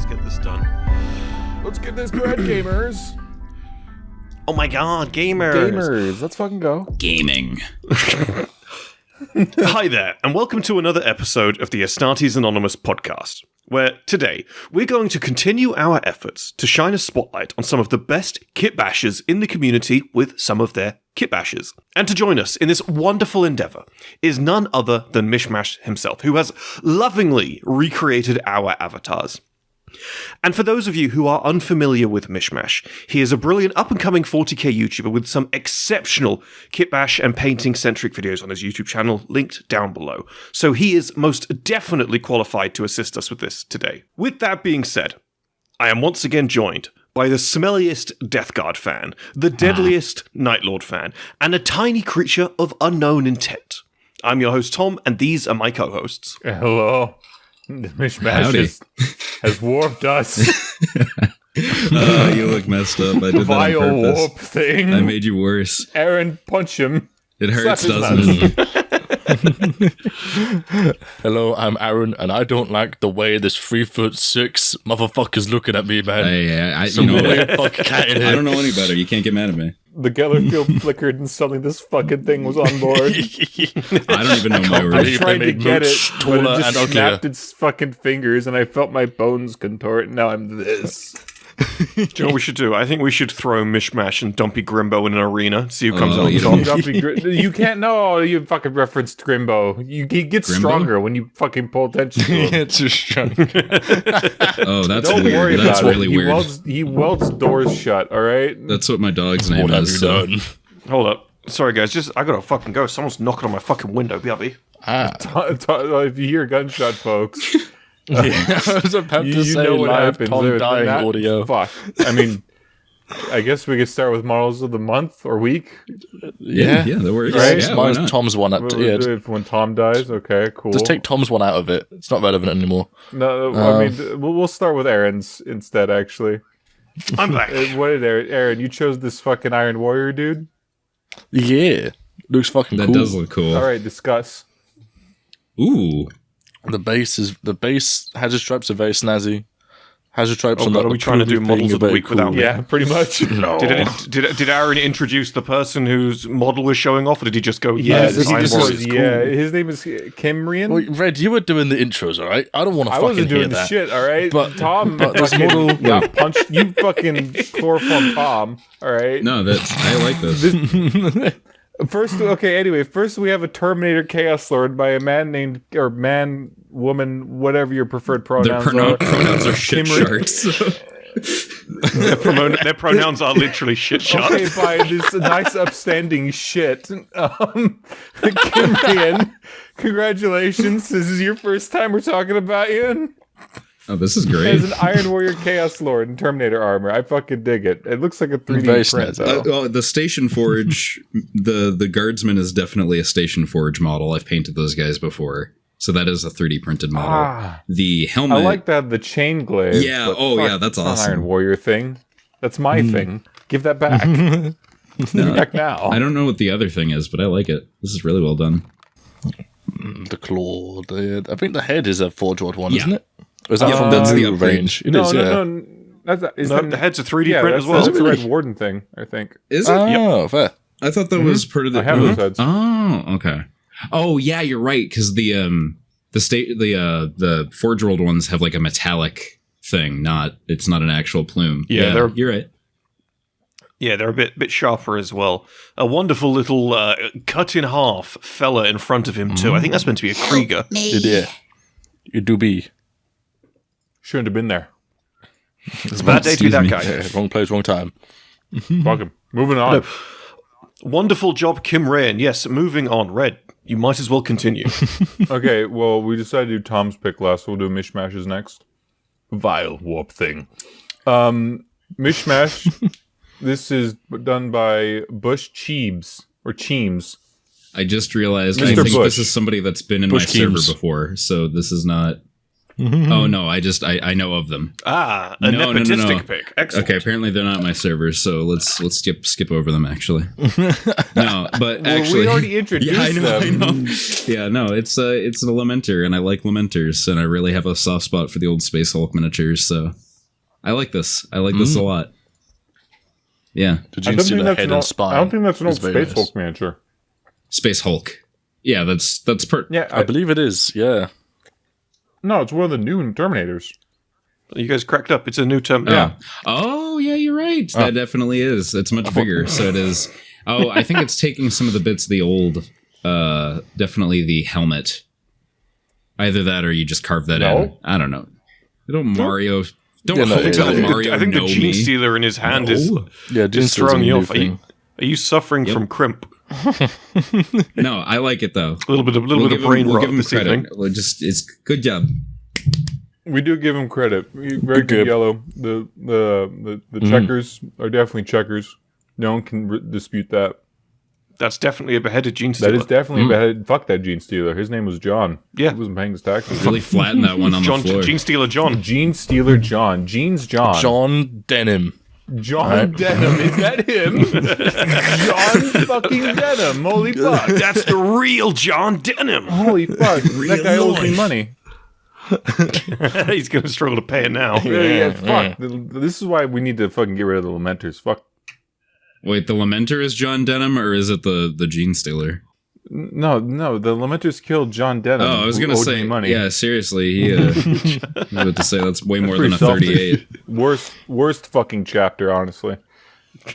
get this done. Let's get this bread, gamers. Oh my god, gamers. Gamers, let's fucking go. Gaming. Hi there, and welcome to another episode of the Astartes Anonymous podcast, where today we're going to continue our efforts to shine a spotlight on some of the best Kitbashers in the community with some of their Kitbashers. And to join us in this wonderful endeavor is none other than Mish Mash himself, who has lovingly recreated our avatars. And for those of you who are unfamiliar with Mish Mash, he is a brilliant up-and-coming 40k YouTuber with some exceptional kitbash and painting-centric videos on his YouTube channel, linked down below. So he is most definitely qualified to assist us with this today. With that being said, I am once again joined by the smelliest Death Guard fan, the deadliest Night Lord fan, and a tiny creature of unknown intent. I'm your host, Tom, and these are my co-hosts. Hello. Mish Mash has warped us. You look messed up. I did that on Vile purpose. warp thing. I made you worse. Aaron, punch him. It hurts, Slap his doesn't it? Hello, I'm Aaron, and I don't like the way this 3'6" motherfucker's looking at me, man. You know, Weird fucking cat in I here. don't know any better. You can't get mad at me. The Geller field flickered and suddenly this fucking thing was on board. I don't even know my I words. tried to made get it, Mooch but taller it just and uglier. snapped its fucking fingers and I felt my bones contort and now I'm this. Do you know what we should do? I think we should throw Mish Mash and Dumpy Grimbo in an arena, see who comes out on you top. You can't know you fucking referenced Grimbo. He gets Grimbo? stronger when you fucking pull attention to him. It's just strong. Oh, that's Don't worry weird. That's about really it. weird. He welds doors shut, alright? That's what my dog's name What have is. you So. done? Hold up. Sorry, guys. I gotta fucking go. Someone's knocking on my fucking window. BRB. If you hear a gunshot, folks, I was about to you say know what live happens. Tom They're dying not- audio. Fuck. I mean, I guess we could start with models of the month or week. Yeah, that works. Right? Yeah, why Mine's not? Tom's one. When Tom dies, okay, cool. Just take Tom's one out of it. It's not relevant anymore. No, I mean, we'll start with Aaron's instead, actually. I'm back. What did Aaron, you chose this fucking Iron Warrior dude? Yeah. Looks fucking That cool. does look cool. Alright, discuss. Ooh. The base Hazard Stripes are very snazzy. Hazard Stripes Oh are god, not are we trying to do approved models thing, of the very week without cool. me? Yeah, pretty much. No. Did Aaron introduce the person whose model was showing off, or did he just go, Yeah, this he Iron just Warrior says- is yeah, cool? his name is Kimrian. Well, Red, you were doing the intros, alright? I don't want to I fucking wasn't hear doing the that. shit, alright? But- Tom but this fucking model- got punched. You fucking chloroform Tom, alright? No, I like this. First we have a Terminator Chaos Lord by a man named, or man, woman, whatever your preferred Their pronouns are. pronouns are shit Kimmerer- sharks. Their pronouns are literally shit shot. Okay, by this nice upstanding shit. Kimrian, congratulations. This is your first time we're talking about you. Oh, this is great. As an Iron Warrior Chaos Lord in Terminator armor. I fucking dig it. It looks like a 3D Very print, snazzy. though. The Station Forge, the Guardsman is definitely a Station Forge model. I've painted those guys before. So that is a 3D printed model. The helmet. I like that, the chain glaive. Yeah, but oh, fuck, yeah, that's it's not an awesome. Iron Warrior thing. That's my thing. Give that back. Give it back now. I don't know what the other thing is, but I like it. This is really well done. The claw. I think the head is a Forge World one, Yeah. isn't it? Or is that Yeah, from that's the the new upgrade. range? It No, is, no, yeah. no. Is No, that, the head's a 3D yeah, print that's, as well. that's a Really? Red Warden thing, I think. Is it? Oh, fair. I thought that was part of the. I have those heads. Oh, okay. Oh, yeah, you're right. Because the Forge World ones have like a metallic thing. It's not an actual plume. Yeah, you're right. Yeah, they're a bit sharper as well. A wonderful little cut in half fella in front of him too. I think that's meant to be a Krieger. Yeah. You do be. Shouldn't have been there. It's a bad day to be Excuse that me. guy. Yeah, wrong place, wrong time. Fuck him. Moving on. Wonderful job, Kim Rain. Yes, moving on. Red, you might as well continue. Okay, well, we decided to do Tom's pick last, so we'll do Mishmashes next. Vile warp thing. Mishmash. This is done by Bush Cheebs, or Cheems. I just realized Mr. I think Bush. this is somebody that's been in Bush my server Keems. before, so this is not. Oh no, I know of them. A No. nepotistic pick. Excellent. Okay, apparently they're not my servers, so let's skip over them actually. No, but Well, actually we already introduced them. I know. Yeah, no, it's a Lamenter, and I like Lamenters, and I really have a soft spot for the old Space Hulk miniatures, so I like this. I like this a lot. Yeah. The Gene Stealer head and spine. I don't think that's an old is very Space Hulk miniature. Space Hulk. Yeah, that's Yeah, I believe it is, yeah. no, it's one of the new Terminators. You guys cracked up. It's a new term. Yeah. Oh, yeah, you're right. That definitely is. It's much bigger, so it is. Oh, I think it's taking some of the bits of the old, definitely the helmet. Either that or you just carve that in. I don't know. Mario... Don't tell Mario I think know the Gene me. Stealer in his hand is throwing you off. Are you suffering from crimp? No, I like it though. A little bit of brain rot this evening. It's good job. We do give him credit. Very good yellow. The checkers are definitely checkers. No one can dispute that. That's definitely a beheaded Gene Stealer. That is definitely a beheaded. Fuck that Gene Stealer. His name was John. Yeah. He wasn't paying his taxes. Really flatten that one on the floor. Gene Stealer John. Gene Stealer John. Gene's John. John Denham. John Denham. Is that him? John fucking Denham. Holy fuck. That's the real John Denham. Holy fuck. That guy owes me money. He's going to struggle to pay it now. Yeah, fuck. This is why we need to fucking get rid of the Lamenters. Fuck. Wait, the Lamenter is John Denham, or is it the Gene Stealer? No, the Lamenters killed John Denham. Oh, I was gonna say, money. yeah, seriously, he. I was about to say that's way more than a 38. Worst fucking chapter, honestly.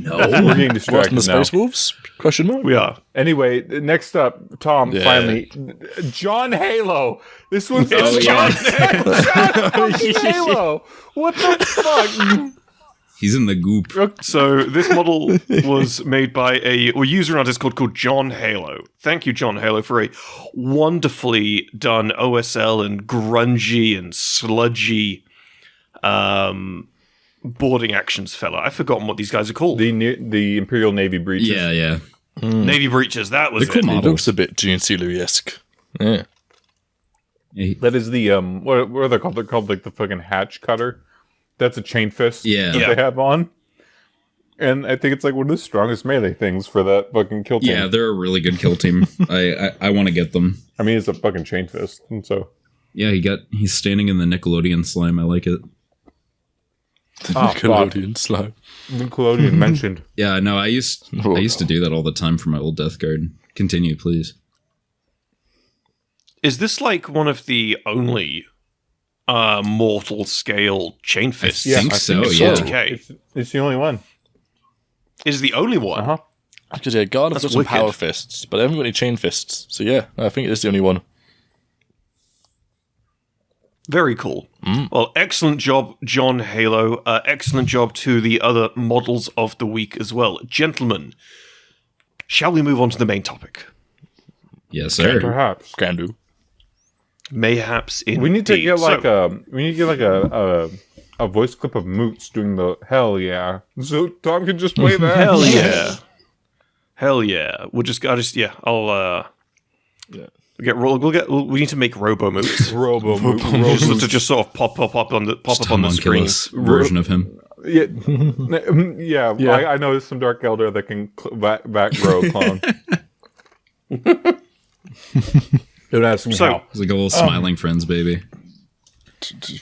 No, We're getting distracted the now. Space Wolves? Question mark? We are. Anyway, next up, Tom. Finally, John Halo. This one's John fucking Halo. What the fuck? he's in the goop. So this model was made by a user on Discord called John Halo. Thank you, John Halo, for a wonderfully done OSL and grungy and sludgy boarding actions fella. I've forgotten what these guys are called. The Imperial Navy breaches. Yeah. Navy breaches. That was They're cool it. models. It looks a bit Gene Stealer-esque. Yeah. That is the what are they called? They're called like the fucking hatch cutter. That's a chain fist that they have on. And I think it's like one of the strongest melee things for that fucking kill team. Yeah, they're a really good kill team. I want to get them. I mean, it's a fucking chain fist, and so Yeah, he's standing in the Nickelodeon slime. I like it. Nickelodeon slime. Nickelodeon mentioned. Yeah, no, I used to do that all the time for my old Death Guard. Continue, please. Is this like one of the only mortal scale chain fists? I think so, yeah. Okay. It's the only one. Is the only one? Uh-huh. Because Guard has got some wicked. power fists, but they haven't got any chain fists. So yeah, I think it is the only one. Very cool. Well, excellent job, John Halo. Excellent job to the other models of the week as well. Gentlemen, shall we move on to the main topic? Yes, sir. Perhaps. Can do. Mayhaps indeed. We need to get like So, a voice clip of Moots doing the hell yeah. So Tom can just play that. hell yeah. Hell yeah. I'll we need to make robo moots. Robo Moot. To just sort of pop up on the screen. Homunculus version of him. Yeah. I know there's some Dark Elder that can back row clone. It would ask me how. He's like a little smiling friends baby.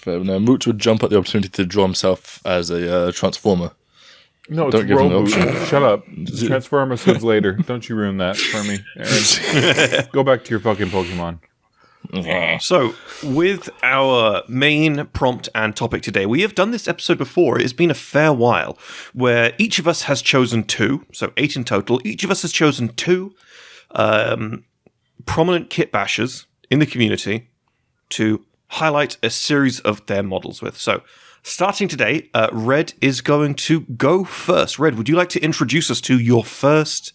No, Mooch would jump at the opportunity to draw himself as a transformer. No, it's Don't give him the Robo. option. Shut up. Transform episodes later. Don't you ruin that for me. Aaron. Go back to your fucking Pokemon. So, with our main prompt and topic today, we have done this episode before. It's been a fair while, where each of us has chosen 2, so 8 in total. Each of us has chosen 2 prominent Kitbashers in the community to highlight a series of their models with. So, starting today, Red is going to go first. Red, would you like to introduce us to your first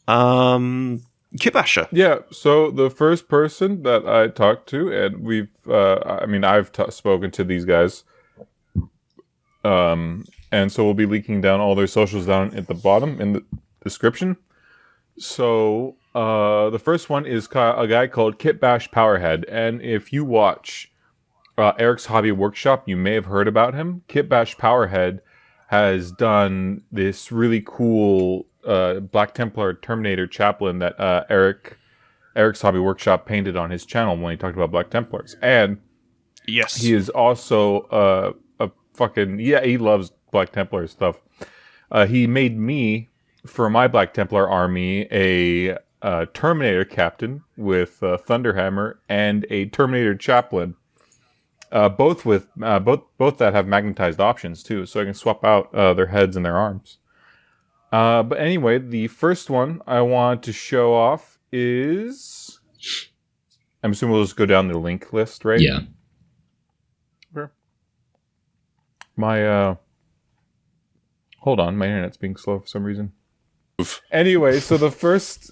Kitbasher? Yeah, so the first person that I talked to, and I've spoken to these guys, and so we'll be leaking down all their socials down at the bottom in the description. So the first one is a guy called Kitbash Powerhead, and if you watch Eric's Hobby Workshop. You may have heard about him. Kitbash Powerhead has done this really cool Black Templar Terminator chaplain that Eric's Hobby Workshop painted on his channel when he talked about Black Templars. And yes, he is also a fucking... Yeah, he loves Black Templar stuff. He made me, for my Black Templar army, a Terminator captain with Thunderhammer and a Terminator chaplain. Both that have magnetized options too, so I can swap out their heads and their arms. But anyway, the first one I want to show off is... I'm assuming we'll just go down the link list, right? Yeah. Okay. My hold on, my internet's being slow for some reason. Anyway, so the first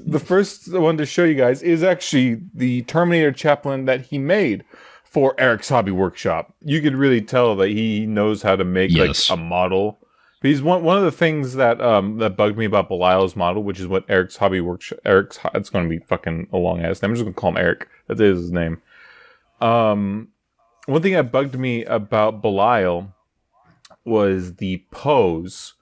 one to show you guys is actually the Terminator chaplain that he made for Eric's Hobby Workshop. You could really tell that he knows how to make like a model. But he's one of the things that that bugged me about Belial's model, which is what Eric's Hobby Workshop... it's going to be fucking a long ass name. I'm just going to call him Eric. That is his name. One thing that bugged me about Belial was the pose.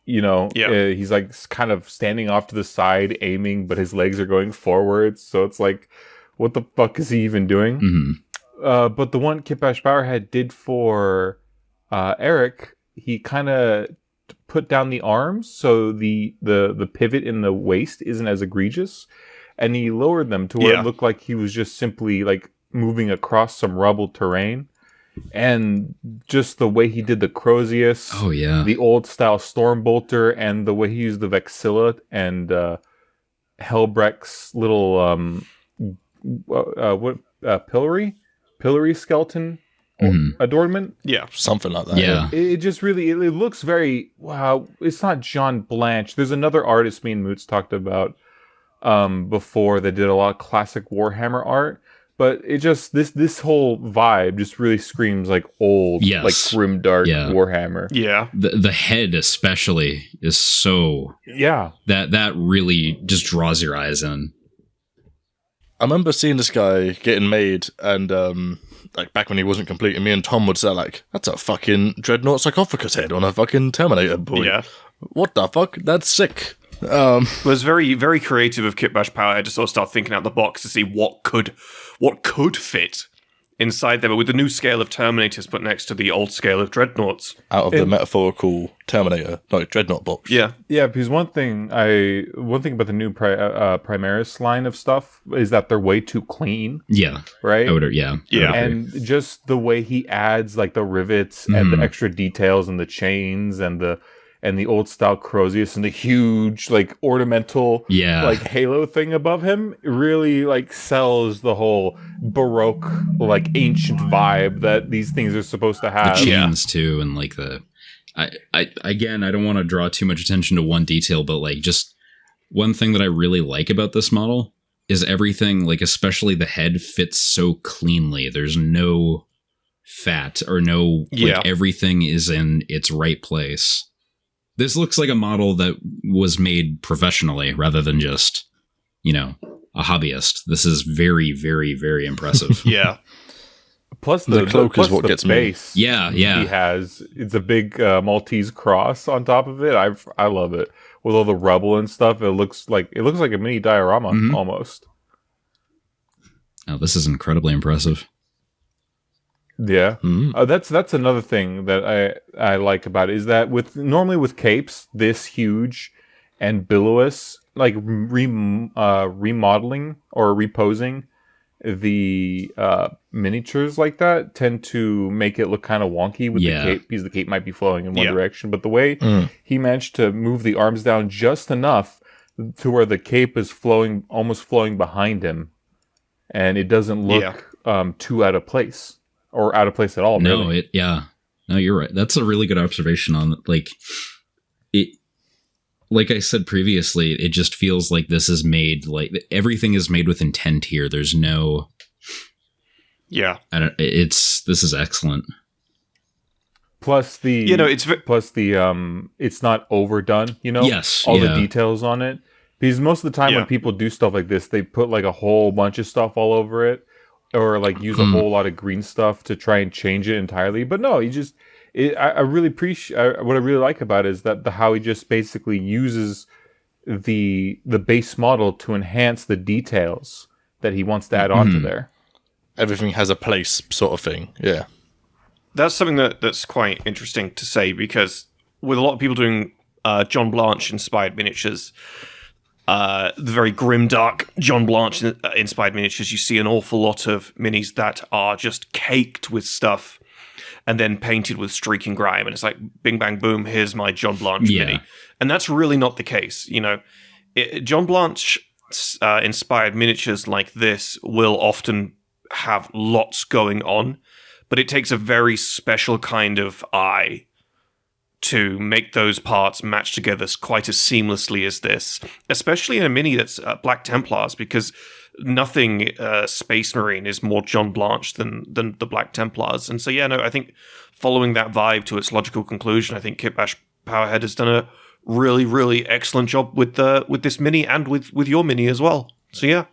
You know, he's like kind of standing off to the side, aiming, but his legs are going forwards. So it's like, what the fuck is he even doing? Mm-hmm. But the one Kitbash Powerhead did for Eric, he kind of put down the arms so the pivot in the waist isn't as egregious, and he lowered them to where it looked like he was just simply like moving across some rubble terrain. And just the way he did the Crozius, the old style Stormbolter, and the way he used the Vexilla and Helbrecht's little pillory skeleton adornment. Yeah, something like that. Yeah, it just really it looks very wow. It's not John Blanche. There's another artist me and Moots talked about before that did a lot of classic Warhammer art. But it just this whole vibe just really screams like old, like grimdark Warhammer. Yeah, the head especially is so that really just draws your eyes in. I remember seeing this guy getting made, and like back when he wasn't complete, and me and Tom would say like, "That's a fucking Dreadnought sarcophagus head on a fucking Terminator boy." Yeah, what the fuck? That's sick. It was very, very creative of Kitbash Powerhead to sort of start thinking out the box to see what could fit inside there, but with the new scale of Terminators put next to the old scale of Dreadnoughts. Out of the metaphorical Terminator, like Dreadnought box. Yeah, because one thing about the new Primaris line of stuff is that they're way too clean. Yeah. Right? Yeah. And just the way he adds like the rivets and the extra details and the chains and the old style Crozius and the huge like ornamental like halo thing above him really like sells the whole Baroque like ancient vibe that these things are supposed to have. The chains too, and like I don't want to draw too much attention to one detail, but like just one thing that I really like about this model is everything, like especially the head, fits so cleanly. There's no fat or no like everything is in its right place. This looks like a model that was made professionally rather than just, a hobbyist. This is very, very, very impressive. Plus the cloak is what gets base. Yeah. He has, it's a big Maltese cross on top of it. I love it. With all the rubble and stuff, it looks like a mini diorama almost. Oh, this is incredibly impressive. Yeah, that's another thing that I like about it is that normally with capes this huge and billowous, like remodeling or reposing the miniatures like that tend to make it look kind of wonky with the cape, because the cape might be flowing in one direction. But the way he managed to move the arms down just enough to where the cape is almost flowing behind him, and it doesn't look too out of place. Or out of place at all. No, really. No, you're right. That's a really good observation on like it. Like I said previously, it just feels like this is made like everything is made with intent here. There's no. Yeah. This is excellent. Plus the it's not overdone. Yes. All the details on it, because most of the time when people do stuff like this, they put like a whole bunch of stuff all over it. or like use a whole lot of green stuff to try and change it entirely. But no, I really appreciate what I really like about it is that how he just basically uses the base model to enhance the details that he wants to add onto there. Everything has a place, sort of thing. Yeah, that's something that's quite interesting to say, because with a lot of people doing John Blanche inspired miniatures, the very grimdark John Blanche inspired miniatures, you see an awful lot of minis that are just caked with stuff and then painted with streak and grime, and it's like bing bang boom, here's my John Blanche mini. And that's really not the case. John Blanche inspired miniatures like this will often have lots going on, but it takes a very special kind of eye to make those parts match together quite as seamlessly as this, especially in a mini that's Black Templars, because nothing Space Marine is more John Blanche than the Black Templars. And so, I think following that vibe to its logical conclusion, I think Kitbash Powerhead has done a really, really excellent job with this mini and with your mini as well. So, yeah.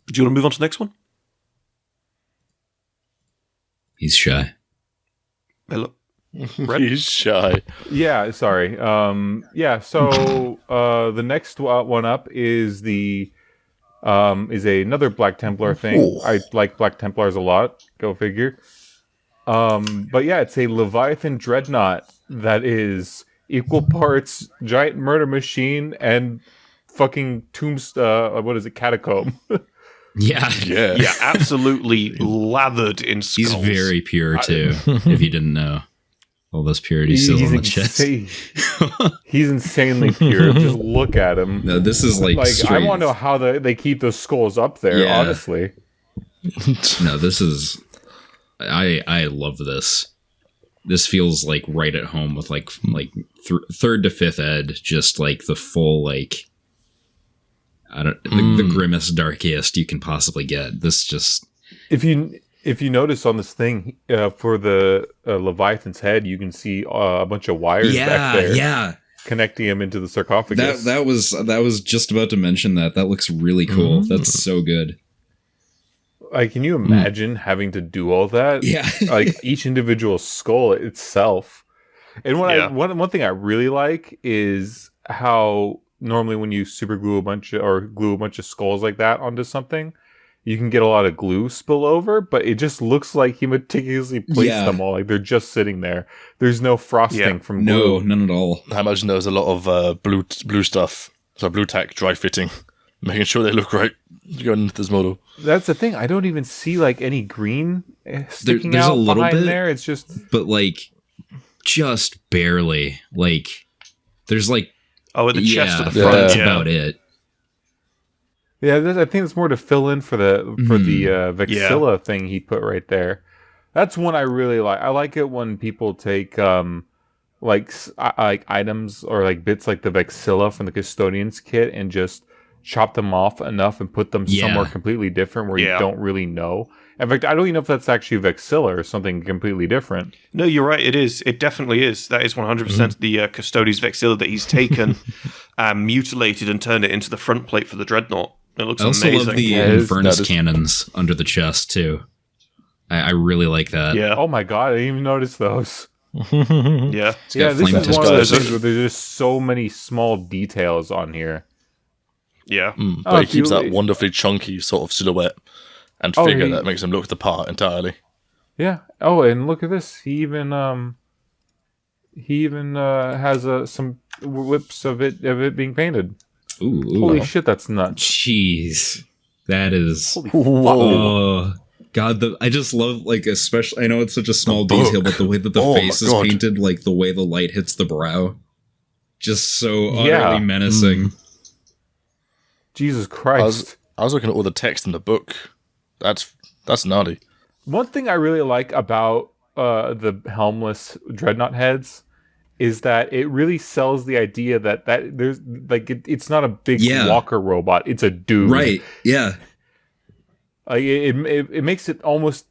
Do you want to move on to the next one? He's shy. Hello. He's shy. Yeah, sorry. So the next one up is another Black Templar thing. Ooh. I like Black Templars a lot. Go figure. But yeah, it's a Leviathan Dreadnought that is equal parts giant murder machine and fucking catacomb. Yeah, absolutely lathered in skulls. He's very pure too. If you didn't know, all those purity still on the chest. He's insanely pure. Just look at him. No, this is like I want to know how they keep those skulls up there. Yeah. Honestly, no, this is. I love this. This feels like right at home with like third to fifth ed, just like the full the grimmest, darkest you can possibly get. This just if you notice on this thing for the Leviathan's head, you can see a bunch of wires back there, connecting him into the sarcophagus. That was just about to mention that. That looks really cool. That's so good. Like, can you imagine having to do all that? Yeah, like each individual skull itself. And one thing I really like is how normally when you super glue glue a bunch of skulls like that onto something, you can get a lot of glue spill over, but it just looks like he meticulously placed them all. Like they're just sitting there. There's no frosting from glue. No, none at all. I imagine there was a lot of blue stuff. So blue tack dry fitting, making sure they look right going into this model. That's the thing. I don't even see like any green sticking there's out a little behind bit there. It's just, but like just barely. Like there's like at the chest of the front. That's about it. Yeah, I think it's more to fill in for the Vexilla thing he put right there. That's one I really like. I like it when people take like items or like bits like the Vexilla from the Custodian's kit and just chop them off enough and put them somewhere completely different where you don't really know. In fact, I don't even know if that's actually Vexilla or something completely different. No, you're right. It is. It definitely is. That is 100% the Custodes Vexilla that he's taken, mutilated and turned it into the front plate for the Dreadnought. It looks amazing. I also love the Infernus cannons under the chest, too. I really like that. Yeah. Oh my god, I didn't even notice those. Yeah. This is one of those things where there's just so many small details on here. Yeah. But he keeps that wonderfully chunky sort of silhouette and figure that makes him look the part entirely. Yeah. Oh, and look at this. He even has some whips of it being painted. Ooh, holy shit, that's nuts. Jeez. That is... Whoa. God, I just love, like, especially... I know it's such a small detail, but the way that the face is painted, like, the way the light hits the brow. Just so utterly menacing. Jesus Christ. I was looking at all the text in the book. That's naughty. One thing I really like about the helmless Dreadnought heads is that it really sells the idea that there's like it's not a big walker robot, it's a dude. Right. Yeah. Like it makes it almost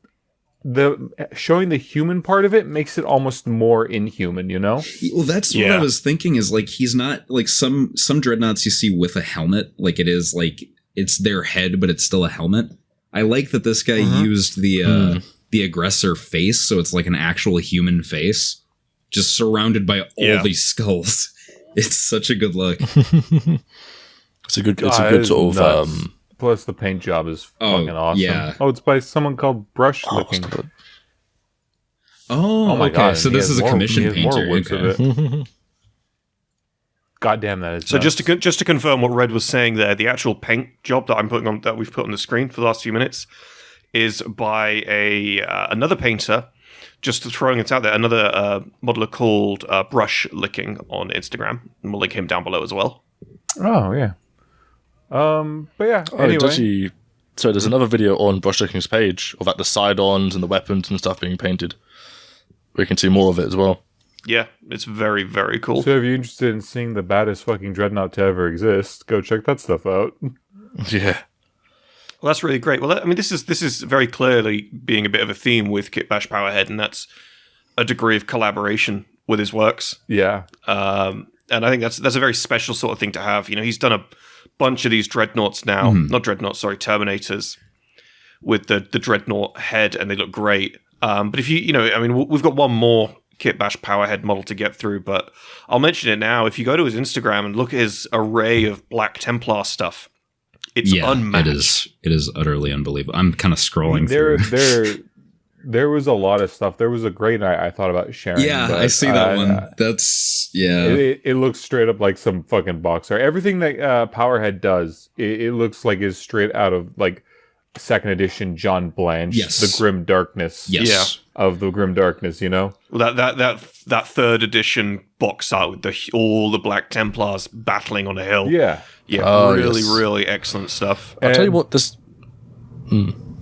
showing the human part of it makes it almost more inhuman, you know? Well, that's what I was thinking is like he's not like some dreadnoughts you see with a helmet, like it is like it's their head, but it's still a helmet. I like that this guy used the aggressor face, so it's like an actual human face, just surrounded by all these skulls. It's such a good look. It's a good sort of. Plus, the paint job is fucking awesome. Yeah. Oh, it's by someone called Brush Licking. Oh my god! So this is a commission painter. Okay. God damn, that is. So just to confirm what Red was saying there, the actual paint job that we've put on the screen for the last few minutes is by another painter. Just throwing it out there, another modeler called Brush Licking on Instagram, and we'll link him down below as well. Oh yeah. But yeah. Anyway. So there's another video on Brush Licking's page of like the side-ons and the weapons and stuff being painted. We can see more of it as well. Yeah, it's very, very cool. So if you're interested in seeing the baddest fucking dreadnought to ever exist, go check that stuff out. Yeah. Well, that's really great. Well, I mean, this is very clearly being a bit of a theme with Kitbash Powerhead, and that's a degree of collaboration with his works. Yeah. And I think that's a very special sort of thing to have. You know, he's done a bunch of these dreadnoughts now. Not dreadnoughts, sorry, Terminators with the dreadnought head, and they look great. But if I mean, we've got one more Kitbash Powerhead model to get through, but I'll mention it now. If you go to his Instagram and look at his array of Black Templar stuff, it's unmatched. It is utterly unbelievable. I'm kind of scrolling through. There was a lot of stuff. There was a Grey Knight I thought about sharing. Yeah, I see that one. That's, It looks straight up like some fucking box art. Everything that Powerhead does, it looks like is straight out of like 2nd edition John Blanche. Yes. The Grim Darkness. Yes. Of the Grim Darkness, you know? Well, that 3rd edition box art with all the Black Templars battling on a hill. Yeah. Yeah, really excellent stuff. I'll tell you what, this...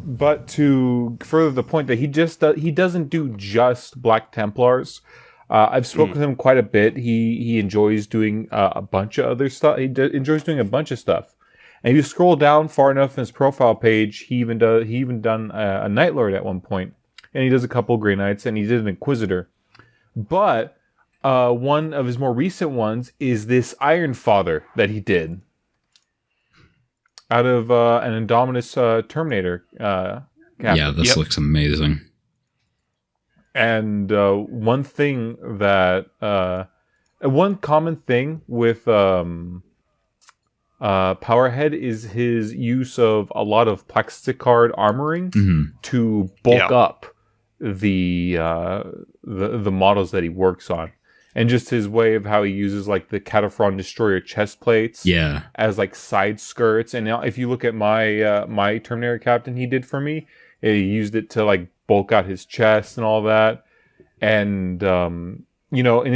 But to further the point that he doesn't do just Black Templars. I've spoken with him quite a bit. He enjoys doing a bunch of other stuff. He enjoys doing a bunch of stuff. And if you scroll down far enough in his profile page, he even done a Night Lord at one point, and he does a couple Grey Knights, and he did an Inquisitor. But one of his more recent ones is this Iron Father that he did out of an Indominus Terminator captain. Yeah, this looks amazing. And one common thing with Powerhead is his use of a lot of plexicard armoring to bulk up the models that he works on, and just his way of how he uses like the Cataphren Destroyer chest plates as like side skirts. And now if you look at my Terminator Captain he did for me, he used it to like bulk out his chest and all that, and and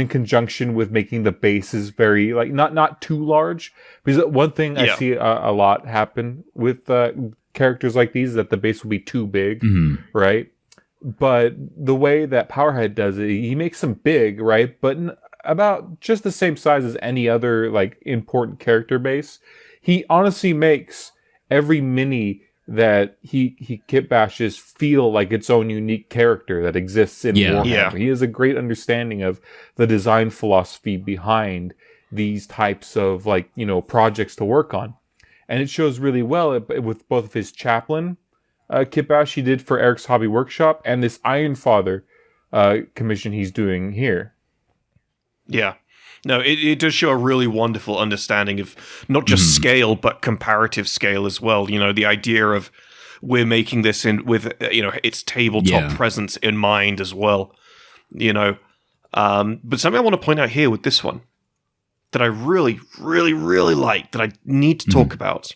in conjunction with making the bases very like not too large, because one thing I see a lot happen with characters like these is that the base will be too big, right? But the way that Powerhead does it, he makes them big, right? But about just the same size as any other like important character base. He honestly makes every mini that he kitbashes feel like its own unique character that exists in Warhammer. Yeah. He has a great understanding of the design philosophy behind these types of like, projects to work on. And it shows really well with both of his Chaplain kitbash he did for Eric's Hobby Workshop and this Iron Father commission he's doing here. Yeah. No, it does show a really wonderful understanding of not just scale, but comparative scale as well. The idea of we're making this with its tabletop presence in mind as well. But something I want to point out here with this one that I really, really, really like that I need to talk about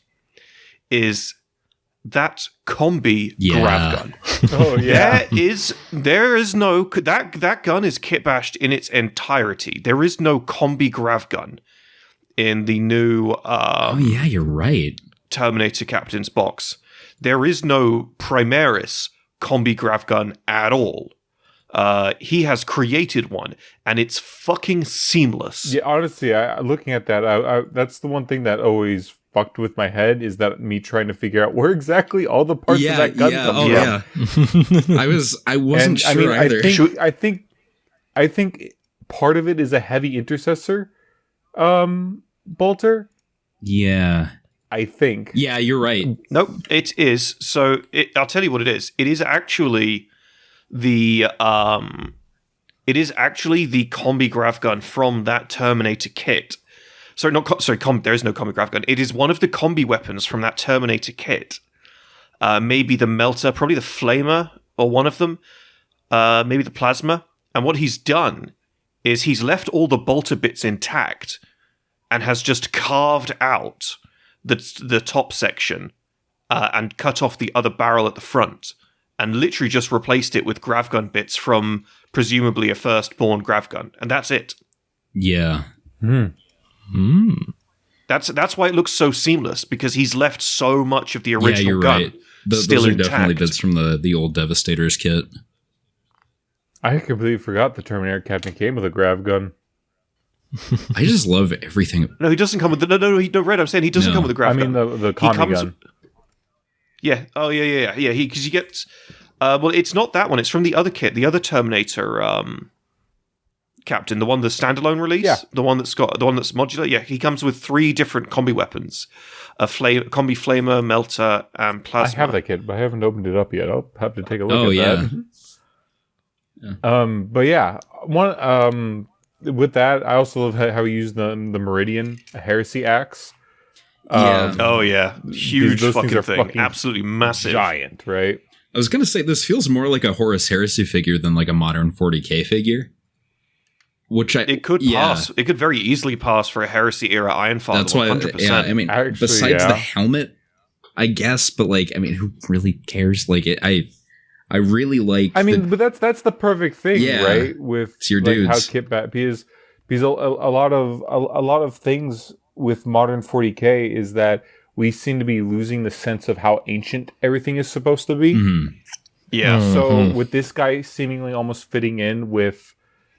is that combi grav gun. Oh yeah. There is no that gun is kitbashed in its entirety. There is no combi grav gun in the new you're right. Terminator Captain's box. There is no Primaris combi grav gun at all. He has created one, and it's fucking seamless. Yeah, honestly, looking at that, that's the one thing that always fucked with my head, is that me trying to figure out where exactly all the parts of that gun come from. I wasn't sure either. I think part of it is a heavy intercessor bolter. Yeah. I think. Yeah, you're right. Nope, it is. So I'll tell you what it is. It is actually the combi grav gun from that Terminator kit. There is no combi grav gun. It is one of the combi weapons from that Terminator kit. Maybe the melter, probably the flamer, or one of them. Maybe the plasma. And what he's done is he's left all the bolter bits intact and has just carved out the top section and cut off the other barrel at the front and literally just replaced it with grav gun bits from presumably a firstborn grav gun. And that's it. Yeah. That's why it looks so seamless, because he's left so much of the original gun right. still those are intact. Definitely bits from the old Devastators kit. I completely forgot the Terminator Captain came with a grav gun. I just love everything. No, he doesn't come with the... No, Red, I'm saying he doesn't come with a grav gun. I mean the commie gun. Yeah. Oh, yeah. Because you get... well, it's not that one. It's from the other kit, the other Terminator Captain, the one, the standalone release, the one that's modular. Yeah, he comes with 3 different combi weapons: a combi flamer, melter, and plasma. I have that kit, but I haven't opened it up yet. I'll have to take a look at that. But yeah, one with that, I also love how he used the Meridian Heresy axe. Huge fucking thing, absolutely massive, giant, right? I was gonna say this feels more like a Horus Heresy figure than like a modern 40k figure. It could pass. It could very easily pass for a Heresy era Iron Father. That's why. 100%. Yeah, I mean, besides the helmet, I guess, but like, I mean, who really cares? Like, I really like. I mean, but that's the perfect thing, right? With your dudes. How because a lot of things with modern 40k is that we seem to be losing the sense of how ancient everything is supposed to be. Mm-hmm. Yeah. So with this guy seemingly almost fitting in with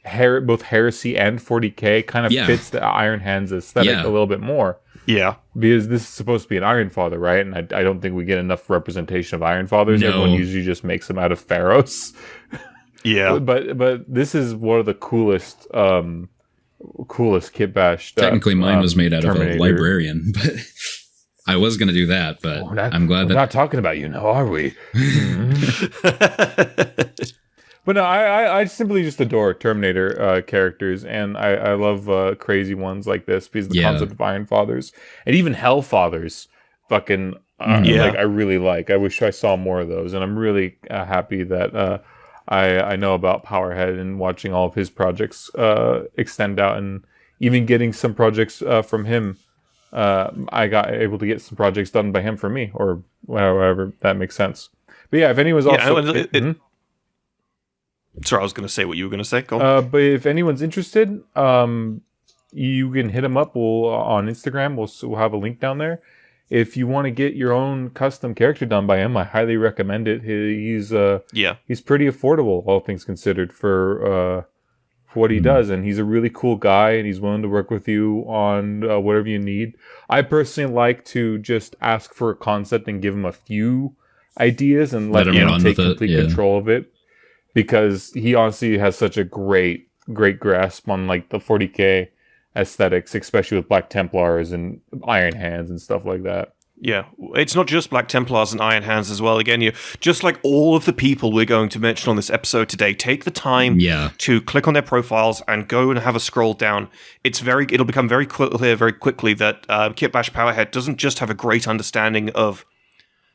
both Heresy and 40k, kind of fits the Iron Hands aesthetic a little bit more. Yeah. Because this is supposed to be an Iron Father, right? And I don't think we get enough representation of Iron Fathers. No. Everyone usually just makes them out of Pharaohs. Yeah. But this is one of the coolest Kitbash. Technically, mine was made out of a librarian, but I was going to do that. But I'm glad that we're not talking about you now, are we? But no, I simply just adore Terminator characters, and I love crazy ones like this, because the concept of Iron Fathers and even Hell Fathers, fucking like I really like. I wish I saw more of those, and I'm really happy that I know about Powerhead and watching all of his projects extend out, and even getting some projects from him. I got able to get some projects done by him for me, or whatever that makes sense. But yeah, if anyone's also... Sorry, I was going to say what you were going to say. Go on. But if anyone's interested, you can hit him up. On Instagram. We'll have a link down there. If you want to get your own custom character done by him, I highly recommend it. He's pretty affordable, all things considered, for what he does, and he's a really cool guy, and he's willing to work with you on whatever you need. I personally like to just ask for a concept and give him a few ideas and let him take complete control of it. Because he honestly has such a great grasp on like the 40k aesthetics, especially with Black Templars and Iron Hands and stuff like that. Yeah, it's not just Black Templars and Iron Hands as well. Again, just like all of the people we're going to mention on this episode today, take the time to click on their profiles and go and have a scroll down. It'll become very clear very quickly that Kitbash Powerhead doesn't just have a great understanding of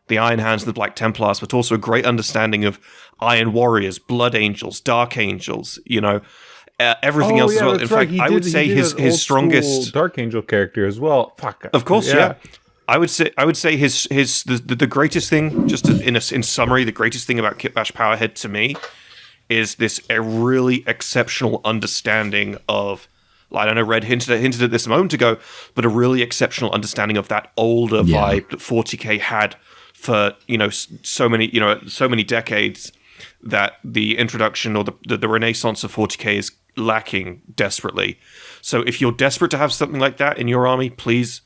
the Iron Hands and the Black Templars, but also a great understanding of Iron Warriors, Blood Angels, Dark Angels, everything else as well. In fact, I would say his strongest Dark Angel character as well. Fuck. Of course, yeah. I would say the greatest thing, just in summary, the greatest thing about Kitbash Powerhead to me is a really exceptional understanding of. I know Red hinted at this a moment ago, but a really exceptional understanding of that older vibe that 40k had for so many decades, that the introduction or the renaissance of 40k is lacking desperately. So if you're desperate to have something like that in your army, please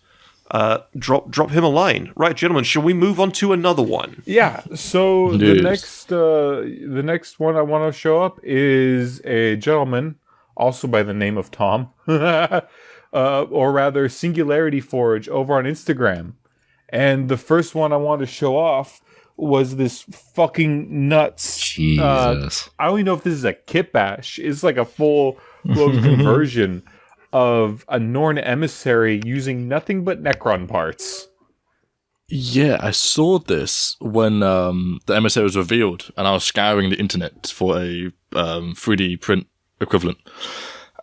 drop him a line. Right, gentlemen, shall we move on to another one? Yeah. So the next one I want to show up is a gentleman, also by the name of Tom, or rather Singularity Forge over on Instagram. And the first one I wanted to show off was this fucking nuts. Jesus. I don't even know if this is a kitbash. It's like a full conversion of a Norn emissary using nothing but Necron parts. Yeah, I saw this when the emissary was revealed, and I was scouring the internet for a 3D print equivalent.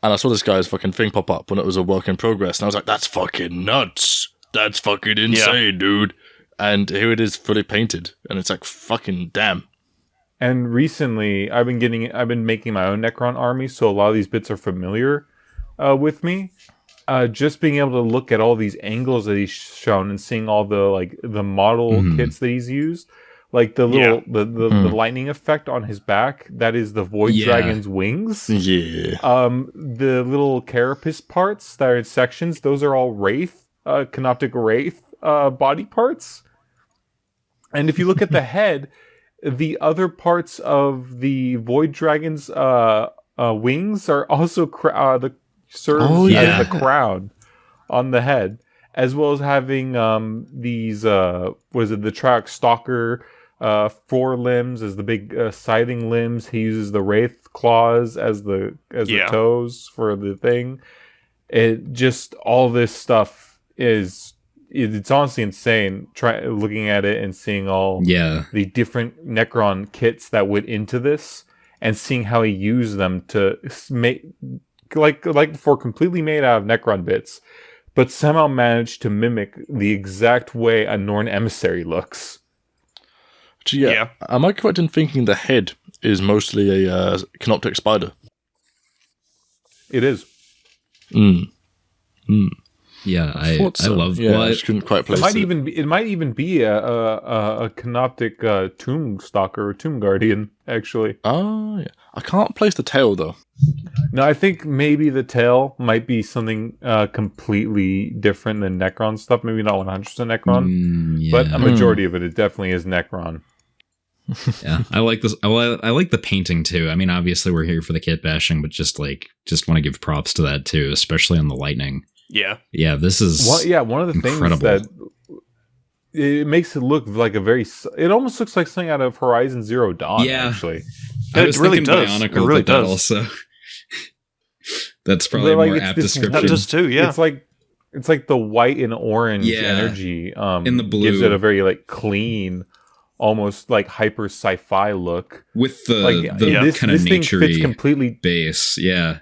And I saw this guy's fucking thing pop up when it was a work in progress, and I was like, that's fucking nuts. That's fucking insane, dude. And here it is fully painted, and it's like, fucking damn. And recently, I've been making my own Necron army, so a lot of these bits are familiar with me. Just being able to look at all these angles that he's shown and seeing all the model kits that he's used, like the little the lightning effect on his back, that is the Void Dragon's wings. Yeah. The little carapace parts that are in sections, those are all Wraith, Canoptic Wraith body parts. And if you look at the head, the other parts of the Void Dragon's wings are also serves as the crown on the head, as well as having these the Triarch Stalker forelimbs as the big scything limbs. He uses the Wraith claws as the toes for the thing. It just, all this stuff it's honestly insane. Looking at it and seeing all the different Necron kits that went into this, and seeing how he used them to make, like before, completely made out of Necron bits, but somehow managed to mimic the exact way a Norn emissary looks. Yeah. Am I correct in thinking the head is mostly a Canoptic spider? It is. Yeah, I love. Yeah, I just couldn't quite place it. It might even be a Canoptic Tomb Stalker or Tomb Guardian, actually. Oh, yeah. I can't place the tail though. No, I think maybe the tail might be something completely different than Necron stuff. Maybe not 100% Necron, but a majority of it definitely is Necron. Yeah, I like this. I like the painting too. I mean, obviously we're here for the kit bashing, but just want to give props to that too, especially on the lightning. Yeah, this is one of the incredible things that it makes it look like it almost looks like something out of Horizon Zero Dawn. Yeah, actually, I was really thinking does. Bionicle It really did that does. also. That's probably a more apt description. That does too. Yeah, it's like the white and orange energy in the blue gives it a very clean, almost like hyper sci-fi look with the kind of naturey completely base. Yeah,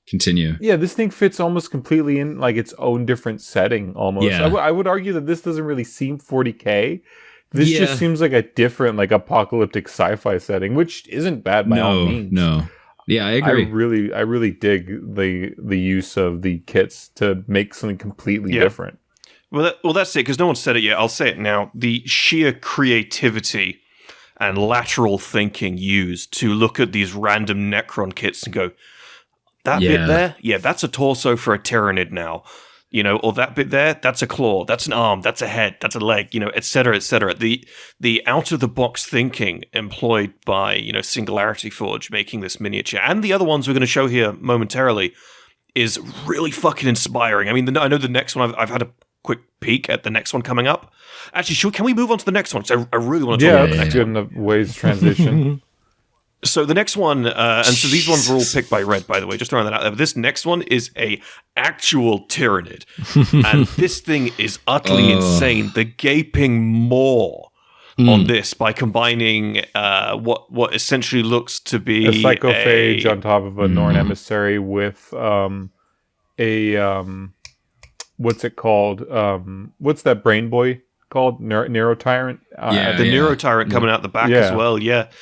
continue. Yeah, this thing fits almost completely in like its own different setting. Almost, I would argue that this doesn't really seem 40K. This just seems like a different, like, apocalyptic sci-fi setting, which isn't bad by all means. No. Yeah, I agree. I really dig the use of the kits to make something completely different. Well, that's it, because no one said it yet. I'll say it now. The sheer creativity and lateral thinking used to look at these random Necron kits and go, that bit there? Yeah, that's a torso for a Tyrannid now. Or that bit there, that's a claw, that's an arm, that's a head, that's a leg, et cetera, et cetera. The out-of-the-box thinking employed by, Singularity Forge making this miniature, and the other ones we're going to show here momentarily, is really fucking inspiring. I mean, I know the next one, I've had a quick peek at the next one coming up. Actually, can we move on to the next one? So I really want to talk about the next one. Yeah, that's good enough ways to transition. So the next one, and so these ones were all picked by Red, by the way, just throwing that out there. But this next one is a actual Tyrannid. And this thing is utterly insane. The gaping maw on this by combining what essentially looks to be a psychophage on top of a Norn emissary with what's it called? What's that brain boy called? Neurotyrant? The Neurotyrant coming out the back as well,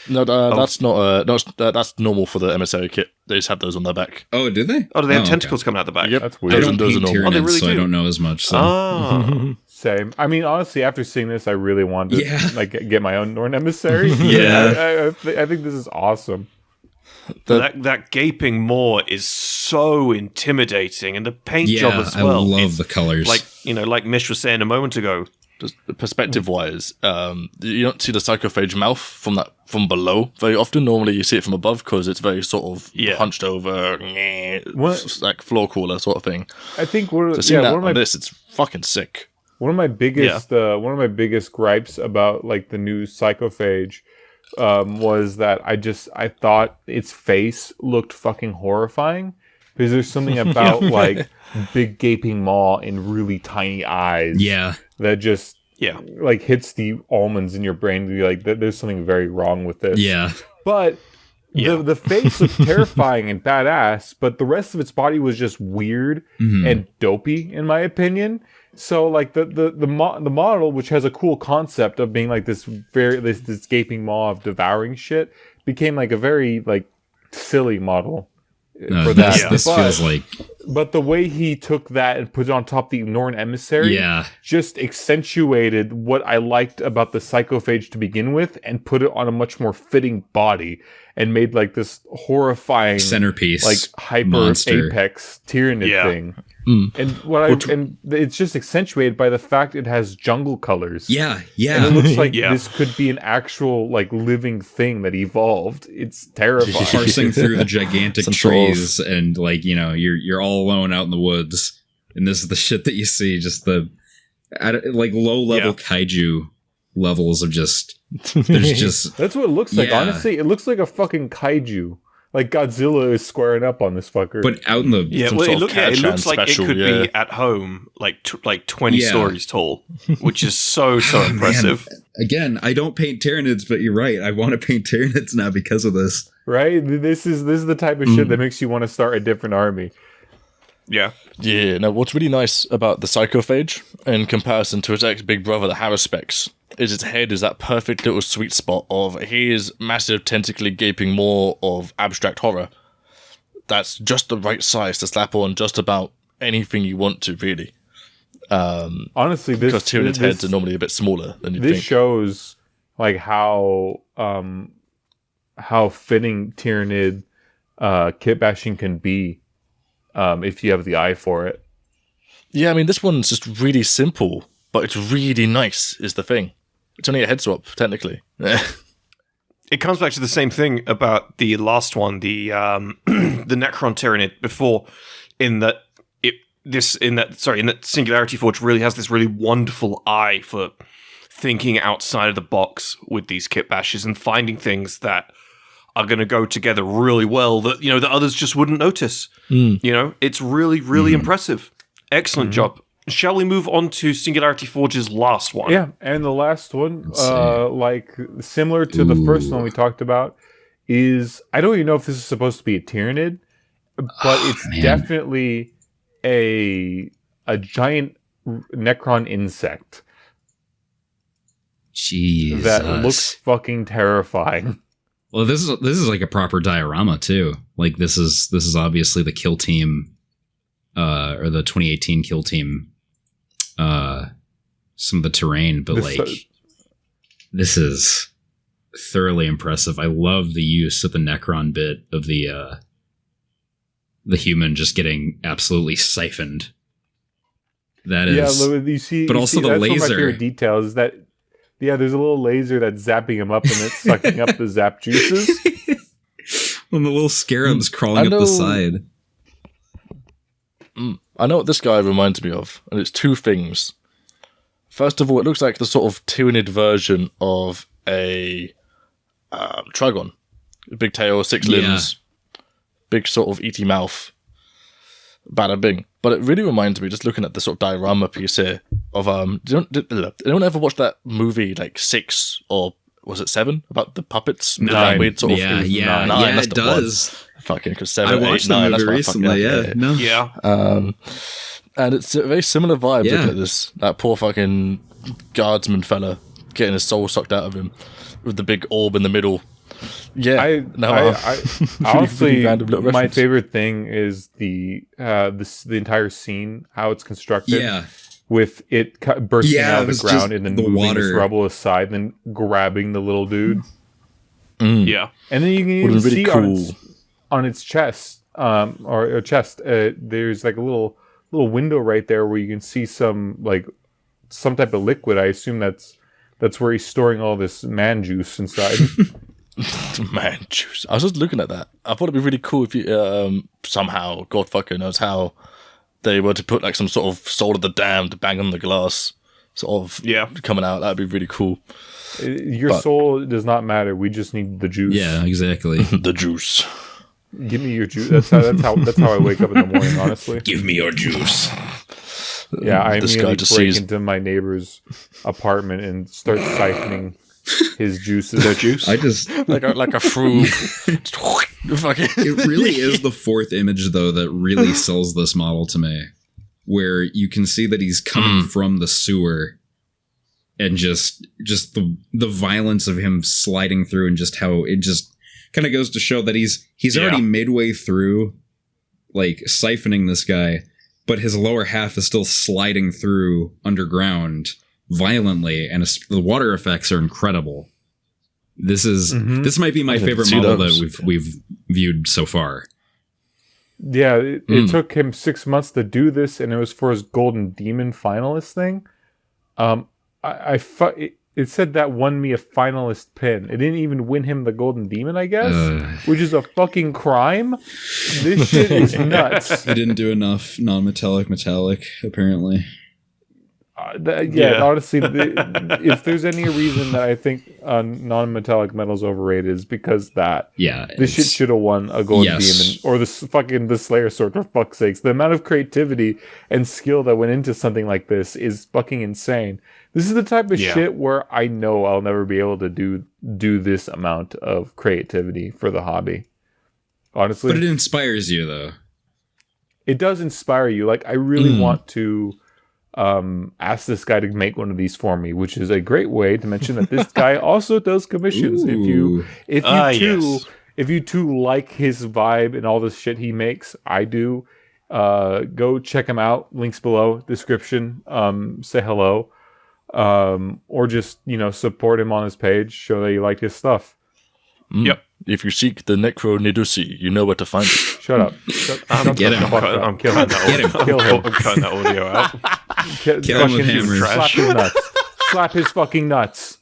No, that's not, that's normal for the emissary kit. They just have those on their back. Oh, did they? Oh, do they have tentacles coming out the back? Yep. That's weird. I don't paint Tyranids, so I don't know as much. So. Oh. Same. I mean, honestly, after seeing this, I really wanted to get my own Norn emissary. Yeah. I think this is awesome. That gaping maw is so intimidating, and the paint job as well. I love the colors. Like Mish was saying a moment ago. Just perspective-wise, you don't see the psychophage mouth from below very often. Normally, you see it from above because it's very sort of hunched over, like floor crawler sort of thing. I think seeing that on this, it's fucking sick. One of my biggest gripes about like the new Psychophage was that I thought its face looked fucking horrifying, because there's something about like big gaping maw and really tiny eyes that just like hits the almonds in your brain to be like, there's something very wrong with this. But the face looked terrifying and badass, but the rest of its body was just weird and dopey, in my opinion. So like the model, which has a cool concept of being like this gaping maw of devouring shit, became like a very like silly model for that. This feels like. But the way he took that and put it on top of the Norn Emissary just accentuated what I liked about the Psychophage to begin with, and put it on a much more fitting body, and made like this horrifying centerpiece, like hyper monster. Apex Tyranid thing. And it's just accentuated by the fact it has jungle colors. And it looks like this could be an actual like living thing that evolved. It's terrifying. Parsing through the gigantic trees, and like, you know, you're all alone out in the woods, and this is the shit that you see. Just the like low level kaiju levels of just there's just that's what it looks like. Honestly, it looks like a fucking kaiju. Like Godzilla is squaring up on this fucker. But out in the it looks like it could be at home, like 20 stories tall, which is so impressive. Man. Again, I don't paint Tyranids, but you're right. I want to paint Tyranids now because of this. Right? This is the type of shit that makes you want to start a different army. Yeah. Now, what's really nice about the Psychophage, in comparison to its ex-big brother, the Haruspex, is its head is that perfect little sweet spot of his massive tentacly gaping maw of abstract horror. That's just the right size to slap on just about anything you want to, really. Honestly, because Tyranid heads are normally a bit smaller than you'd think. This shows like how fitting Tyranid kitbashing can be if you have the eye for it. Yeah, I mean, this one's just really simple, but it's really nice, is the thing. It's only a head swap, technically. It comes back to the same thing about the last one, the the Necron Tyranid before, in that Singularity Forge really has this really wonderful eye for thinking outside of the box with these kitbashers and finding things that are going to go together really well that, you know, that others just wouldn't notice. You know, it's really, really impressive. Excellent job. Shall we move on to Singularity Forge's last one? Yeah, and the last one, like similar to the first one we talked about, is, I don't even know if this is supposed to be a Tyranid, but it's definitely a giant Necron insect. Jesus. That looks fucking terrifying. Well, this is like a proper diorama too. Like this is obviously the kill team, or the 2018 kill team. Some of the terrain, but this is thoroughly impressive. I love the use of the Necron bit of the human just getting absolutely siphoned. That is, you see, but also the that's laser. One of my favorite details is that, there's a little laser that's zapping him up, and it's sucking up the zap juices. And the little scarabs crawling up the side. I know what this guy reminds me of, and it's two things. First of all, it looks like the sort of Tyranid version of a Trigon. Big tail, 6 limbs, big sort of eaty mouth, bada bing. But it really reminds me, just looking at the sort of diorama piece here, of did anyone ever watch that movie like 6 or was it 7 about the puppets? 9. Weird sort of 9, it does. Fucking, because 7, I 8, watched 9, the movie recently. And it's a very similar vibe. Look at this, that poor fucking guardsman fella getting his soul sucked out of him with the big orb in the middle. I honestly, my favorite thing is the entire scene, how it's constructed. Yeah. With it bursting out of the ground and then the moving water. this rubble aside and then grabbing the little dude. Yeah. And then you can even see on its chest, or chest, there's like a little window right there where you can see some type of liquid. I assume that's where he's storing all this man juice inside. Man juice. I was just looking at that. I thought it'd be really cool if you somehow, God fucking knows how, they were to put like some sort of Soul of the Damned to bang on the glass sort of coming out. That'd be really cool. Your soul does not matter. We just need the juice. Yeah, exactly. The juice. Give me your juice. That's how I wake up in the morning. Honestly, give me your juice. Yeah, I immediately break into my neighbor's apartment and start siphoning his juices. Their juice. I just like a fruit. It really is the fourth image though that really sells this model to me, where you can see that he's coming from the sewer, and just the violence of him sliding through, and just how it just kind of goes to show that he's already midway through, like siphoning this guy, but his lower half is still sliding through underground violently, and the water effects are incredible. This might be my favorite model that we've viewed so far. Yeah, it took him 6 months to do this, and it was for his Golden Demon finalist thing. It said that won me a finalist pin. It didn't even win him the Golden Demon, I guess, which is a fucking crime. This shit is nuts. He didn't do enough non-metallic metallic, apparently. Honestly, if there's any reason that I think non-metallic metal is overrated, is because that. Yeah, this shit should have won a Golden Demon or the Slayer sword, for fuck's sakes. The amount of creativity and skill that went into something like this is fucking insane. This is the type of shit where I know I'll never be able to do this amount of creativity for the hobby. Honestly, but it inspires you, though. It does inspire you. Like, I really want to ask this guy to make one of these for me, which is a great way to mention that this guy also does commissions. Ooh. If you too like his vibe and all the shit he makes, I do. Go check him out. Links below, description. Say hello. Or just, support him on his page, show that you like his stuff. Yep. If you seek the Necro Nidusi, you know where to find it. Shut up. Get him. I'm killing that. Kill him. I'm cutting that audio out. Kill him with hammers. Slap his nuts. Slap his fucking nuts.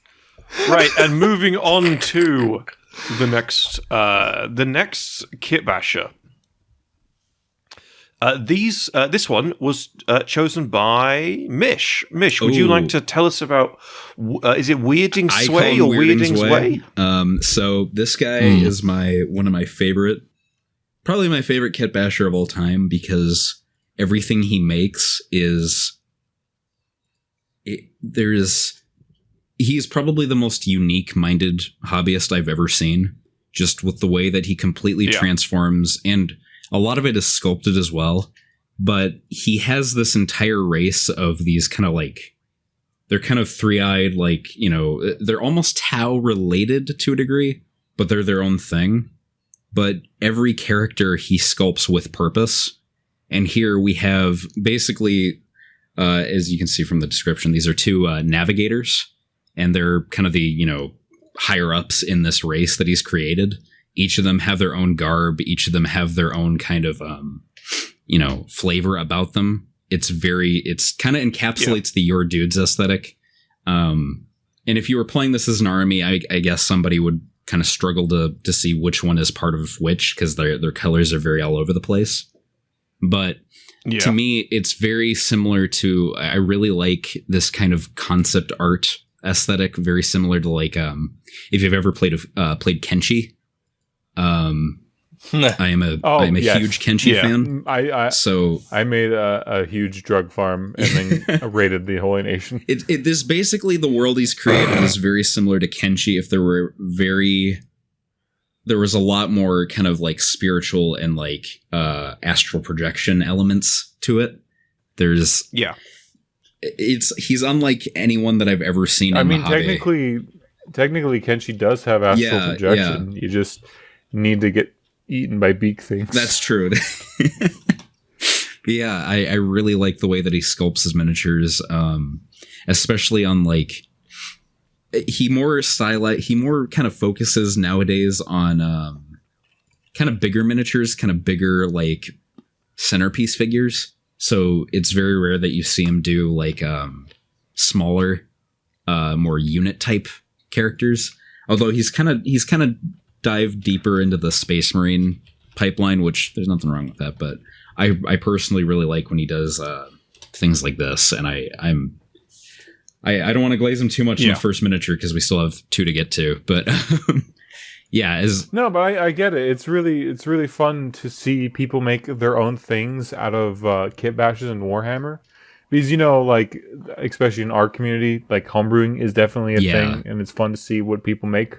Right, and moving on to the next Kitbasher. This one was chosen by Mish. Mish, would you like to tell us about? Is it Weirdingsway or Weirdingsway? So this guy is one of my favorite, probably my favorite Kitbasher of all time, because everything he makes he's probably the most unique-minded hobbyist I've ever seen. Just with the way that he completely transforms, and a lot of it is sculpted as well, but he has this entire race of these kind of like, they're kind of three-eyed, like, they're almost Tau related to a degree, but they're their own thing. But every character he sculpts with purpose. And here we have basically, as you can see from the description, these are two navigators, and they're kind of the, higher ups in this race that he's created. Each of them have their own garb. Each of them have their own kind of, flavor about them. It's kind of encapsulates the Your Dudes aesthetic. And if you were playing this as an army, I guess somebody would kind of struggle to see which one is part of which, because their colors are very all over the place. But to me, it's very similar to, I really like this kind of concept art aesthetic, very similar to like, if you've ever played Kenshi. I am a huge Kenshi fan. I made a huge drug farm and then raided the Holy Nation. This basically, the world he's created is very similar to Kenshi. If there was a lot more kind of like spiritual and like astral projection elements to it. He's unlike anyone that I've ever seen. Technically Kenshi does have astral projection. You just need to get eaten by beak things. That's true. I really like the way that he sculpts his miniatures, especially on like he more kind of focuses nowadays on kind of bigger miniatures, kind of bigger like centerpiece figures. So it's very rare that you see him do like smaller, more unit type characters. Although he's kind of dived deeper into the Space Marine pipeline, which there's nothing wrong with that. But I personally really like when he does things like this, and I don't want to glaze him too much in the first miniature because we still have 2 to get to, but yeah, no, but I get it. It's really fun to see people make their own things out of Kitbashers and Warhammer, because like especially in our community, like homebrewing is definitely a thing, and it's fun to see what people make.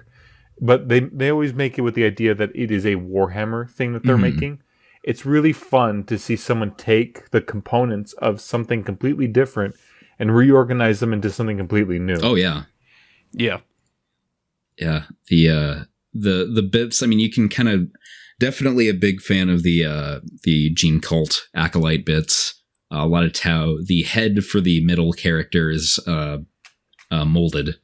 But they always make it with the idea that it is a Warhammer thing that they're making. It's really fun to see someone take the components of something completely different and reorganize them into something completely new. Oh yeah. Yeah. Yeah. The bits, I mean, you can kind of definitely a big fan of the Gene Cult Acolyte bits. A lot of Tau. The head for the middle character is molded.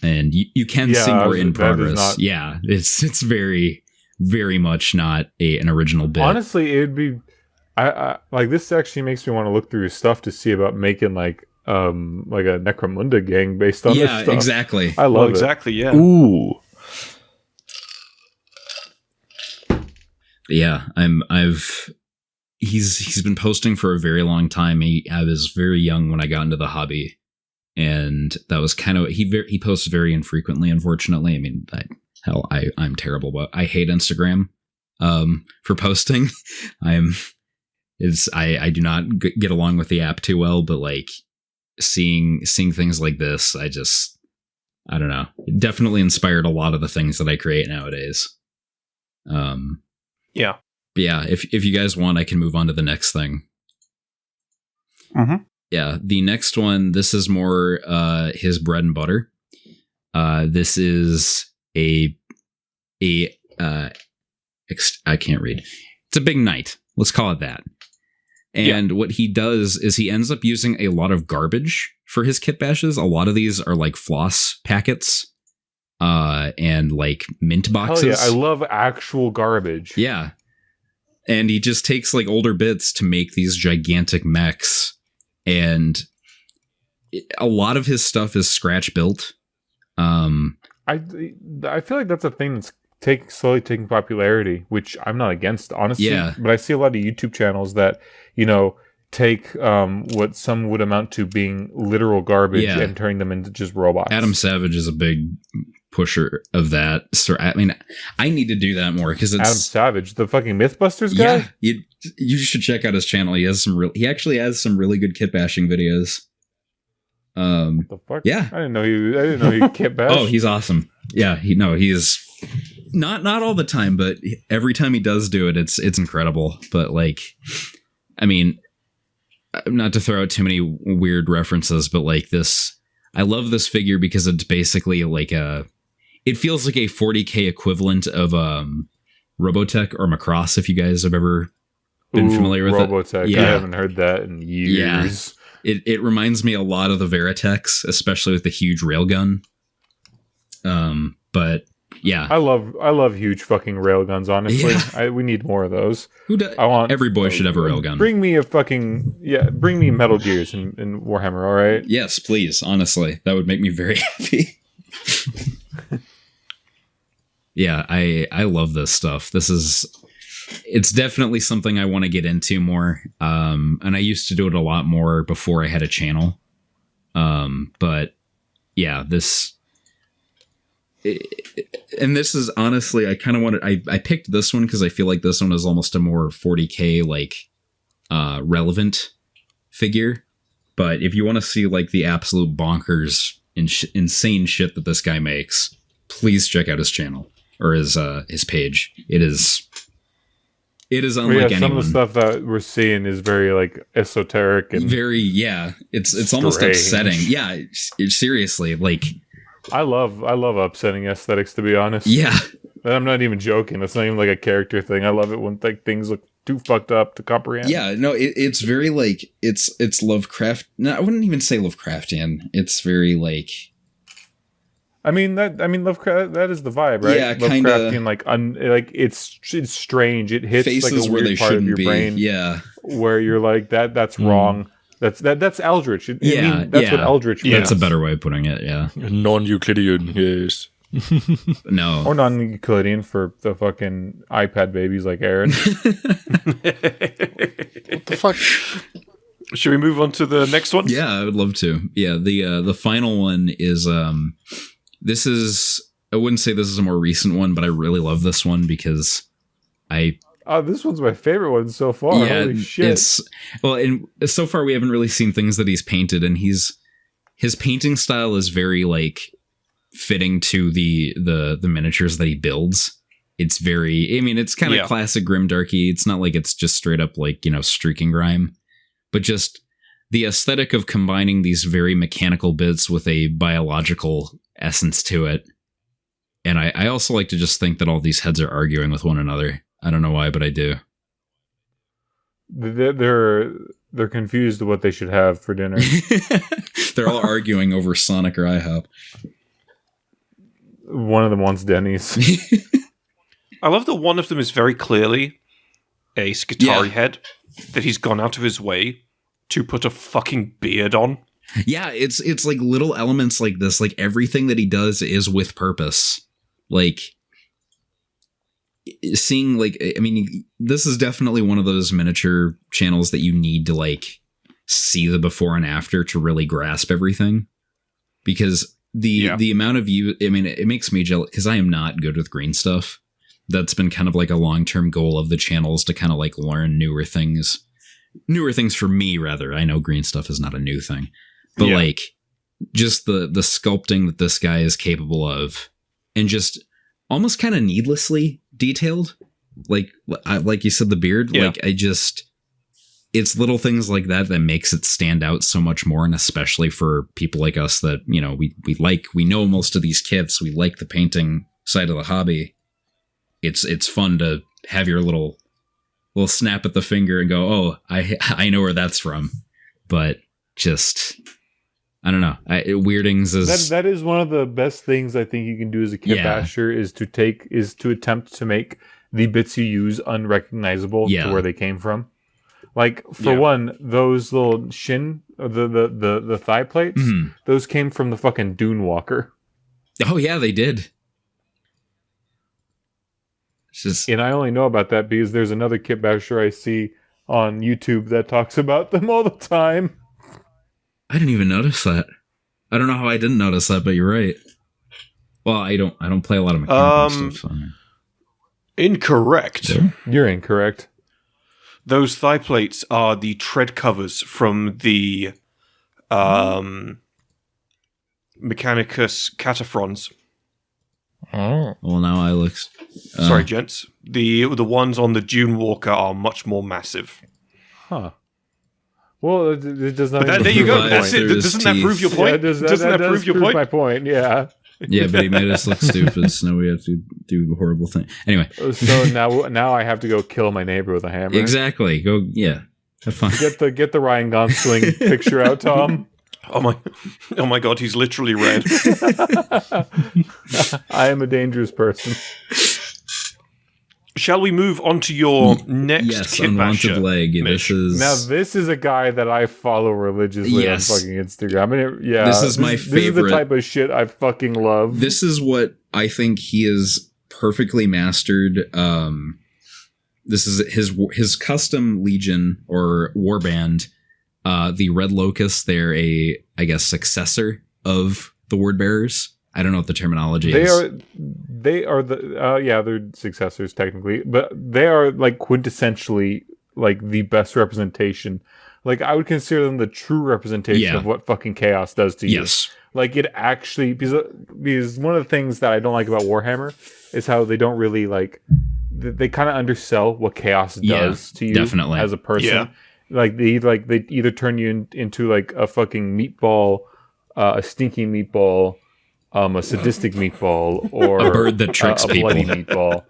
And you can see more in progress. Yeah. It's very, very much not an original bit. Honestly, it'd be I like this actually makes me want to look through his stuff to see about making like a Necromunda gang based on this stuff. Yeah, exactly. I love it. Exactly, yeah. Ooh. Yeah, he's been posting for a very long time. I was very young when I got into the hobby, and that was kind of he posts very infrequently, unfortunately. I mean, I'm terrible, but I hate Instagram for posting. I do not get along with the app too well, but like seeing things like this, I don't know. It definitely inspired a lot of the things that I create nowadays. Yeah. But yeah, if you guys want, I can move on to the next thing. Mm-hmm. Yeah, the next one, this is more his bread and butter. This is I can't read. It's a big knight. Let's call it that. And what he does is he ends up using a lot of garbage for his kit bashes. A lot of these are like floss packets. And like mint boxes. Hell yeah, I love actual garbage. Yeah. And he just takes like older bits to make these gigantic mechs. And a lot of his stuff is scratch built. I feel like that's a thing that's slowly taking popularity, which I'm not against, honestly. Yeah. But I see a lot of YouTube channels that, take what some would amount to being literal garbage and turning them into just robots. Adam Savage is a big pusher of that. So I mean, I need to do that more because it's Adam Savage, the fucking Mythbusters guy. Yeah, you should check out his channel. He actually has some really good kit bashing videos. What the fuck? Yeah, I didn't know he kit bash. Oh, he's awesome. Yeah, he's not all the time, but every time he does do it, it's incredible. But like, I mean, not to throw out too many weird references, but like this, I love this figure because it's basically like it feels like a 40K equivalent of Robotech or Macross, if you guys have ever been familiar with Robotech. Yeah. I haven't heard that in years. Yeah. It reminds me a lot of the Veritechs, especially with the huge railgun. But yeah, I love huge fucking railguns. Honestly, we need more of those. Every boy should have a railgun. Bring me Metal Gears in Warhammer. All right. Yes, please. Honestly, that would make me very happy. Yeah, I love this stuff. It's definitely something I want to get into more. And I used to do it a lot more before I had a channel. But yeah, this is honestly, I kind of wanted, I picked this one because I feel like this one is almost a more 40K like relevant figure. But if you want to see like the absolute bonkers insane shit that this guy makes, please check out his channel or his page. It is unlike anyone. Some of the stuff that we're seeing is very like esoteric and very it's almost upsetting. Yeah, seriously, like I love upsetting aesthetics, to be honest. Yeah, I'm not even joking. It's not even like a character thing. I love it when like things look too fucked up to comprehend. Yeah, no, it's very like it's Lovecraft. No, I wouldn't even say Lovecraftian. It's very like. Lovecraft. That is the vibe, right? Yeah, kind of. Like it's strange. It hits faces like a where weird they part of shouldn't your be. brain. Yeah, where you're like that's wrong. That's Eldritch. That's what Eldritch means. Yeah, that's a better way of putting it. Yeah, non-Euclidean. Yes. No, or non-Euclidean for the fucking iPad babies like Aaron. What the fuck? Should we move on to the next one? Yeah, I would love to. Yeah, the final one is this is, I wouldn't say this is a more recent one, but I really love this one because this one's my favorite one so far. Yeah, holy shit. And so far we haven't really seen things that he's painted, and his painting style is very like fitting to the miniatures that he builds. It's very, I mean, it's kind of classic grimdarky. It's not like it's just straight up like, streaking grime, but just the aesthetic of combining these very mechanical bits with a biological essence to it. And I also like to just think that all these heads are arguing with one another. I don't know why, but I do. They're confused what they should have for dinner. They're all arguing over Sonic or IHOP. One of them wants Denny's. I love that one of them is very clearly a Skitarii head that he's gone out of his way to put a fucking beard on. Yeah, it's like little elements like this. Like everything that he does is with purpose. Like seeing, like, I mean, this is definitely one of those miniature channels that you need to like see the before and after to really grasp everything, because the amount of you, I mean, it makes me jealous because I am not good with green stuff. That's been kind of like a long-term goal of the channels to kind of like learn newer things for me, rather. I know green stuff is not a new thing, but like just the sculpting that this guy is capable of, and just almost kind of needlessly detailed. Like you said, the beard, like it's little things like that makes it stand out so much more. And especially for people like us that, we know most of these kits, we like the painting side of the hobby. It's fun to have your little snap at the finger and go, oh, I know where that's from. But just, I don't know. Weirdings is... That is one of the best things I think you can do as a kitbasher is to attempt to make the bits you use unrecognizable to where they came from. Like, for one, those little shin, the thigh plates, those came from the fucking Dune Walker. Oh, yeah, they did. And I only know about that because there's another kitbasher I see on YouTube that talks about them all the time. I didn't even notice that. I don't know how I didn't notice that, but you're right. Well, I don't play a lot of mechanical stuff. So. Incorrect. So? You're incorrect. Those thigh plates are the tread covers from the Mechanicus Cataphrons. Oh. Well, now I look... Sorry, gents. The ones on the Dune Walker are much more massive. Huh. Well, it does not... But there you go. That's it. Doesn't that prove your point? Yeah, doesn't that prove your point? My point, yeah. Yeah, but he made us look stupid, so now we have to do horrible things. Anyway. So now I have to go kill my neighbor with a hammer. Exactly. Go, have fun. Get the Ryan Gosling picture out, Tom. Oh my god, he's literally red. I am a dangerous person. Shall we move on to your next Unwanted Leg. This is a guy that I follow religiously on fucking Instagram. I mean, this is my favorite. This is the type of shit I fucking love. This is what I think he is perfectly mastered. This is his custom Legion or Warband. The Red Locusts, they're I guess, successor of the Word Bearers. I don't know what the terminology is. They are they're successors technically, but they are like quintessentially like the best representation. Like I would consider them the true representation of what fucking chaos does to you. Yes. Like it actually, because one of the things that I don't like about Warhammer is how they don't really they kind of undersell what chaos does to you definitely. As a person. Yeah. Like they either turn you into like a fucking meatball, a stinky meatball, a sadistic meatball, or a bird that tricks a people. bloody meatball.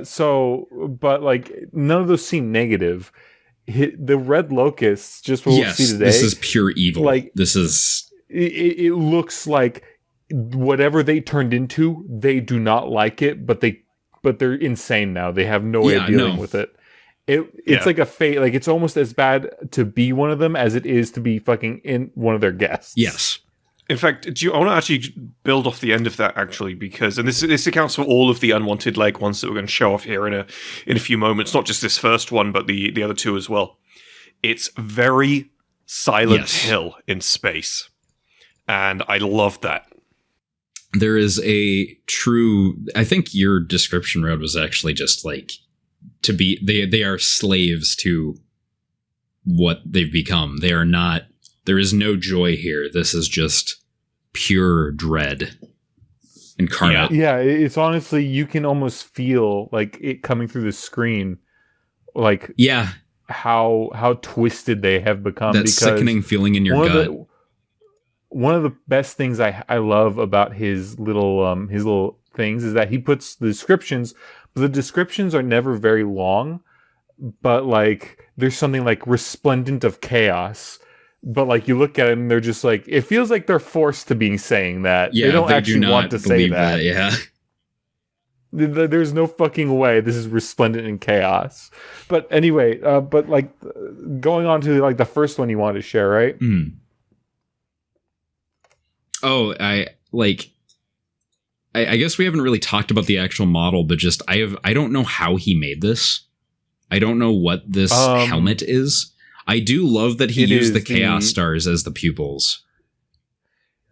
So, but like none of those seem negative. The Red Locusts, just what we'll see today. This is pure evil. Like this is. It looks like whatever they turned into, they do not like it, but they're insane now. They have no way of dealing with it. It's like a fate. Like it's almost as bad to be one of them as it is to be fucking in one of their guests. Yes. In fact, I want to actually build off the end of that actually, because this accounts for all of the Unwanted Leg ones that we're going to show off here in a few moments. Not just this first one, but the other two as well. It's very Silent Hill in space. And I love that. There is a true... I think your description, Rod, was actually just like... to be... They are slaves to what they've become. They are not... There is no joy here. This is just pure dread incarnate. Yeah, it's honestly... You can almost feel like it coming through the screen. Like... Yeah. How twisted they have become. That sickening feeling in your gut. One of the best things I love about his little things is that he puts the descriptions, but the descriptions are never very long, but like there's something like resplendent of chaos, but like you look at it and they're just like, it feels like they're forced to be saying that. Yeah, they don't actually want to say that. Yeah. There's no fucking way this is resplendent in chaos. But anyway, but like going on to like the first one you wanted to share, right? Mm. Oh, I guess we haven't really talked about the actual model, but just I don't know how he made this. I don't know what this helmet is. I do love that he used the Chaos Stars as the pupils.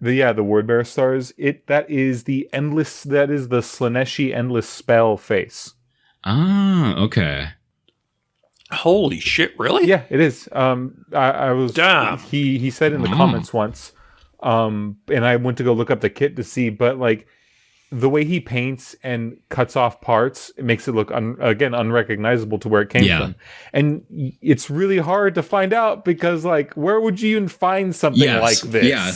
The Word Bearer stars. That is the Slaneshi endless spell face. Ah, okay. Holy shit! Really? Yeah, it is. I was. Damn. He said in the comments once. And I went to go look up the kit to see, but like the way he paints and cuts off parts, it makes it look unrecognizable to where it came from. And it's really hard to find out because like where would you even find something like this? Yeah.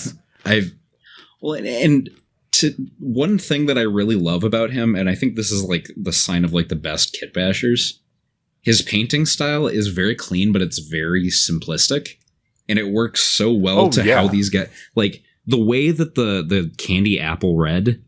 One thing that I really love about him, and I think this is like the sign of like the best Kitbashers, his painting style is very clean, but it's very simplistic, and it works so well how these guys, like the way that the candy apple red,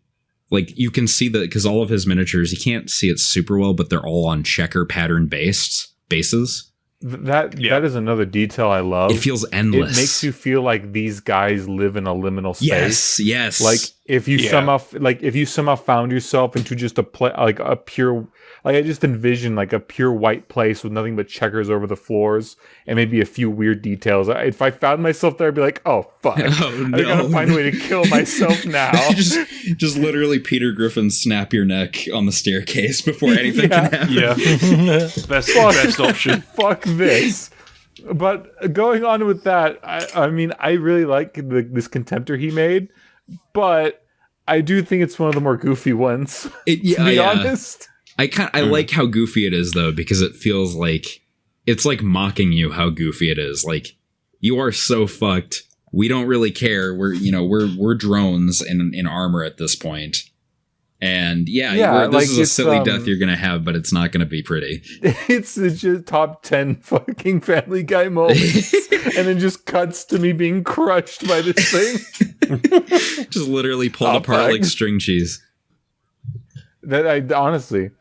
like you can see that because all of his miniatures, you can't see it super well, but they're all on checker pattern bases. That is another detail I love. It feels endless. It makes you feel like these guys live in a liminal space. Yes. Like if you somehow found yourself into just a pure, like I just envision like a pure white place with nothing but checkers over the floors and maybe a few weird details. If I found myself there, I'd be like, oh fuck, I gotta find a way to kill myself now. just literally Peter Griffin snap your neck on the staircase before anything can happen. Yeah, best option. Fuck this. But going on with that, I mean, I really like this Contemptor he made, but I do think it's one of the more goofy ones. To be honest, I like how goofy it is though, because it feels like it's like mocking you how goofy it is. Like you are so fucked. We don't really care. We're drones in armor at this point. And this is a silly death you're gonna have, but it's not gonna be pretty. It's just top 10 fucking Family Guy moments, and then just cuts to me being crushed by this thing, just literally pulled apart like string cheese. That I honestly,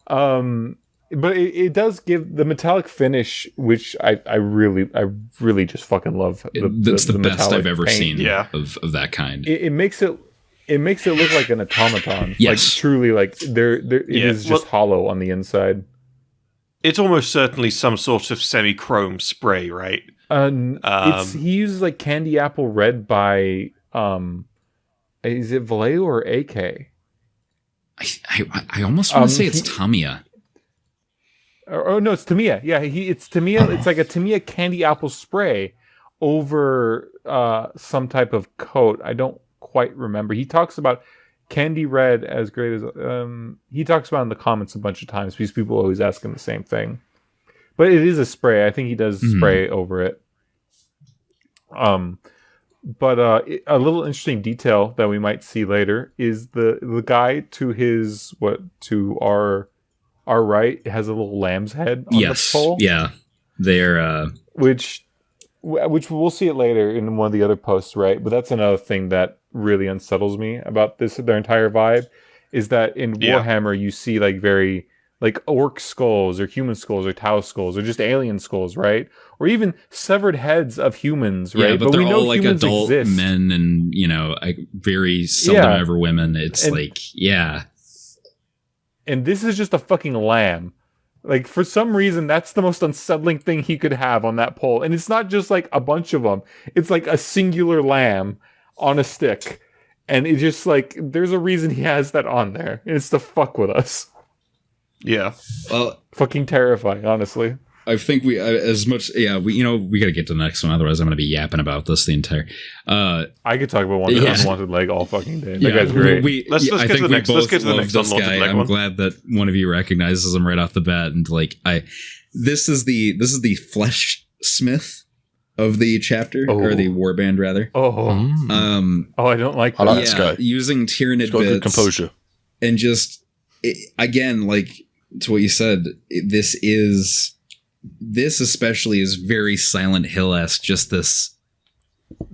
but it does give the metallic finish, which I really just fucking love. That's the best I've ever paint. seen of that kind. It makes it look like an automaton. Yes. Like truly, like it is just hollow on the inside. It's almost certainly some sort of semi-chrome spray, right? He uses like candy apple red by is it Vallejo or AK? I almost want to say it's Tamiya. Oh no, it's Tamiya. Yeah, it's Tamiya. It's like a Tamiya candy apple spray over some type of coat. I don't quite remember. He talks about candy red as great as he talks about in the comments a bunch of times because people always ask him the same thing. But it is a spray. I think he does spray over it. But a little interesting detail that we might see later is the guy to our right has a little lamb's head on the pole. Yeah. They're which we'll see it later in one of the other posts, right? But that's another thing that really unsettles me about their entire vibe is that in Warhammer you see like very like orc skulls or human skulls or Tau skulls or just alien skulls, right? Or even severed heads of humans, right? Yeah, but they're all like adult men and, very seldom ever women. It's and this is just a fucking lamb. Like, for some reason, that's the most unsettling thing he could have on that pole. And it's not just like a bunch of them. It's like a singular lamb on a stick. And it's just like, there's a reason he has that on there. And it's to fuck with us. Yeah. Well, fucking terrifying, honestly. I think we gotta get to the next one. Otherwise, I'm gonna be yapping about this the entire. I could talk about Unwanted Leg all fucking day. That guy's great. Let's get to the next. Let's get to the next Unwanted Leg one. I'm glad that one of you recognizes him right off the bat, and like this is the flesh smith of the chapter or the warband rather. I don't like that. I like this guy. Using Tyranid bits, good composure, and just again, like to what you said, this especially is very Silent Hill-esque, just this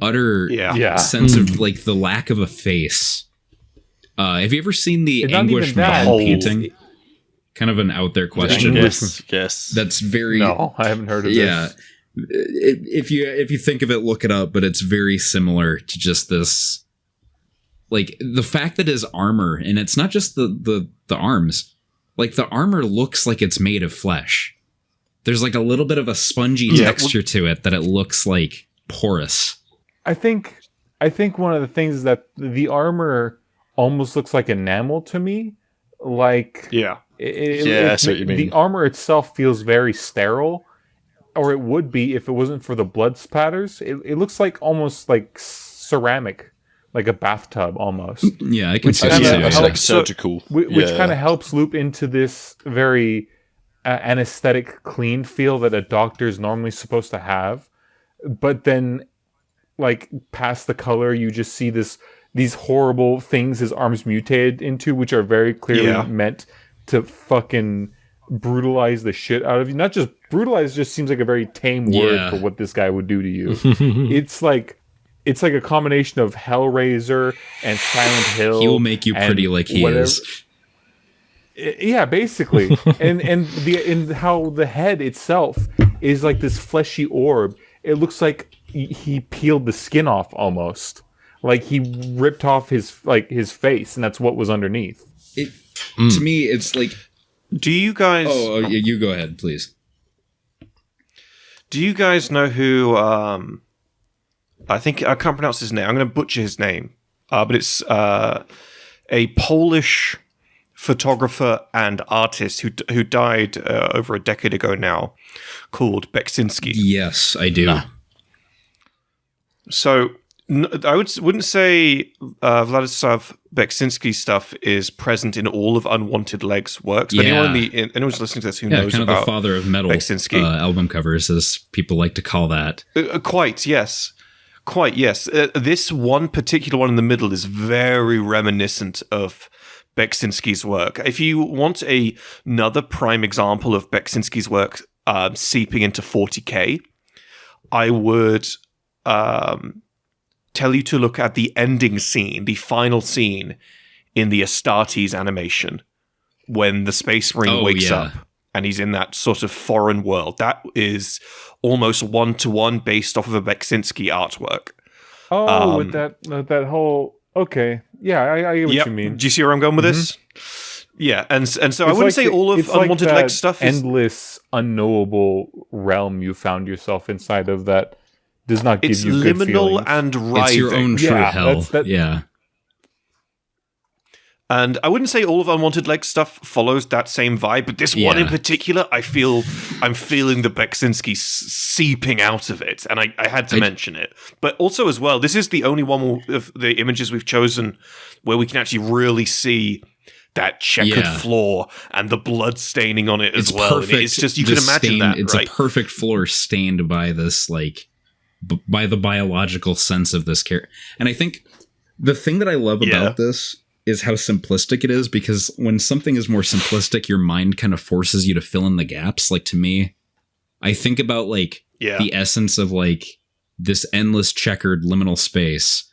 utter sense of like the lack of a face. Have you ever seen the Anguish Bond painting? Kind of an out there question. Yes. That's very... No, I haven't heard of this. If you think of it, look it up, but it's very similar to just this... Like, the fact that his armor, and it's not just the arms, like the armor looks like it's made of flesh. There's like a little bit of a spongy texture to it that it looks like porous. I think one of the things is that the armor almost looks like enamel to me. Like I see what you mean. The armor itself feels very sterile, or it would be if it wasn't for the blood spatters. It looks like almost like ceramic, like a bathtub almost. Yeah, I can see that. It's like surgical, which kind of helps loop into this very anesthetic, clean feel that a doctor is normally supposed to have. But then, like, past the color, you just see these horrible things his arms mutated into, which are very clearly meant to fucking brutalize the shit out of you. Not just brutalize, just seems like a very tame word for what this guy would do to you. It's like a combination of Hellraiser and Silent Hill. He will make you pretty like he is. Yeah, basically. and how the head itself is like this fleshy orb. It looks like he peeled the skin off almost. Like he ripped off his face, and that's what was underneath. To me, it's like... Do you guys... Oh, you go ahead, please. Do you guys know who... I think I can't pronounce his name. I'm going to butcher his name. But it's a Polish photographer and artist who died over a decade ago now, called Beksinski. Yes, I do. So I wouldn't say Vladislav Beksinski's stuff is present in all of Unwanted Leg's works. But anyone who's listening to this who knows kind about of the father of metal Beksinski album covers, as people like to call that. Quite yes. This one particular one in the middle is very reminiscent of Beksinski's work. If you want another prime example of Beksinski's work seeping into 40K, I would tell you to look at the ending scene, the final scene in the Astartes animation, when the Space Marine wakes up and he's in that sort of foreign world. That is almost one-to-one based off of a Beksinski artwork. With that whole... Okay. Yeah, I get what you mean. Do you see where I'm going with this? Yeah, and so I wouldn't say all of Unwanted Leg stuff is... endless, unknowable realm you found yourself inside of that does not give you good feelings. It's liminal and writhing. It's your own true hell. Yeah. And I wouldn't say all of Unwanted Leg stuff follows that same vibe, but this one in particular, I'm feeling the Beksinski seeping out of it, and I had to mention it. But also as well, this is the only one of the images we've chosen where we can actually really see that checkered floor and the blood staining on it as well. Perfect, it's just, you can imagine that, It's a perfect floor stained by this, like, by the biological sense of this character. And I think the thing that I love about this is how simplistic it is, because when something is more simplistic, your mind kind of forces you to fill in the gaps. Like, to me, I think about like the essence of like this endless checkered liminal space,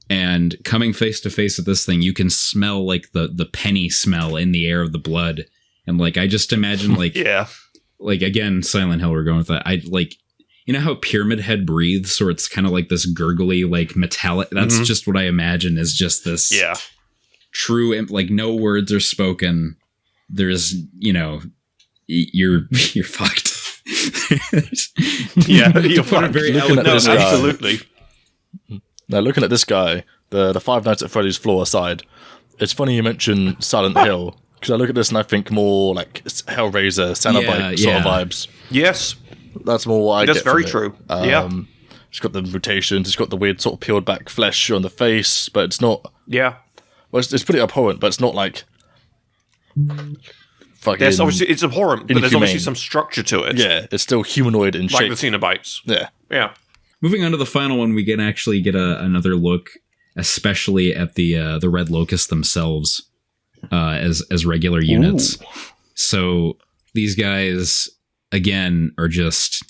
and coming face to face with this thing, you can smell like the penny smell in the air of the blood. And like, I just imagine like, like again, Silent Hill, we're going with that. I like, you know how Pyramid Head breathes, or it's kind of like this gurgly, like metallic. That's just what I imagine is just this. True, like no words are spoken. There's, you're fucked. Yeah, you're fucked. Looking at this guy, absolutely. Now, looking at this guy, the Five Nights at Freddy's floor aside, it's funny you mention Silent Hill, because I look at this and I think more like Hellraiser, Cenobite sort of vibes. Yes. That's more what I get. That's very from true. It. It's got the mutations, it's got the weird sort of peeled back flesh on the face, but it's not... Yeah. Well, it's pretty abhorrent, but it's not like... fucking... Yes, obviously it's abhorrent, but there's obviously some structure to it. Yeah, it's still humanoid in shape. Like the Cenobites. Yeah. Yeah. Moving on to the final one, we can actually get another look, especially at the Red Locust themselves as regular units. Ooh. So these guys, again, are just...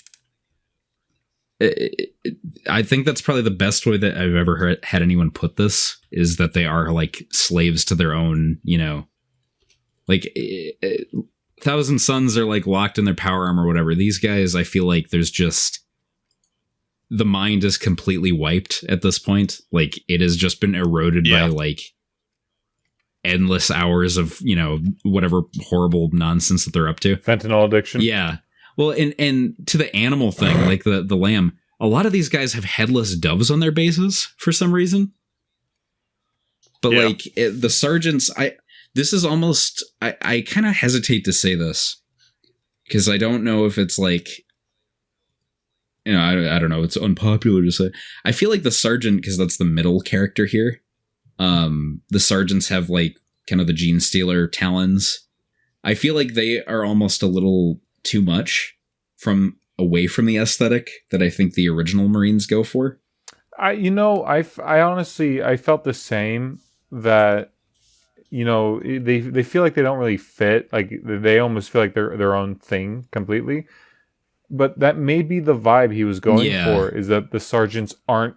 I think that's probably the best way that I've ever had anyone put this, is that they are like slaves to their own, like Thousand Suns are like locked in their power armor or whatever. These guys, I feel like there's just, the mind is completely wiped at this point. Like it has just been eroded by like endless hours of, whatever horrible nonsense that they're up to. Fentanyl addiction. Yeah. Well, and to the animal thing, like the lamb, a lot of these guys have headless doves on their bases for some reason. But like the sergeants, this is almost, I kind of hesitate to say this because I don't know if it's like, I don't know, it's unpopular to say. I feel like the sergeant, because that's the middle character here. The sergeants have like kind of the Gene Stealer talons. I feel like they are almost a little too much away from the aesthetic that I think the original Marines go for. I honestly, I felt the same, that, they feel like they don't really fit. Like they almost feel like they're their own thing completely. But that may be the vibe he was going for, is that the sergeants aren't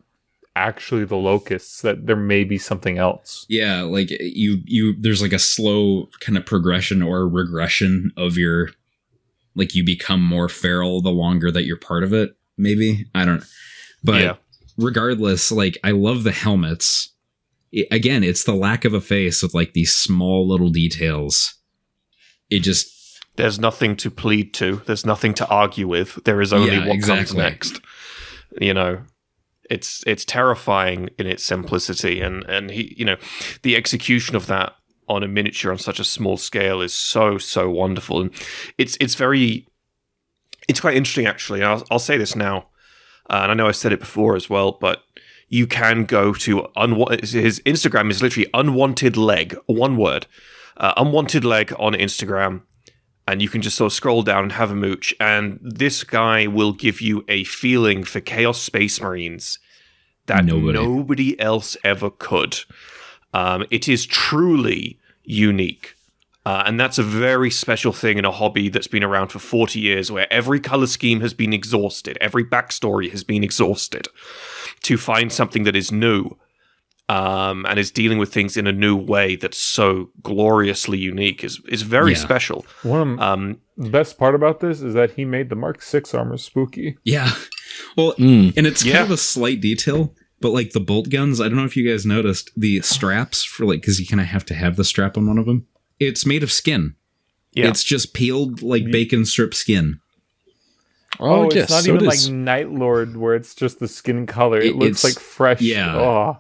actually the locusts, that there may be something else. Yeah, like you there's like a slow kind of progression or regression of your, like you become more feral the longer that you're part of it, maybe. I don't know. But regardless, like I love the helmets. Again, it's the lack of a face with like these small little details. It just... There's nothing to plead to. There's nothing to argue with. There is only what comes next. It's terrifying in its simplicity, and he, the execution of that on a miniature on such a small scale is so wonderful, and it's quite interesting actually. I'll say this now, and I know I said it before as well, but you can go to his Instagram is literally Unwanted Leg, one word, Unwanted Leg on Instagram. And you can just sort of scroll down and have a mooch. And this guy will give you a feeling for Chaos Space Marines that nobody else ever could. It is truly unique. And that's a very special thing in a hobby that's been around for 40 years, where every color scheme has been exhausted. Every backstory has been exhausted to find something that is new. And is dealing with things in a new way that's so gloriously unique is very special. One of the best part about this is that he made the Mark 6 armor spooky. Yeah. Well, and it's kind of a slight detail, but like the bolt guns, I don't know if you guys noticed, the straps for like, because you kind of have to have the strap on one of them. It's made of skin. Yeah. It's just peeled like bacon strip skin. Oh, it's not even like Night Lord where it's just the skin color. It looks like fresh. Yeah. Oh.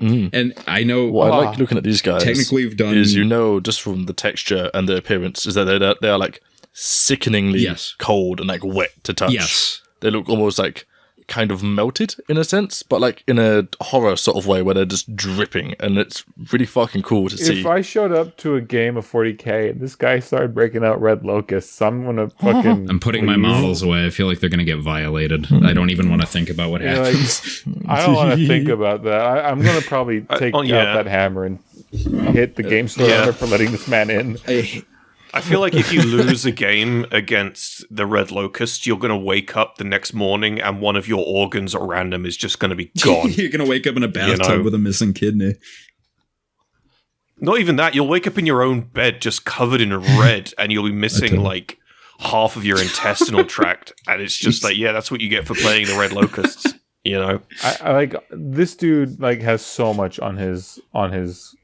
And I know what I like looking at these guys technically we've done is, just from the texture and the appearance, is that they are like sickeningly cold and like wet to touch. Yes. They look almost like kind of melted in a sense, but like in a horror sort of way where they're just dripping, and it's really fucking cool to see. If I showed up to a game of 40k and this guy started breaking out red locusts, I'm gonna fucking... I'm putting my models away. I feel like they're gonna get violated. I don't even want to think about what happens. I don't want to think about that. I'm gonna probably take out that hammer and hit the game store owner for letting this man in. I feel like if you lose a game against the Red Locust, you're going to wake up the next morning and one of your organs at random is just going to be gone. You're going to wake up in a bathtub with a missing kidney. Not even that. You'll wake up in your own bed just covered in red, and you'll be missing like half of your intestinal tract. And it's just like, that's what you get for playing the Red Locusts. I like this dude. Like has so much on his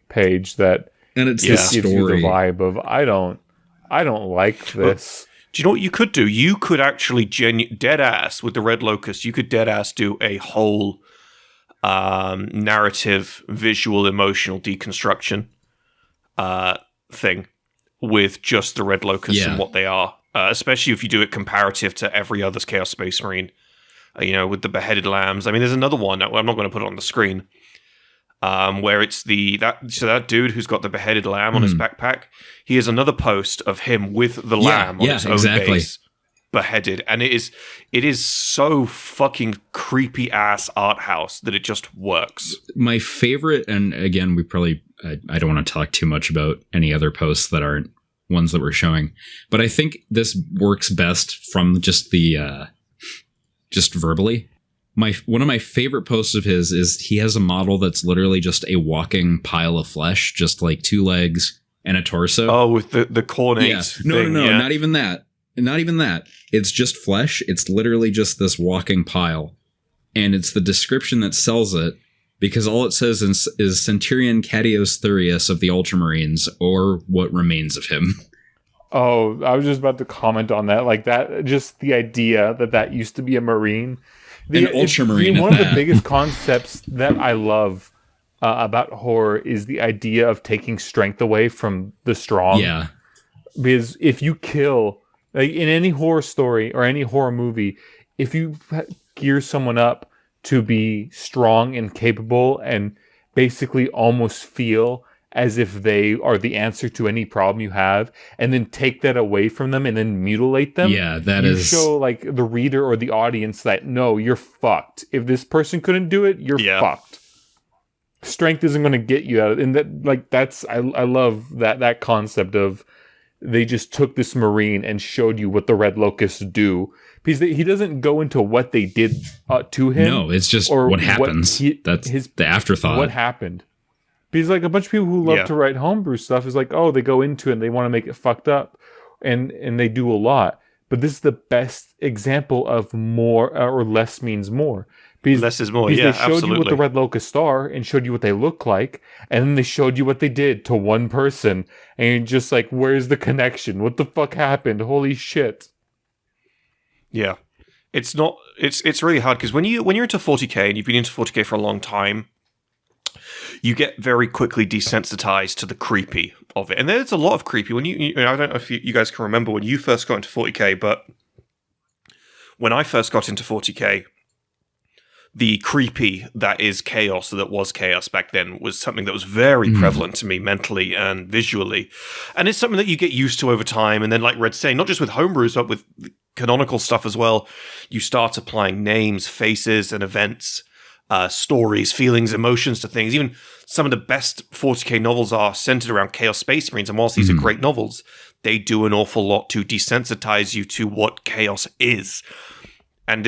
page that, and it's gives you the vibe of I don't like this. Do you know what you could do? You could actually dead ass with the Red Locust. You could dead ass do a whole narrative, visual, emotional deconstruction thing with just the Red Locust and what they are. Especially if you do it comparative to every other Chaos Space Marine. With the beheaded lambs. I mean, there's another one. I'm not going to put it on the screen. Where it's that dude who's got the beheaded lamb on his backpack. He has another post of him with the lamb on his own base, beheaded, and it is so fucking creepy ass art house that it just works. My favorite, and again, I don't want to talk too much about any other posts that aren't ones that we're showing, but I think this works best from just the just verbally. One of my favorite posts of his is he has a model that's literally just a walking pile of flesh, just like 2 legs and a torso. Oh, with the cornate. Yeah. No, not even that. Not even that. It's just flesh. It's literally just this walking pile. And it's the description that sells it, because all it says is Centurion Catios Thurius of the Ultramarines, or what remains of him. Oh, I was just about to comment on that. Like that, just the idea that used to be a Marine. An Ultramarine. One of the biggest concepts that I love about horror is the idea of taking strength away from the strong. Yeah. Because if you kill, like in any horror story or any horror movie, if you gear someone up to be strong and capable and basically almost feel as if they are the answer to any problem you have, and then take that away from them and then mutilate them. Yeah, you show like the reader or the audience that no, you're fucked. If this person couldn't do it, you're fucked. Strength isn't going to get you out. And I love that concept of they just took this Marine and showed you what the Red Locusts do. Because he doesn't go into what they did to him. No, it's just what happens. That's the afterthought. What happened. Because like a bunch of people who love to write homebrew stuff is like, oh, they go into it and they want to make it fucked up, and they do a lot. But this is the best example of more or less means more. Because, less is more, they showed you what the Red Locust are and showed you what they look like, and then they showed you what they did to one person, and you're just like, where's the connection? What the fuck happened? Holy shit. Yeah. It's really hard, because when you're into 40k, and you've been into 40k for a long time, you get very quickly desensitized to the creepy of it. And there's a lot of creepy. When I don't know if you guys can remember when you first got into 40k, but when I first got into 40k, the creepy that is chaos, that was chaos back then, was something that was very prevalent to me mentally and visually. And it's something that you get used to over time. And then, like Red's saying, not just with homebrews, but with canonical stuff as well, you start applying names, faces, and events, stories, feelings, emotions to things. Even some of the best 40k novels are centered around Chaos Space Marines, and whilst these are great novels, they do an awful lot to desensitize you to what chaos is. And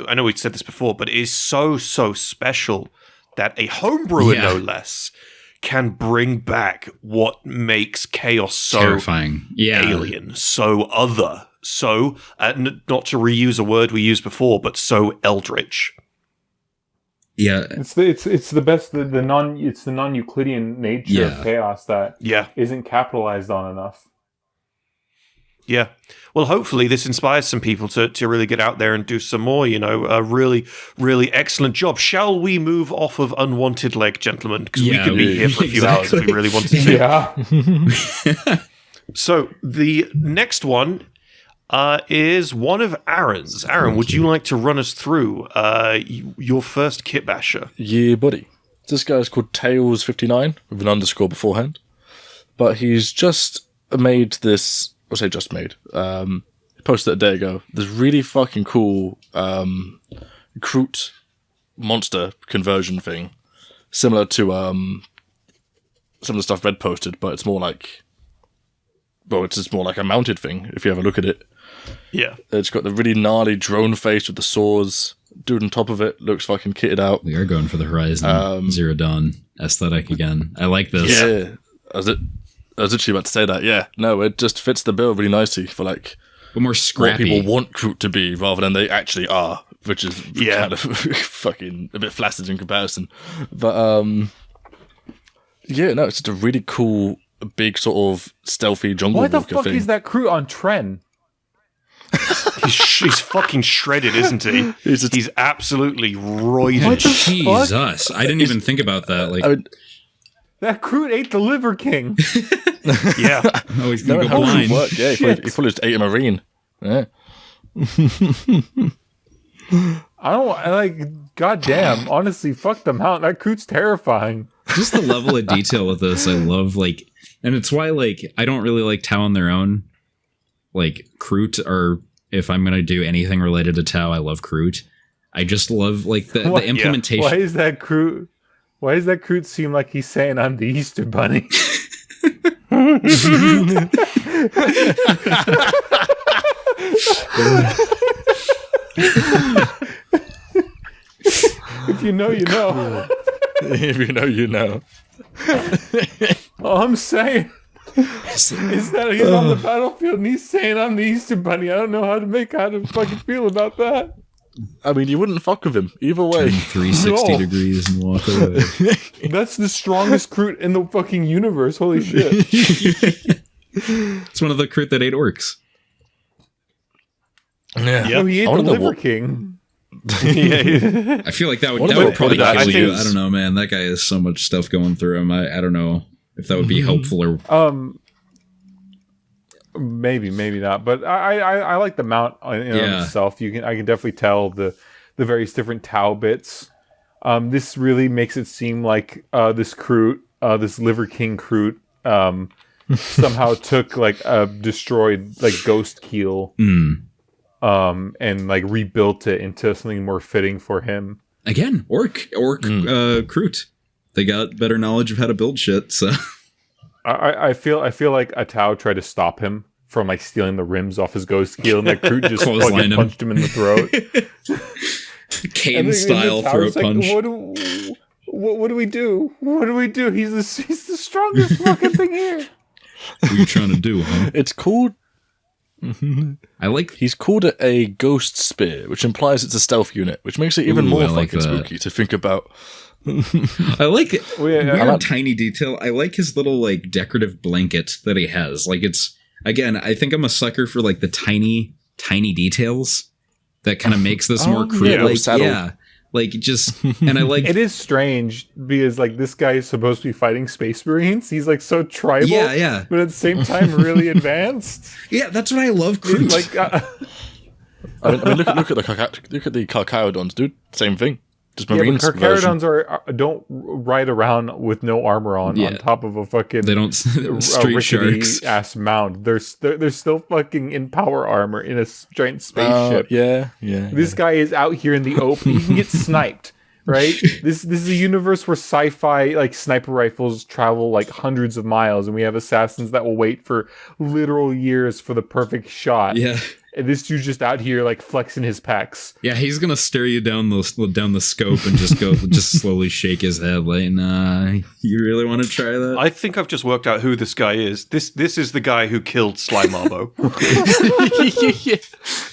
I know we've said this before, but it is so special that a homebrewer, no less, can bring back what makes chaos so terrifying, alien, so other, so not to reuse a word we used before, but so eldritch. Yeah, it's the best the non-Euclidean nature of chaos that isn't capitalized on enough. Yeah. Well, hopefully this inspires some people to really get out there and do some more, a really, really excellent job. Shall we move off of Unwanted Leg, gentlemen? Because we could be here for a few hours if we really wanted to. Yeah. So the next one is one of Aaron's. Aaron, would you like to run us through your first Kitbasher? Yeah, buddy. This guy's called Tails59 with an underscore beforehand. But he's just made this... I say just made. Posted it a day ago. This really fucking cool Kroot monster conversion thing, similar to some of the stuff Red posted, but it's more like, it's just more like a mounted thing. If you have a look at it, it's got the really gnarly drone face with the saws. Dude on top of it looks fucking kitted out. We are going for the Horizon Zero Dawn aesthetic again. I like this. Yeah, I was literally about to say that. Yeah, no, it just fits the bill really nicely for like but more scrappy. What people want Kroot to be rather than they actually are, which is kind of fucking a bit flaccid in comparison. But it's just a really cool, big sort of stealthy jungle. Why the walker fuck thing. is that Kroot on Tren? He's fucking shredded, isn't he? He's absolutely roided. Jesus, I didn't even think about that. Like, that Kroot ate the Liver King. Yeah. Oh, he's gonna go blind. Yeah, he probably just ate a marine. Yeah. Goddamn, honestly, fuck the mount. That Kroot's terrifying. Just the level of detail with this, I love, like, and it's why, like, I don't really like Tau on their own. Like, Kroot, or if I'm gonna do anything related to Tau, I love Kroot. I just love, like, the implementation. Why is that Kroot seem like he's saying I'm the Easter Bunny? If you know, you know. If you know, you know. All I'm saying is that he's on the battlefield and he's saying I'm the Easter Bunny. I don't know how to fucking feel about that. I mean, you wouldn't fuck with him either way. 360 degrees and walk away. That's the strongest Kroot in the fucking universe. Holy shit! It's one of the Kroot that ate orcs. Yeah, No, he ate the Liver King. I feel like that would probably kill you. I don't know, man. That guy has so much stuff going through him. I don't know if that would be helpful or maybe not. But I like the mount itself. I can definitely tell the various different Tau bits. This really makes it seem like this Kroot, this Liver King Kroot, somehow took like a destroyed like ghost keel. And like rebuilt it into something more fitting for him. Again, Kroot. They got better knowledge of how to build shit. So I feel like a Tau tried to stop him from like stealing the rims off his ghost keel, and that Kroot just fucking punched him in the throat. Kane style throat punch. What do we do? What do we do? He's the strongest fucking thing here. What are you trying to do, huh? It's called. He's called it a ghost spear, which implies it's a stealth unit, which makes it even more fucking spooky to think about. I like it. Weird tiny detail. I like his little like decorative blanket that he has. Like it's again, I think I'm a sucker for like the tiny details that kind of makes this more Kroot. Yeah. Like just, and I like it is strange because like this guy is supposed to be fighting space marines. He's like so tribal, but at the same time really advanced. Yeah, that's what I love. Kroot. Like, I mean, look at the Carcharodons, dude. Same thing. Just Marines. But Carcharodons don't ride around with no armor on top of a fucking they don't street sharks ass mount. They're still fucking in power armor in a giant spaceship. This guy is out here in the open. He can get sniped. Right? This is a universe where sci-fi like sniper rifles travel like hundreds of miles, and we have assassins that will wait for literal years for the perfect shot. Yeah. And this dude's just out here like flexing his pecs. Yeah, he's gonna stare you down the scope and just slowly shake his head like, nah, you really want to try that? I think I've just worked out who this guy is. This is the guy who killed Sly Marbo.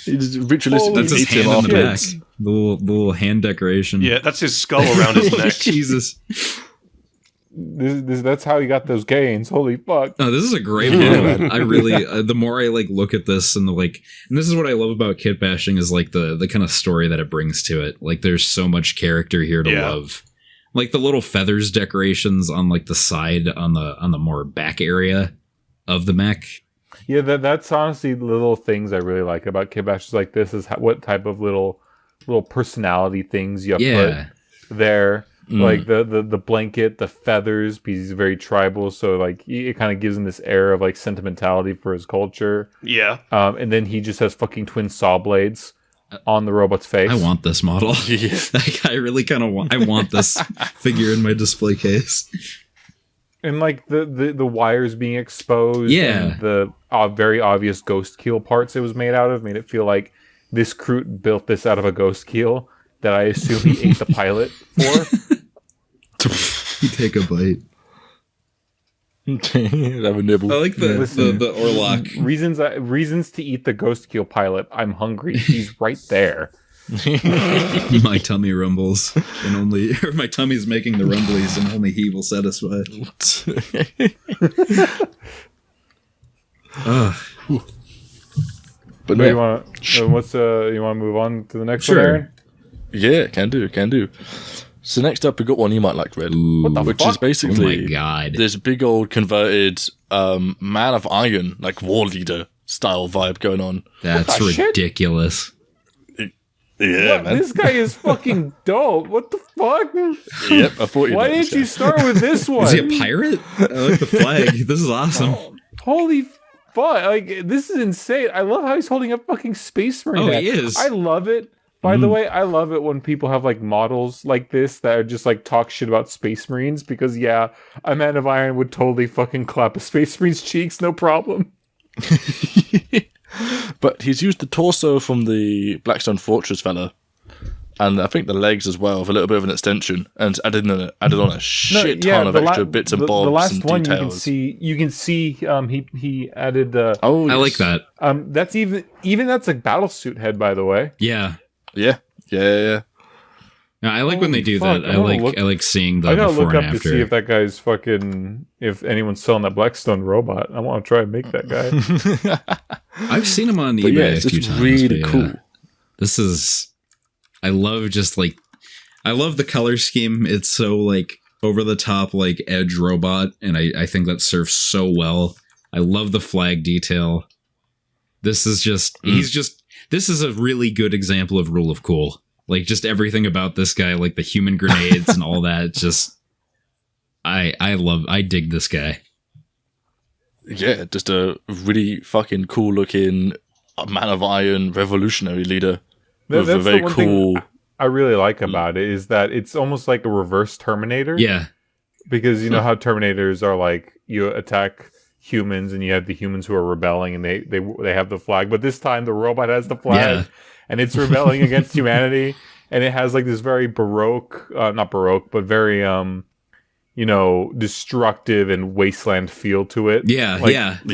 He just ritualistically that's his hand on the back. The little hand decoration. Yeah, that's his skull around his neck. Jesus. That's how he got those gains. Holy fuck! Oh, this is a great one. I really, the more I like look at this and and this is what I love about kit bashing is like the kind of story that it brings to it. Like there's so much character here to love. Like the little feathers decorations on like the side on the more back area of the mech. Yeah, that's honestly the little things I really like about Kitbashers like this is what type of little personality things you put there. Like the blanket, the feathers, because he's very tribal, so like it kind of gives him this air of like sentimentality for his culture. Yeah. And then he just has fucking twin saw blades on the robot's face. I want this model. Like, I really kind of want. I want this figure in my display case. And like the wires being exposed, and the very obvious ghost keel parts it was made out of made it feel like this Kroot built this out of a ghost keel that I assume he ate the pilot for. You take a bite. Have a nibble. I like the Orlok. Reasons to eat the ghost keel pilot. I'm hungry. He's right there. My tummy rumbles, and my tummy's making the rumblies, and only he will satisfy. But you want you want to move on to the next one, Aaron? Yeah, can do. So next up, we got one you might like, Red. What the which fuck? is basically Oh my God. this big old converted Man of Iron, like war leader style vibe going on. That's ridiculous. Yeah, man. This guy is fucking dope. What the fuck? Yep, I thought you. Why didn't you start with this one? Is he a pirate? I like the flag. This is awesome. Holy fuck! Like, this is insane. I love how he's holding a fucking Space Marine. Oh, he is. I love it. By the way, I love it when people have like models like this that are just like talk shit about Space Marines, because a Man of Iron would totally fucking clap a Space Marine's cheeks, no problem. But he's used the torso from the Blackstone Fortress fella, and I think the legs as well, with a little bit of an extension, and added on a shit ton of extra bits and bobs. The last and one details. you can see he added. Oh, yes. I like that. That's even that's a battlesuit head, by the way. Yeah. Yeah. No, I like when they do fuck, that. I like seeing the I gotta before look and up to after. see if that guy's fucking, if anyone's selling that Blackstone robot. I want to try and make that guy. I've seen him on But eBay yeah, a it's few just times. really but cool. This is, I love the color scheme. It's so like over the top, like edge robot, and I think that serves so well. I love the flag detail. This is just this is a really good example of rule of cool. Like, just everything about this guy, like the human grenades and all that, just I dig this guy. Yeah, just a really fucking cool looking Man of Iron revolutionary leader with a That's very the one cool. thing I really like about it is that it's almost like a reverse Terminator. Yeah. Because you know how Terminators are like, you attack humans and you have the humans who are rebelling and they have the flag, but this time the robot has the flag and it's rebelling against humanity, and it has like this very baroque, not baroque, but very destructive and wasteland feel to it.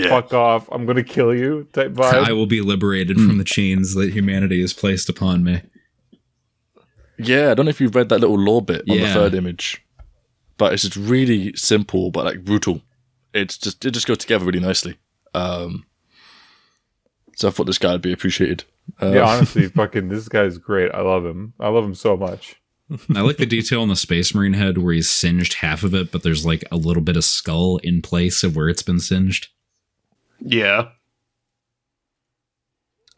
Fuck off, I'm gonna kill you type vibe. I will be liberated from the chains that humanity has placed upon me. Yeah, I don't know if you've read that little lore bit on the third image, but it's just really simple but like brutal. It just goes together really nicely. So I thought this guy would be appreciated. Honestly, fucking this guy's great. I love him so much. I like the detail on the Space Marine head where he's singed half of it, but there's like a little bit of skull in place of where it's been singed. Yeah.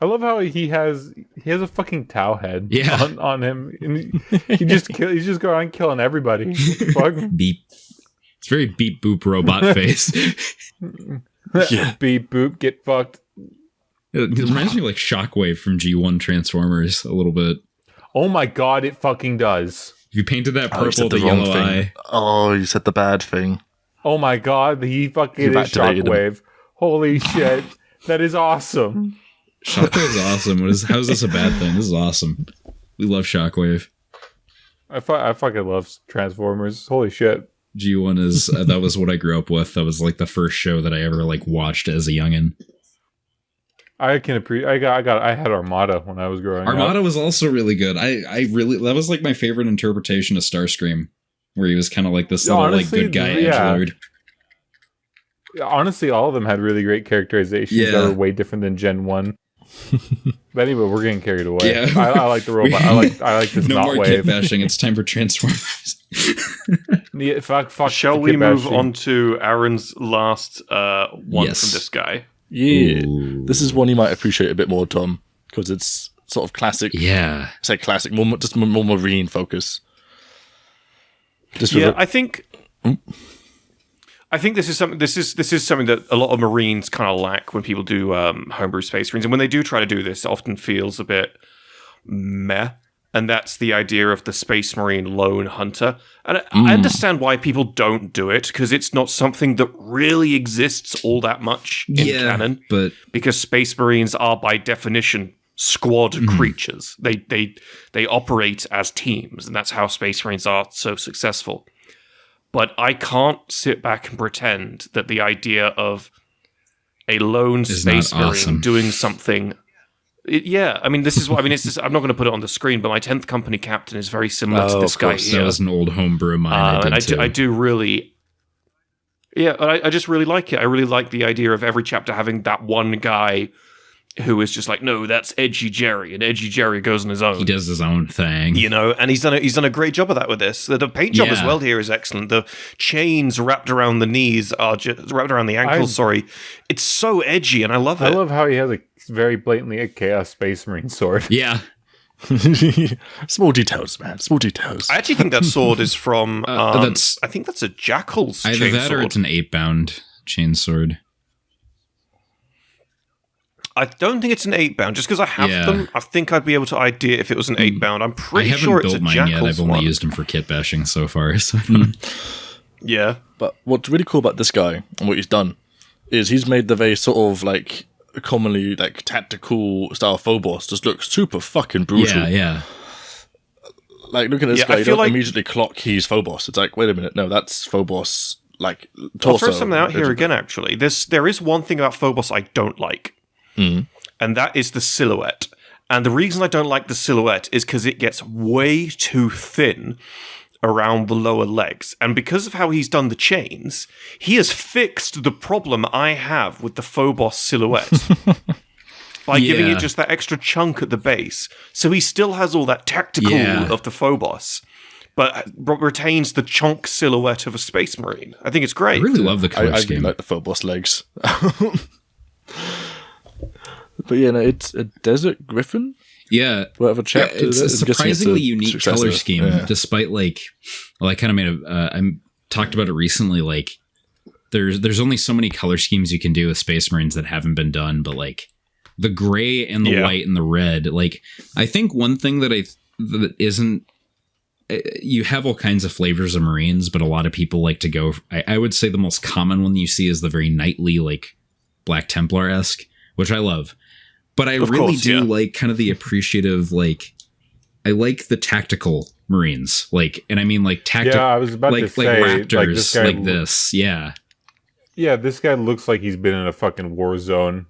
I love how he has a fucking Tau head on him. And he's just going on killing everybody. Fuck. Beep. It's very beep boop robot face. Beep boop, get fucked. It reminds me of like Shockwave from G1 Transformers a little bit. Oh my god, it fucking does. If you painted that purple with the yellow eye. Oh, you said the bad thing. Oh my god, he fucking is Shockwave. Holy shit. That is awesome. Shockwave's awesome. How's this a bad thing? This is awesome. We love Shockwave. I fucking love Transformers. Holy shit. G1 is that was what I grew up with. That was like the first show that I ever like watched as a youngin'. I can appreciate. I had Armada when I was growing up. Armada was also really good. I really, that was like my favorite interpretation of Starscream, where he was kind of like this little like good guy edgelord. Honestly, all of them had really great characterizations that were way different than Gen 1. But anyway, we're getting carried away. Yeah. I like the robot. I like this no not more wave. kit bashing. It's time for Transformers. Fuck. Shall we move on to Aaron's last one from this guy? Yeah. Ooh. This is one you might appreciate a bit more, Tom, because it's sort of classic. Yeah. I say classic, more marine focus. I think this is something. This is something that a lot of Marines kind of lack when people do homebrew Space Marines, and when they do try to do this, it often feels a bit meh. And that's the idea of the Space Marine lone hunter. And I understand why people don't do it, because it's not something that really exists all that much in canon. But because Space Marines are by definition squad creatures. They operate as teams, and that's how Space Marines are so successful. But I can't sit back and pretend that the idea of a lone Space Marine doing something... this is what I mean. It's just, I'm not going to put it on the screen, but my 10th company captain is very similar to this guy here. That was an old homebrew of mine. I do really, I just really like it. I really like the idea of every chapter having that one guy who is just like, no, that's Edgy Jerry, and Edgy Jerry goes on his own. He does his own thing, you know, and he's done a great job of that with this. The paint job as well here is excellent. The chains wrapped around the knees wrapped around the ankles. Sorry, it's so edgy, and I love it. I love how he has very blatantly a Chaos Space Marine sword. Yeah. Small details, man. Small details. I actually think that sword is from. I think that's a Jackal's either that sword. or it's an 8-bound chain sword. I don't think it's an 8-bound, just because I have them. I think I'd be able to idea if it was an 8-bound. I'm pretty sure it's a Jackal's. I haven't built mine yet. I've only used them for kit bashing so far. So yeah. But what's really cool about this guy and what he's done is he's made the very sort of like commonly like tactical style Phobos just look super fucking brutal. Yeah. Like look at this guy, you don't immediately clock he's Phobos. It's like, wait a minute, no, that's Phobos. Like torso. I'll throw something out here again. Actually, there is one thing about Phobos I don't like. And that is the silhouette. And the reason I don't like the silhouette is because it gets way too thin around the lower legs. And because of how he's done the chains, he has fixed the problem I have with the Phobos silhouette by giving it just that extra chunk at the base. So he still has all that tactical of the Phobos, but retains the chunk silhouette of a Space Marine. I think it's great. I really love the color scheme. I scheme. Like the Phobos legs. But yeah, no, it's a Desert Griffin. Yeah, whatever chapter. It's a surprisingly unique color scheme, despite like, well, I kind of made I talked about it recently. Like, there's only so many color schemes you can do with Space Marines that haven't been done, but like the gray and the white and the red. Like, I think one thing that isn't. You have all kinds of flavors of Marines, but a lot of people like to go. I would say the most common one you see is the very knightly, like Black Templar-esque, which I love. But I really do like kind of the appreciative, like, I like the tactical Marines, like, and I mean like tactical. Yeah, I was about to say Raptors, like this guy, like this. Yeah, this guy looks like he's been in a fucking war zone.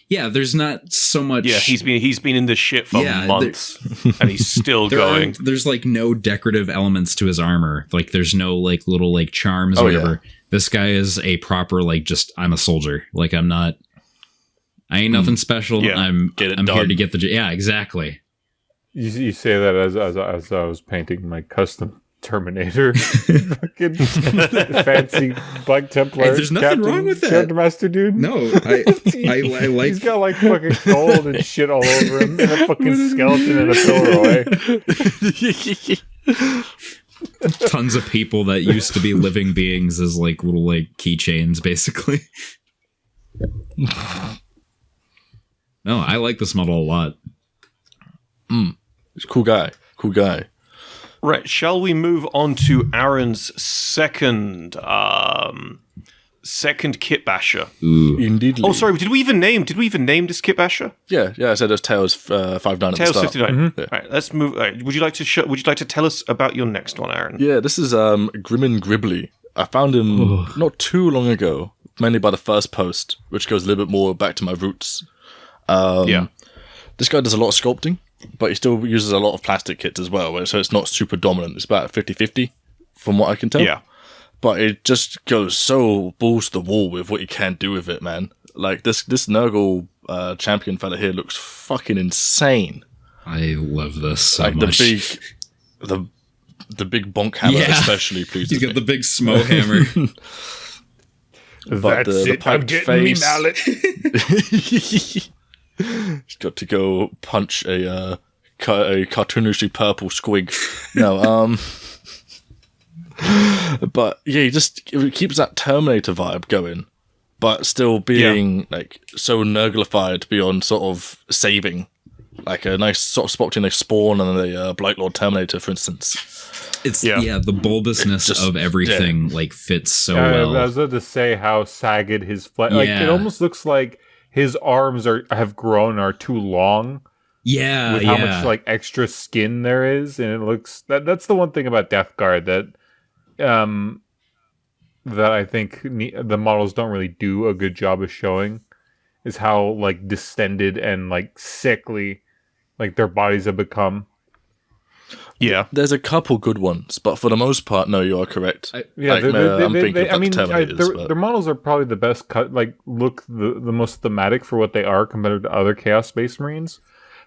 Yeah, there's not so much. Yeah, he's been in this shit for months, and he's still going. There's like no decorative elements to his armor. Like there's no like little like charms or whatever. Yeah. This guy is a proper like just I'm a soldier. Like I ain't nothing special. Yeah. I'm here to get the exactly. You say that as I was painting my custom Terminator, fucking fancy Black Templar. Hey, there's nothing wrong with that, Character Master dude. No, I like. He's got like fucking gold and shit all over him, and a fucking skeleton and a pillar. Tons of people that used to be living beings as like little like keychains, basically. No, I like this model a lot. He's a cool guy. Cool guy. Right, shall we move on to Aaron's second Kitbasher? Indeed. Oh, sorry, did we even name this Kitbasher? Yeah, I said it was Tails 59 at the start. Tails 59. Yeah. All right, let's move. All right, would you like to tell us about your next one, Aaron? Yeah, this is GrimNGribbly. I found him not too long ago, mainly by the first post, which goes a little bit more back to my roots. This guy does a lot of sculpting, but he still uses a lot of plastic kits as well, so it's not super dominant. It's about 50-50 from what I can tell. Yeah. But it just goes so balls to the wall with what you can do with it, man. Like, this Nurgle champion fella here looks fucking insane. I love this so much. The big bonk hammer especially pleases He's got the big smo hammer. But That's the it, I'm getting me mallet. He's got to go punch a cartoonishly purple squig. No, but yeah, it keeps that Terminator vibe going, but still being like so Nurglified beyond sort of saving, like a nice sort of spot between a Spawn and a Blightlord Terminator, for instance. It's the bulbousness of everything like fits so well. I was about to say how sagged his flesh. Like it almost looks like his arms have grown, are too long. Yeah, with how much like extra skin there is, and it looks that's the one thing about Death Guard that I think the models don't really do a good job of showing, is how like distended and like sickly like their bodies have become. Yeah. There's a couple good ones, but for the most part, no, you are correct. I'm thinking of their models are probably the best cut, look the most thematic for what they are compared to other Chaos Space Marines.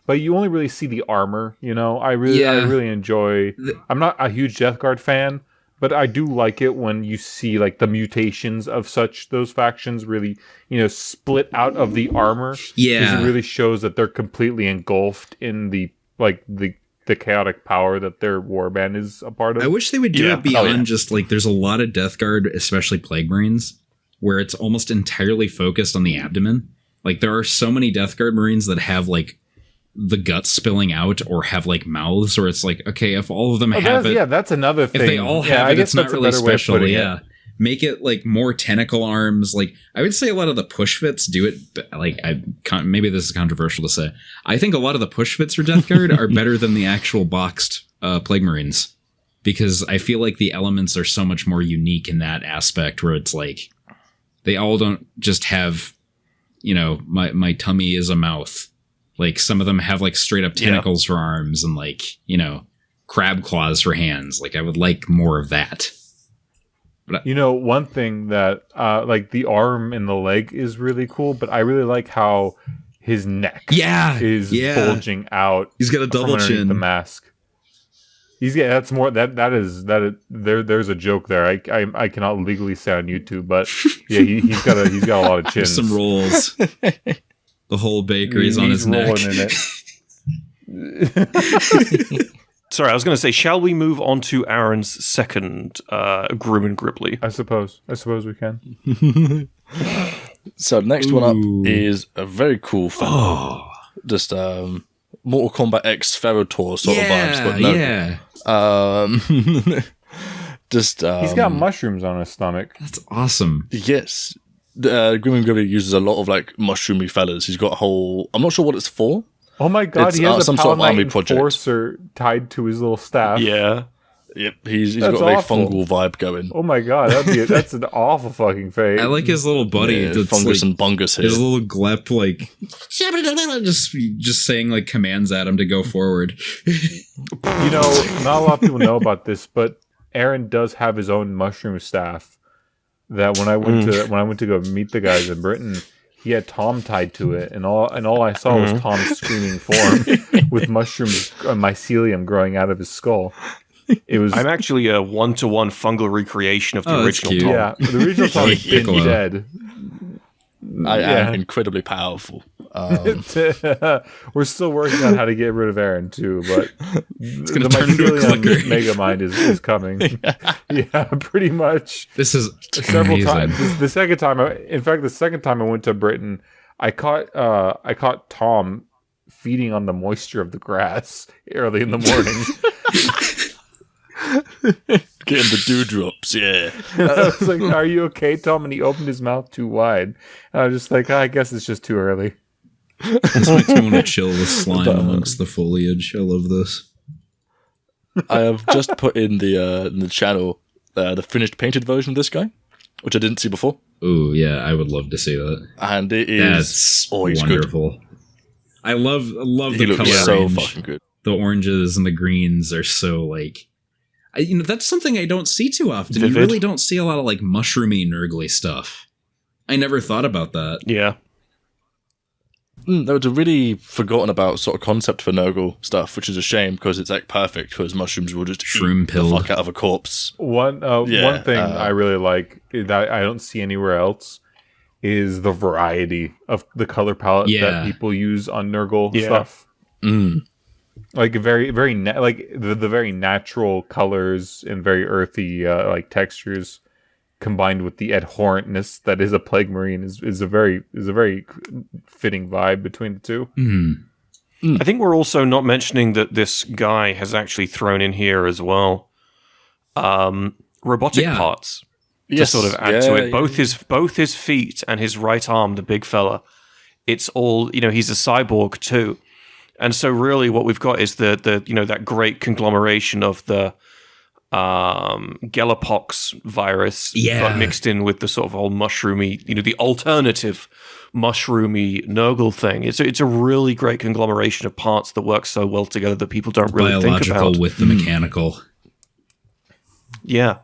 But you only really see the armor, I really enjoy. I'm not a huge Death Guard fan, but I do like it when you see like the mutations of those factions really, split out of the armor. Yeah, because it really shows that they're completely engulfed in the chaotic power that their warband is a part of. I wish they would do it beyond just like, there's a lot of Death Guard, especially Plague Marines, where it's almost entirely focused on the abdomen. Like there are so many Death Guard Marines that have like the guts spilling out or have like mouths, or it's like, okay, if all of them have it, that's another thing. If they all have it, it's not really special. Make it like more tentacle arms. Like I would say a lot of the push fits do it. Like maybe this is controversial to say. I think a lot of the push fits for Death Guard are better than the actual boxed Plague Marines, because I feel like the elements are so much more unique in that aspect, where it's like they all don't just have, my tummy is a mouth. Like some of them have like straight up tentacles for arms and like, crab claws for hands. Like I would like more of that. But one thing that like the arm and the leg is really cool, but I really like how his neck is bulging out. He's got a double chin. The mask. There's a joke there. I cannot legally say on YouTube, but yeah, he's got a lot of chins. Some rolls. The whole bakery's on his neck. Sorry, I was going to say, shall we move on to Aaron's second GrimNGribbly? I suppose we can. So next one up is a very cool film. Just Mortal Kombat X Ferrotor sort of vibes, but no. Just he's got mushrooms on his stomach. That's awesome. Yes. GrimNGribbly uses a lot of like mushroomy fellas. He's got a whole, I'm not sure what it's for. Oh my god, he has some a sort of army Paladin Enforcer tied to his little staff. Yeah. Yep, he's got a very fungal vibe going. Oh my god, that's an awful fucking fate. I like his little buddy. Yeah, fungus and bungus here. His little glep, like just saying like commands at him to go forward. Not a lot of people know about this, but Aaron does have his own mushroom staff. That when I went to go meet the guys in Britain, he had Tom tied to it, and all I saw was Tom's screaming form with mushrooms, mycelium growing out of his skull. I'm actually a 1-to-1 fungal recreation of the original Tom. Yeah, the original Tom is dead. I am incredibly powerful. We're still working on how to get rid of Aaron too, but it's going to turn into a clicker. Megamind is coming. Yeah, pretty much. This is several times. The second time I went to Britain, I caught Tom feeding on the moisture of the grass early in the morning. Getting the dewdrops, yeah. I was like, "Are you okay, Tom?" And he opened his mouth too wide. And I was just like, I guess it's just too early. This makes me want to chill with slime amongst the foliage. I love this. I have just put in the channel the finished painted version of this guy, which I didn't see before. Oh yeah, I would love to see that. And it is wonderful. Good. I love the color so range. Fucking good. The oranges and the greens are so like. That's something I don't see too often. Vivid. You really don't see a lot of like mushroomy, nurgly stuff. I never thought about that. Yeah. There was a really forgotten about sort of concept for Nurgle stuff, which is a shame because it's like perfect because mushrooms will just shroom eat the fuck out of a corpse. One thing I really like that I don't see anywhere else is the variety of the color palette that people use on Nurgle stuff. Like very the very natural colors and very earthy like textures combined with the abhorrentness that is a Plague Marine is a very fitting vibe between the two. I think we're also not mentioning that this guy has actually thrown in here as well robotic parts to sort of add to it. Both his feet and his right arm, the big fella. It's all, he's a cyborg too. And so really what we've got is the that great conglomeration of the Gellerpox virus, but mixed in with the sort of old mushroomy, the alternative mushroomy Nurgle thing. It's a really great conglomeration of parts that work so well together that people don't really think about. Biological with the mechanical. Yeah.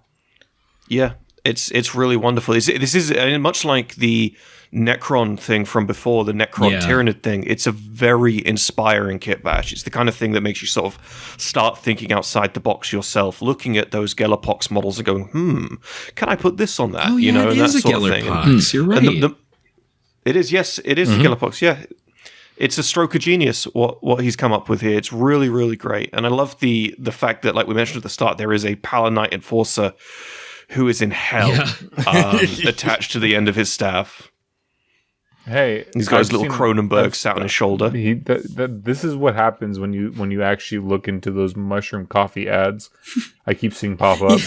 It's really wonderful. This is much like the Necron thing from before, the Necron Tyranid thing. It's a very inspiring kitbash. It's the kind of thing that makes you sort of start thinking outside the box yourself, looking at those Gellerpox models and going, can I put this on that? Oh, yeah, and that sort of thing. You're right. It is, yes, it is Gellerpox, yeah. It's a stroke of genius, what he's come up with here. It's really, really great. And I love the fact that, like we mentioned at the start, there is a Palanite Enforcer who is in hell attached to the end of his staff. Hey, he's got his little Cronenberg sat on his shoulder. This is what happens when you actually look into those mushroom coffee ads. I keep seeing pop up.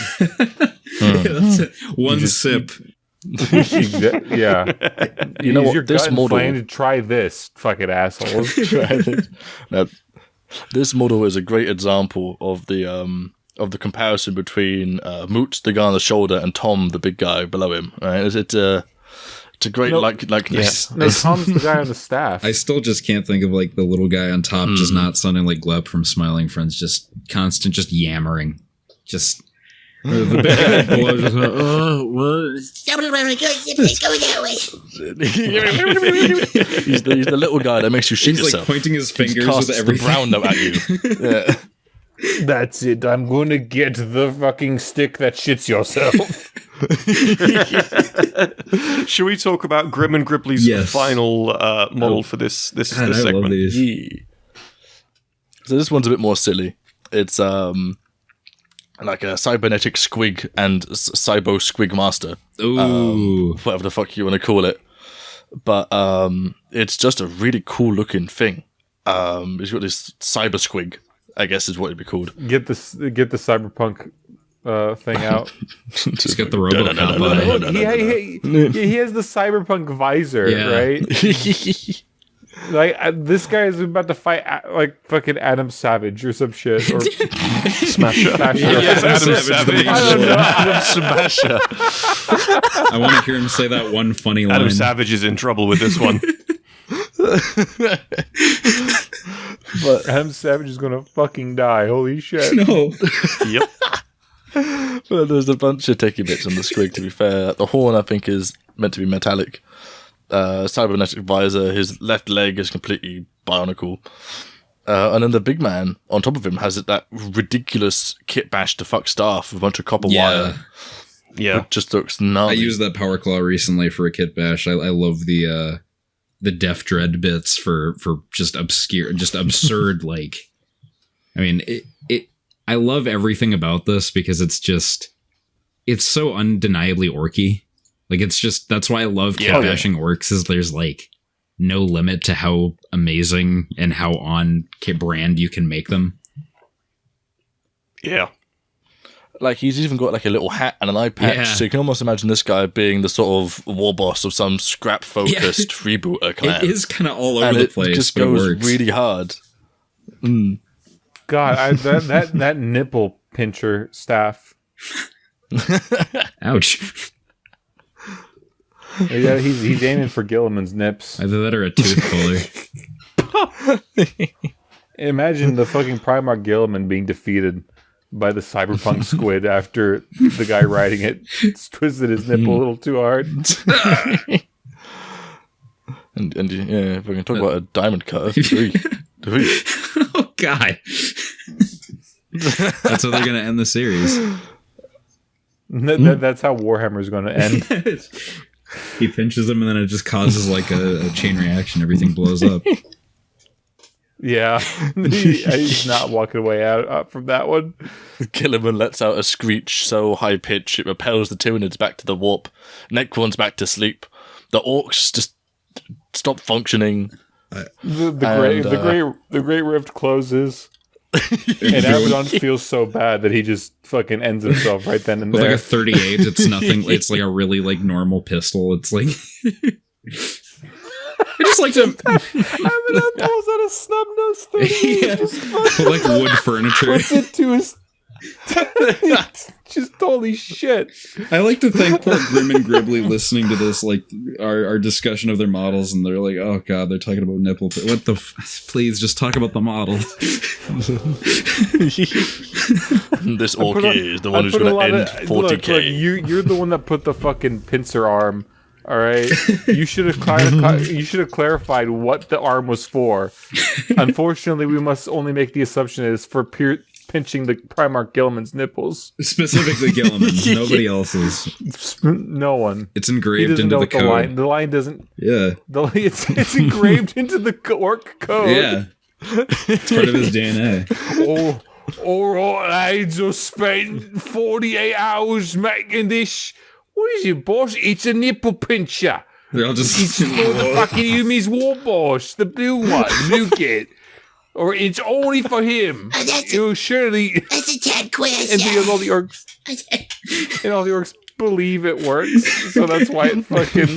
One sip. Yeah. You know what? This model to try this, fucking assholes. Now, this model is a great example of the comparison between Moot, the guy on the shoulder, and Tom, the big guy below him. Right? It's a great likeness. No, Tom's the guy on the staff. I still just can't think of like the little guy on top, just not sounding like Gleb from Smiling Friends, just constant, just yammering, just. The big guy below just went, he's the little guy that makes you shit yourself. He's like pointing his fingers with everything. The brown note at you. Yeah. That's it. I'm going to get the fucking stick that shits yourself. Should we talk about GrimNGribbly's final model for this segment? I love these. Yeah. So this one's a bit more silly. It's like a cybernetic squig and cybo squig master. Ooh. Whatever the fuck you want to call it. But it's just a really cool looking thing. He's got this cyber squig, I guess is what it'd be called. Get the cyberpunk thing out. He's got the RoboCop. He has the cyberpunk visor, right? Like this guy is about to fight like fucking Adam Savage or some shit, or Smasher. Yes, Adam Savage. I don't know, Adam Smasher. I want to hear him say that one funny line. Adam Savage is in trouble with this one. But Adam Savage is gonna fucking die. Holy shit! No. Yep. Well, there's a bunch of techie bits on the squig. To be fair, the horn I think is meant to be metallic. Cybernetic visor, his left leg is completely bionicle. And then the big man on top of him has that ridiculous kitbash to fuck staff with a bunch of copper wire. Yeah. It just looks gnarly. I used that power claw recently for a kitbash. I love the Def Dread bits for just obscure, just absurd, like, I mean, I love everything about this because it's so undeniably orky. Like, it's just, that's why I love kitbashing orcs, is there's, like, no limit to how amazing and how on kit brand you can make them. Yeah. Like, he's even got, like, a little hat and an eye patch, so you can almost imagine this guy being the sort of war boss of some scrap-focused freebooter clan. It is kind of all over the place, it just but goes it works. really hard. God, that nipple pincher staff. Ouch. Yeah, he's aiming for Gilliman's nips. Either that or a tooth puller. Imagine the fucking Primarch Gilliman being defeated by the cyberpunk squid after the guy riding it twisted his nipple a little too hard. and yeah, if we can talk about a diamond cutter. Oh, God. That's how they're going to end the series. That's how Warhammer's going to end. He pinches him and then it just causes like a chain reaction. Everything blows up. Yeah. He's not walking away out from that one. Gilliman lets out a screech so high pitched it repels the Tyranids back to the warp. Necrons back to sleep. The orcs just stop functioning. The Great Rift closes. And Abaddon feels so bad that he just fucking ends himself right then and With there. like a 38, it's nothing. It's like a really like normal pistol. It's like I just like to. Abaddon pulls out a snub nose 38. Yeah. Like wood furniture. Puts it to his Just holy shit. I like to thank poor GrimNGribbly listening to this, like our discussion of their models, and they're like, "Oh God, they're talking about nipple. What the? Please just talk about the model." This orky is the one who's going to end 40k. Look, you're the one that put the fucking pincer arm. All right, you should have clarified what the arm was for. Unfortunately, we must only make the assumption it is for pinching the Primarch Gilliman's nipples. Specifically Gilliman's, nobody else's. No one. It's engraved into the code. The line doesn't. Yeah. It's engraved into the orc code. Yeah. It's part of his DNA. All right, I just spent 48 hours making this. What is it, boss? It's a nipple pincher. They're all just. It's for the fucking Yumi's war boss, the blue one. Look it. Or it's only for him. Surely. That's a tad question. And all the orcs. And all the orcs believe it works. So that's why it fucking.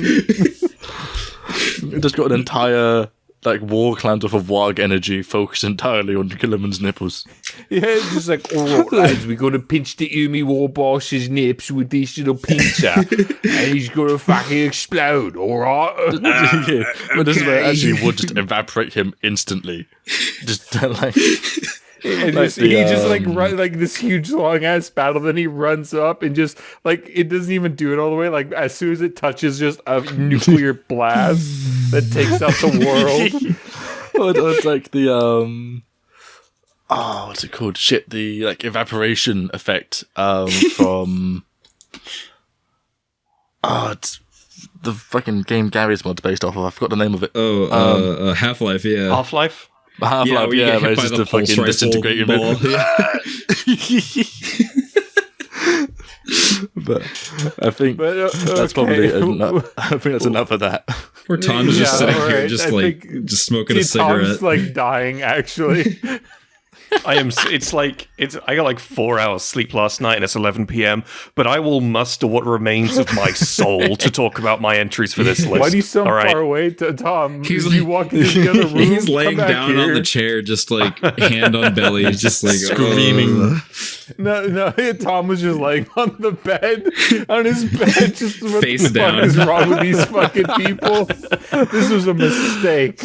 It just got an entire war clans off of Warg energy focused entirely on Gilliman's nipples. Yeah, it's just like, all right, lads, we're going to pinch the Umi war boss's nips with this little pincher, and he's going to fucking explode, all right? Yeah. But this is where it actually would just evaporate him instantly. Just like... And he just run this huge long ass battle. Then he runs up and just it doesn't even do it all the way. Like as soon as it touches just a nuclear blast that takes out the world. It's like the what's it called? Shit, the evaporation effect from it's the fucking game Gary's mod's based off of. I forgot the name of it. Half-Life. Yeah. Half-Life. Half-Life, yeah, but it's just a fucking disintegrating ball. But I think that's probably I think that's enough of that. Poor Tom's just sitting here, just smoking a cigarette. Tom's dying, actually. I got 4 hours sleep last night and it's 11 p.m. But I will muster what remains of my soul to talk about my entries for this list. Why do you sound far away, Tom? You walk into the other room. He's laying down on the chair, just hand on belly, just screaming. No, Tom was just laying on the bed, on his bed, just face down. What the fuck is wrong with these fucking people? This was a mistake.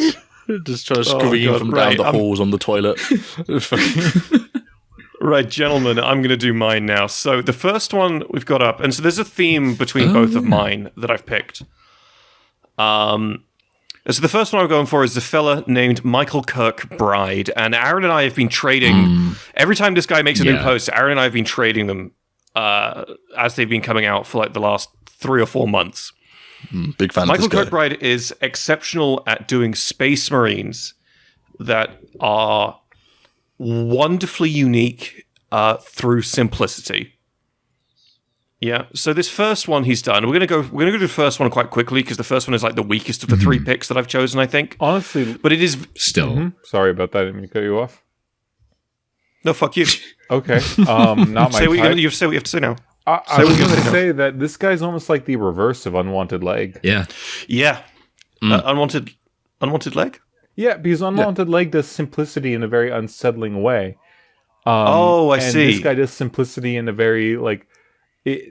Just trying to scream from down the halls on the toilet. Right, gentlemen, I'm going to do mine now. So the first one we've got up, and so there's a theme between both of mine that I've picked. So the first one I'm going for is the fella named Michael Kirkbride, and Aaron and I have been trading. Every time this guy makes a new post, Aaron and I have been trading them as they've been coming out for the last 3 or 4 months. Big fan Michael of this guy. Kirkbride is exceptional at doing Space Marines that are wonderfully unique through simplicity. Yeah. So this first one he's done, we're gonna go to the first one quite quickly because the first one is the weakest of the 3 picks that I've chosen, I think. Honestly, but it is still. Sorry about that. I didn't mean to cut you off. No, fuck you. Okay. Not my say what type. you say what you have to say now. I was going to say that this guy's almost like the reverse of Unwanted Leg. Yeah. Yeah. Unwanted Leg? Yeah, because Unwanted Leg does simplicity in a very unsettling way. I see. This guy does simplicity in a very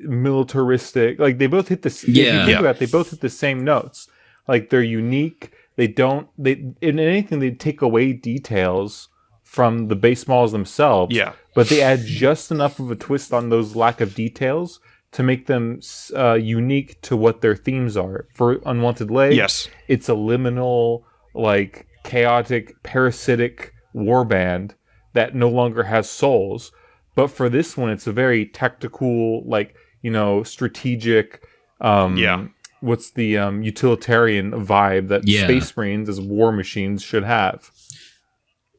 militaristic. They both hit the. If you think about it, they both hit the same notes. They're unique. In anything they take away details from the base models themselves. Yeah. But they add just enough of a twist on those lack of details to make them unique to what their themes are. For Unwanted Leg, it's a liminal, chaotic, parasitic warband that no longer has souls. But for this one, it's a very tactical, strategic, what's the utilitarian vibe that Space Marines as war machines should have.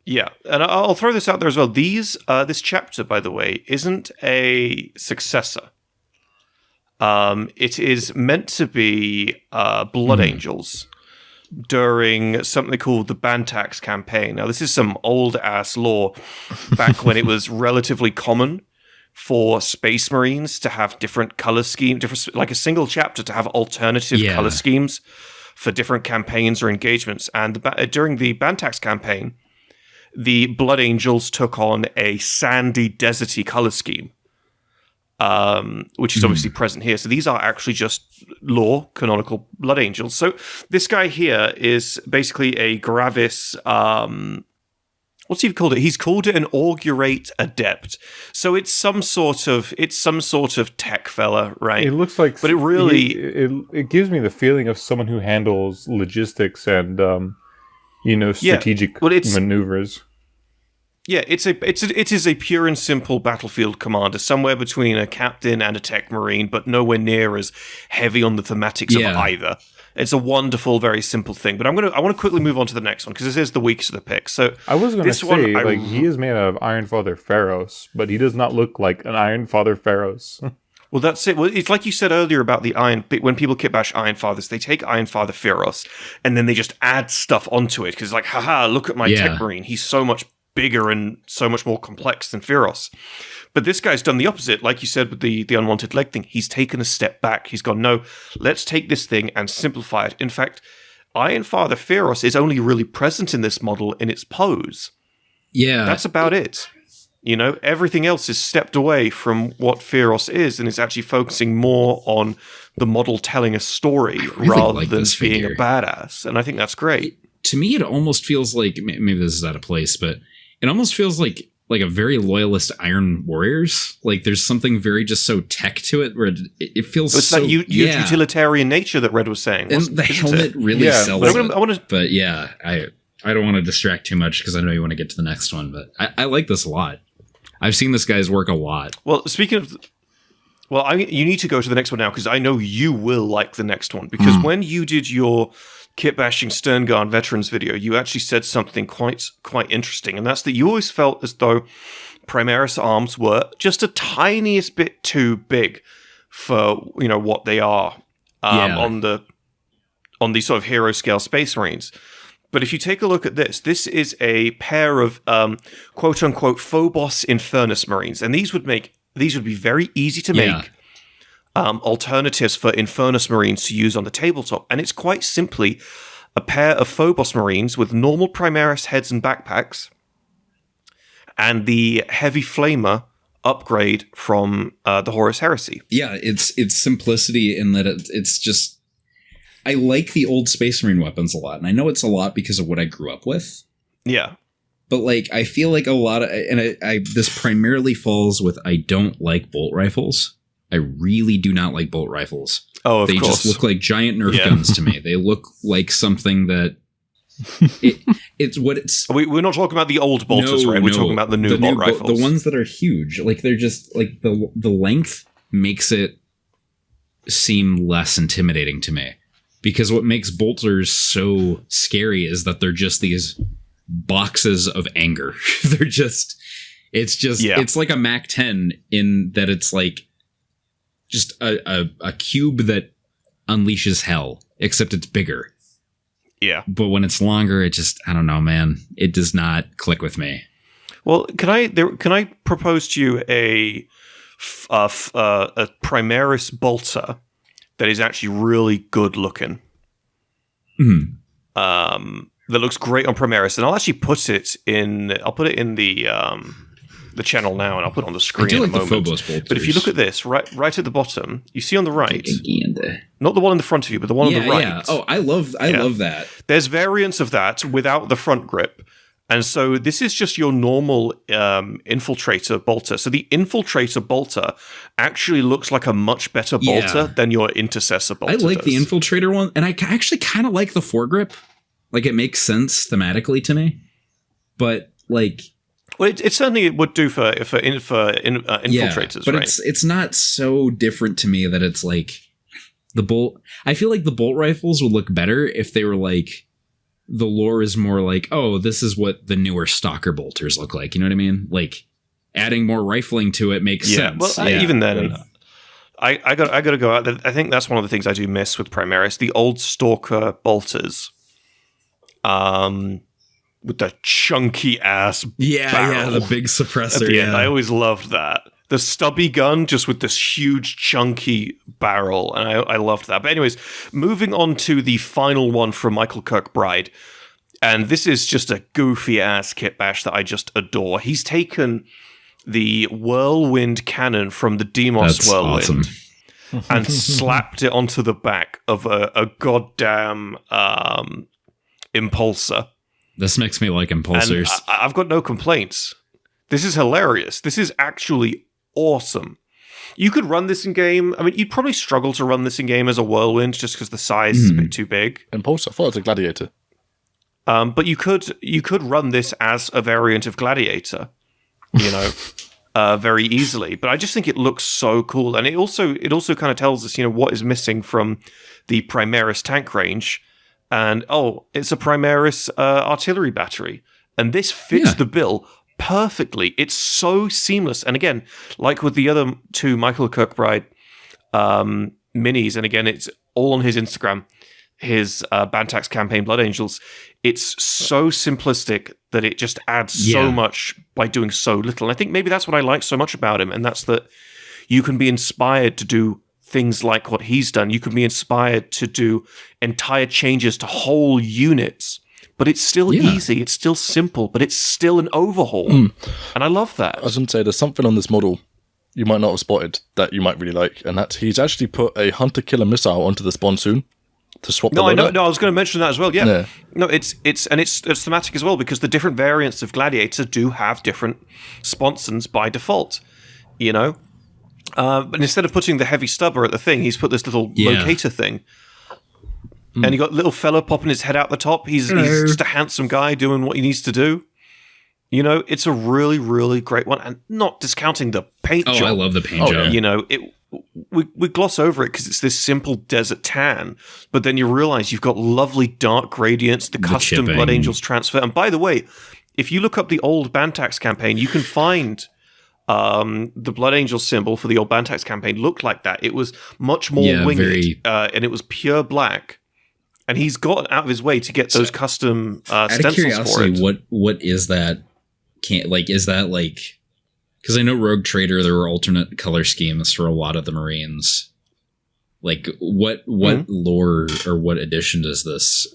Yeah, and I'll throw this out there as well. This chapter, by the way, isn't a successor. It is meant to be Blood Angels during something called the Bantax campaign. Now, this is some old-ass lore back when it was relatively common for Space Marines to have different color schemes, like a single chapter to have alternative color schemes for different campaigns or engagements. And during the Bantax campaign, the Blood Angels took on a sandy, deserty color scheme, which is obviously present here. So these are actually just lore canonical Blood Angels. So this guy here is basically a Gravis. What's he called it? He's called it an Augurate Adept. So it's some sort of tech fella, right? It looks like, but it really it gives me the feeling of someone who handles logistics and strategic maneuvers. Yeah, it is a pure and simple battlefield commander, somewhere between a captain and a tech marine, but nowhere near as heavy on the thematics of either. It's a wonderful, very simple thing. But I want to quickly move on to the next one because this is the weakest of the picks. So I was going to say, he is made out of Ironfather Pharos, but he does not look like an Ironfather Pharos. Well, that's it. Well, it's like you said earlier about the when people kitbash Ironfathers, they take Ironfather Pharos and then they just add stuff onto it because it's like, haha, look at my tech marine. He's so much bigger and so much more complex than Pharos. But this guy's done the opposite. Like you said with the Unwanted Leg thing, he's taken a step back. He's gone, no, let's take this thing and simplify it. In fact, Ironfather Pharos is only really present in this model in its pose. Yeah. That's about it. Everything else is stepped away from what Pharos is and is actually focusing more on the model telling a story rather than being a badass. And I think that's great. To me, it almost feels like, maybe this is out of place, but it almost feels like a very loyalist Iron Warriors. Like there's something very just so tech to it where it feels it's so... It's that utilitarian nature that Red was saying. And the helmet really sells it. But yeah, I don't want to distract too much because I know you want to get to the next one, but I like this a lot. I've seen this guy's work a lot. Well, speaking of... Well, you need to go to the next one now because I know you will like the next one. Because when you did your kitbashing Sterngarn Veterans video, you actually said something quite interesting. And that's that you always felt as though Primaris arms were just a tiniest bit too big for, what they are on the sort of hero scale Space Marines. But if you take a look at this is a pair of quote-unquote Phobos Infernus Marines. And these would be very easy to make alternatives for Infernus Marines to use on the tabletop. And it's quite simply a pair of Phobos Marines with normal Primaris heads and backpacks and the Heavy Flamer upgrade from the Horus Heresy. Yeah, it's simplicity in that it's just... I like the old Space Marine weapons a lot, and I know it's a lot because of what I grew up with. Yeah. But I feel like a lot of... And this primarily falls with I don't like bolt rifles. I really do not like bolt rifles. Oh, of course. They just look like giant Nerf guns to me. They look like something that... it's what it's... We're not talking about the old bolters, right? We're talking about the new bolt rifles. The ones that are huge. They're just... the length makes it seem less intimidating to me. Because what makes bolters so scary is that they're just these boxes of anger. It's like a Mac 10 in that it's like just a cube that unleashes hell, except it's bigger. Yeah. But when it's longer, it just, I don't know, man. It does not click with me. Well, can I propose to you a Primaris bolter that is actually really good looking? That looks great on Primaris, and I'll actually put it in the channel now, and I'll put it on the screen in a moment. The Phobos bolters. But if you look at this, right at the bottom, you see on the right, not the one in the front of you, but the one on the right. Yeah. Oh, I love that. There's variants of that without the front grip. And so this is just your normal Infiltrator bolter. So the Infiltrator bolter actually looks like a much better bolter than your Intercessor bolter. I like the Infiltrator one, and I actually kind of like the foregrip. It makes sense thematically to me. But well, it certainly would do for infiltrators, but right? It's not so different to me that it's the bolt. I feel like the bolt rifles would look better if they were the lore is more oh, this is what the newer Stalker bolters look like. You know what I mean? Adding more rifling to it makes sense. Well, even then, I got to go out. I think that's one of the things I do miss with Primaris. The old Stalker bolters, with the chunky ass barrel the big suppressor. At the end. I always loved that. The stubby gun just with this huge chunky barrel, and I loved that. But anyways, moving on to the final one from Michael Kirkbride. And this is just a goofy-ass Kitbash that I just adore. He's taken the Whirlwind cannon from the Demos Whirlwind and slapped it onto the back of a goddamn Impulsor. This makes me like Impulsors. And I've got no complaints. This is hilarious. This is actually awesome. You could run this in game. I mean, you'd probably struggle to run this in game as a Whirlwind just because the size is a bit too big. Impulsor? I thought it was a Gladiator. But you could run this as a variant of Gladiator, very easily. But I just think it looks so cool, and it also kind of tells us, what is missing from the Primaris tank range, and it's a Primaris artillery battery, and this fits the bill perfectly. It's so seamless, and again, like with the other two Michael Kirkbride minis, and again, it's all on his Instagram. His Bantax campaign, Blood Angels, it's so simplistic that it just adds so much by doing so little. And I think maybe that's what I like so much about him, and that's that you can be inspired to do things like what he's done. You can be inspired to do entire changes to whole units, but it's still easy, it's still simple, but it's still an overhaul. And I love that. I was going to say, there's something on this model you might not have spotted that you might really like, and that's he's actually put a hunter-killer missile onto the sponsoon. To swap I know. No, I was going to mention that as well. Yeah. No, it's thematic as well because the different variants of Gladiator do have different sponsons by default. But instead of putting the heavy stubber at the thing, he's put this little locator thing, and you got a little fella popping his head out the top. He's just a handsome guy doing what he needs to do. It's a really, really great one, and not discounting the paint job. I love the paint job. We gloss over it because it's this simple desert tan, but then you realize you've got lovely dark gradients, the custom chipping. Blood Angels transfer. And by the way, if you look up the old Bantax campaign, you can find the Blood Angel symbol for the old Bantax campaign looked like that. It was much more winged, and it was pure black. And he's gone out of his way to get those custom stencils out of curiosity, for it. What is that? Is that like... Because I know Rogue Trader, there were alternate color schemes for a lot of the Marines. Like, what lore or what edition does this?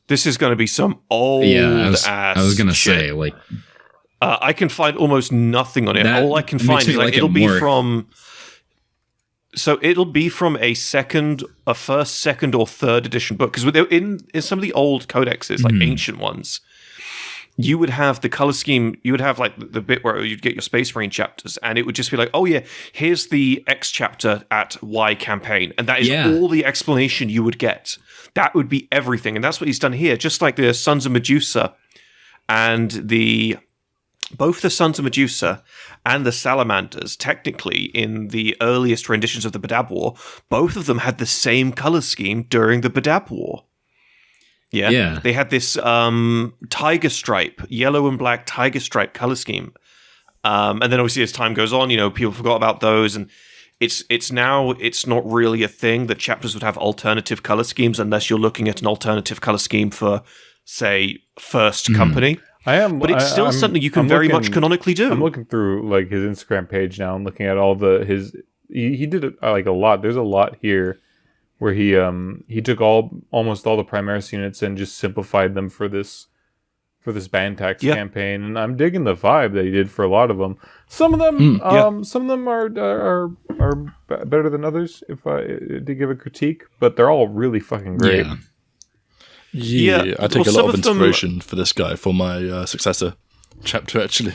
This is going to be some old ass. I was going to say, like, I can find almost nothing on it. All I can find is it'll be from. So it'll be from a first, second, or third edition book because in some of the old codexes, like ancient ones. You would have the color scheme, you would have like the bit where you'd get your Space Marine chapters, and it would just be like, here's the X chapter at Y campaign. And that is all the explanation you would get. That would be everything. And that's what he's done here. Just like the Sons of Medusa and both the Sons of Medusa and the Salamanders, technically in the earliest renditions of the Badab War, both of them had the same color scheme during the Badab War. Yeah. They had this tiger stripe, yellow and black tiger stripe color scheme. And then obviously as time goes on, people forgot about those, and it's not really a thing that chapters would have alternative color schemes unless you're looking at an alternative color scheme for, say, First Company. But it's still something you can very much canonically do. I'm looking through like his Instagram page now and looking at all he did like a lot. There's a lot here. Where he took almost all the Primaris units and just simplified them for this Bantax campaign, and I'm digging the vibe that he did for a lot of them. Some of them, are better than others. If I to give a critique, but they're all really fucking great. Yeah, I take a lot of inspiration for this guy for my successor chapter actually.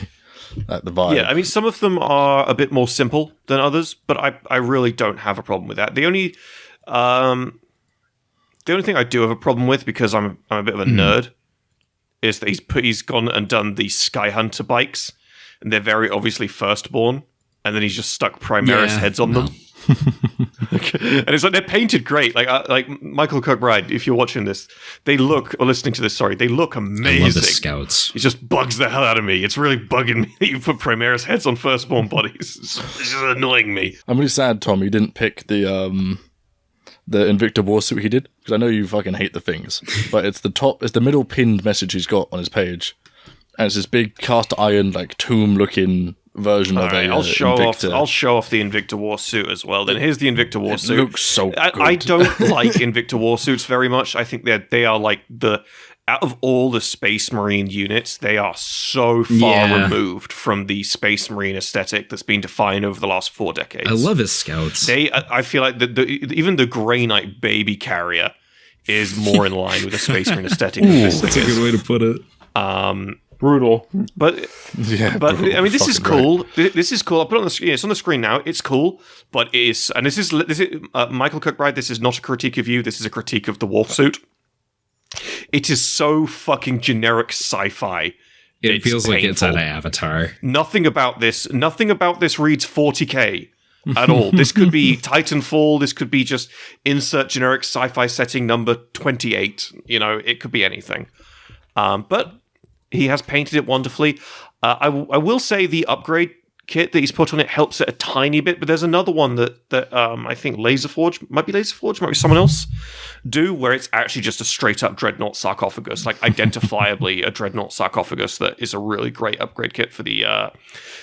At the vibe. Yeah, I mean, some of them are a bit more simple than others, but I really don't have a problem with that. The only thing I do have a problem with, because I'm a bit of a nerd, is that he's gone and done the Sky Hunter bikes, and they're very obviously firstborn, and then he's just stuck Primaris heads on them. And it's like they're painted great. Like Michael Kirkbride, if you're watching this, they look amazing. I love the scouts. It just bugs the hell out of me. It's really bugging me that you put Primaris heads on firstborn bodies. It's just annoying me. I'm really sad, Tom, you didn't pick the Invicta War suit he did, because I know you fucking hate the things, but it's the middle pinned message he's got on his page, and it's this big cast iron like tomb looking version of I'll show off the Invicta War suit as well. Then here's the Invicta War suit. Looks so good. I don't like Invicta War suits very much. I think they are like the out of all the Space Marine units, they are so far removed from the Space Marine aesthetic that's been defined over the last 4 decades. I love his scouts. I feel like even the Grey Knight baby carrier is more in line with the Space Marine aesthetic. That's a good way to put it. Brutal. But I mean, this is cool. This is cool. I'll put it on the screen. It's on the screen now. It's cool, but it is, and this is Michael Kirkbride. This is not a critique of you. This is a critique of the war suit. It is so fucking generic sci-fi. It feels like it's out of Avatar. Nothing about this reads 40K at all. This could be Titanfall. This could be just insert generic sci-fi setting number 28. You know, it could be anything. But he has painted it wonderfully. I will say the upgrade kit that he's put on it helps it a tiny bit, but there's another one that I think might be someone else where it's actually just a straight up Dreadnought sarcophagus, like identifiably a Dreadnought sarcophagus that is a really great upgrade kit for the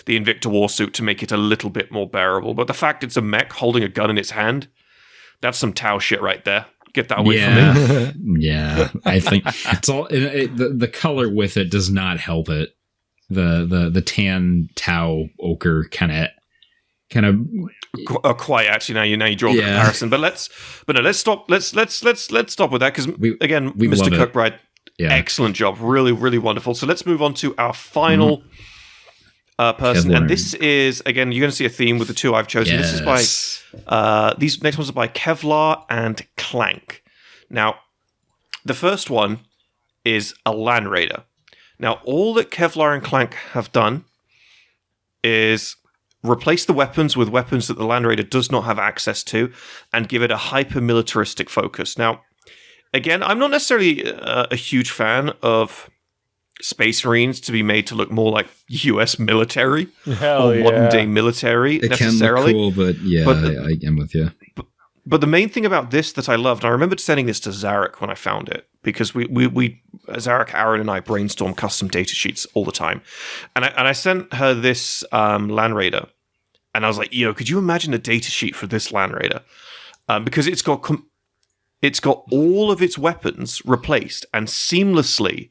Invicta Warsuit to make it a little bit more bearable. But the fact it's a mech holding a gun in its hand, that's some Tau shit right there. Get that away from me. Yeah, I think it's all the color with it does not help it. The tan Tau ochre kind of quite actually now you draw the comparison. But let's stop let's stop with that because again, Mr. Kirkbride, excellent job, really really wonderful. So let's move on to our final person, Kevlar. And this is again you're going to see a theme with the two I've chosen. Yes. This is by these next ones are by Kevlar and Clank. Now, the first one is a Land Raider. Now, all that Kevlar and Clank have done is replace the weapons with weapons that the Land Raider does not have access to and give it a hyper-militaristic focus. Now, again, I'm not necessarily a huge fan of Space Marines to be made to look more like US military or modern-day military it necessarily. Can look cool, but I am with you. But the main thing about this that I loved, and I remembered sending this to Zarek when I found it, because we Zarek, Aaron, and I brainstorm custom data sheets all the time, and I sent her this Land Raider, and I was like, "Yo, could you imagine a data sheet for this Land Raider?" Because it's got all of its weapons replaced and seamlessly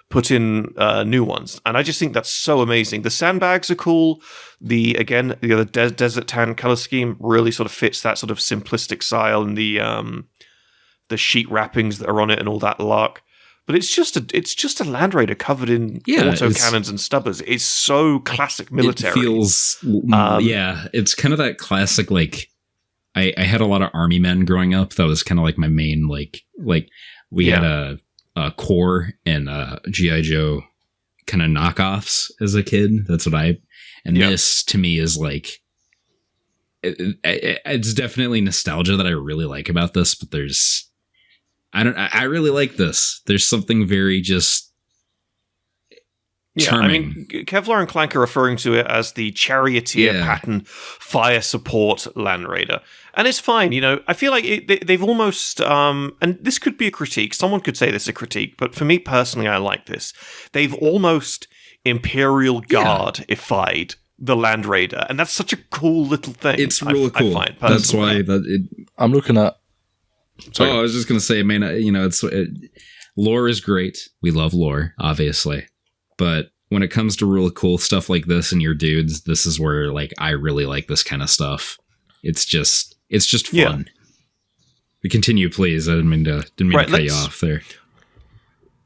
put in new ones, and I just think that's so amazing. The sandbags are cool. The desert tan color scheme really sort of fits that sort of simplistic style, and the sheet wrappings that are on it and all that lark. But it's just a Land Raider covered in auto cannons and stubbers. It's so classic military. It feels it's kind of that classic like. I had a lot of army men growing up. That was kind of like my main like we had a Core and G.I. Joe kind of knockoffs as a kid. That's what this to me is like it's definitely nostalgia that I really like about this, but I really like this. There's something very just charming. I mean, Kevlar and Clank are referring to it as the Charioteer pattern fire support Land Raider. And it's fine, you know. I feel like they've almost, and this could be a critique. Someone could say this is a critique, but for me personally, I like this. They've almost Imperial Guard-ified the Land Raider, and that's such a cool little thing. It's really cool. I find, that's why I'm looking at. Sorry. I was just gonna say, man, lore is great. We love lore, obviously, but when it comes to really cool stuff like this and your dudes, this is where like I really like this kind of stuff. It's just fun. Yeah. We continue, please. I didn't mean to cut you off there.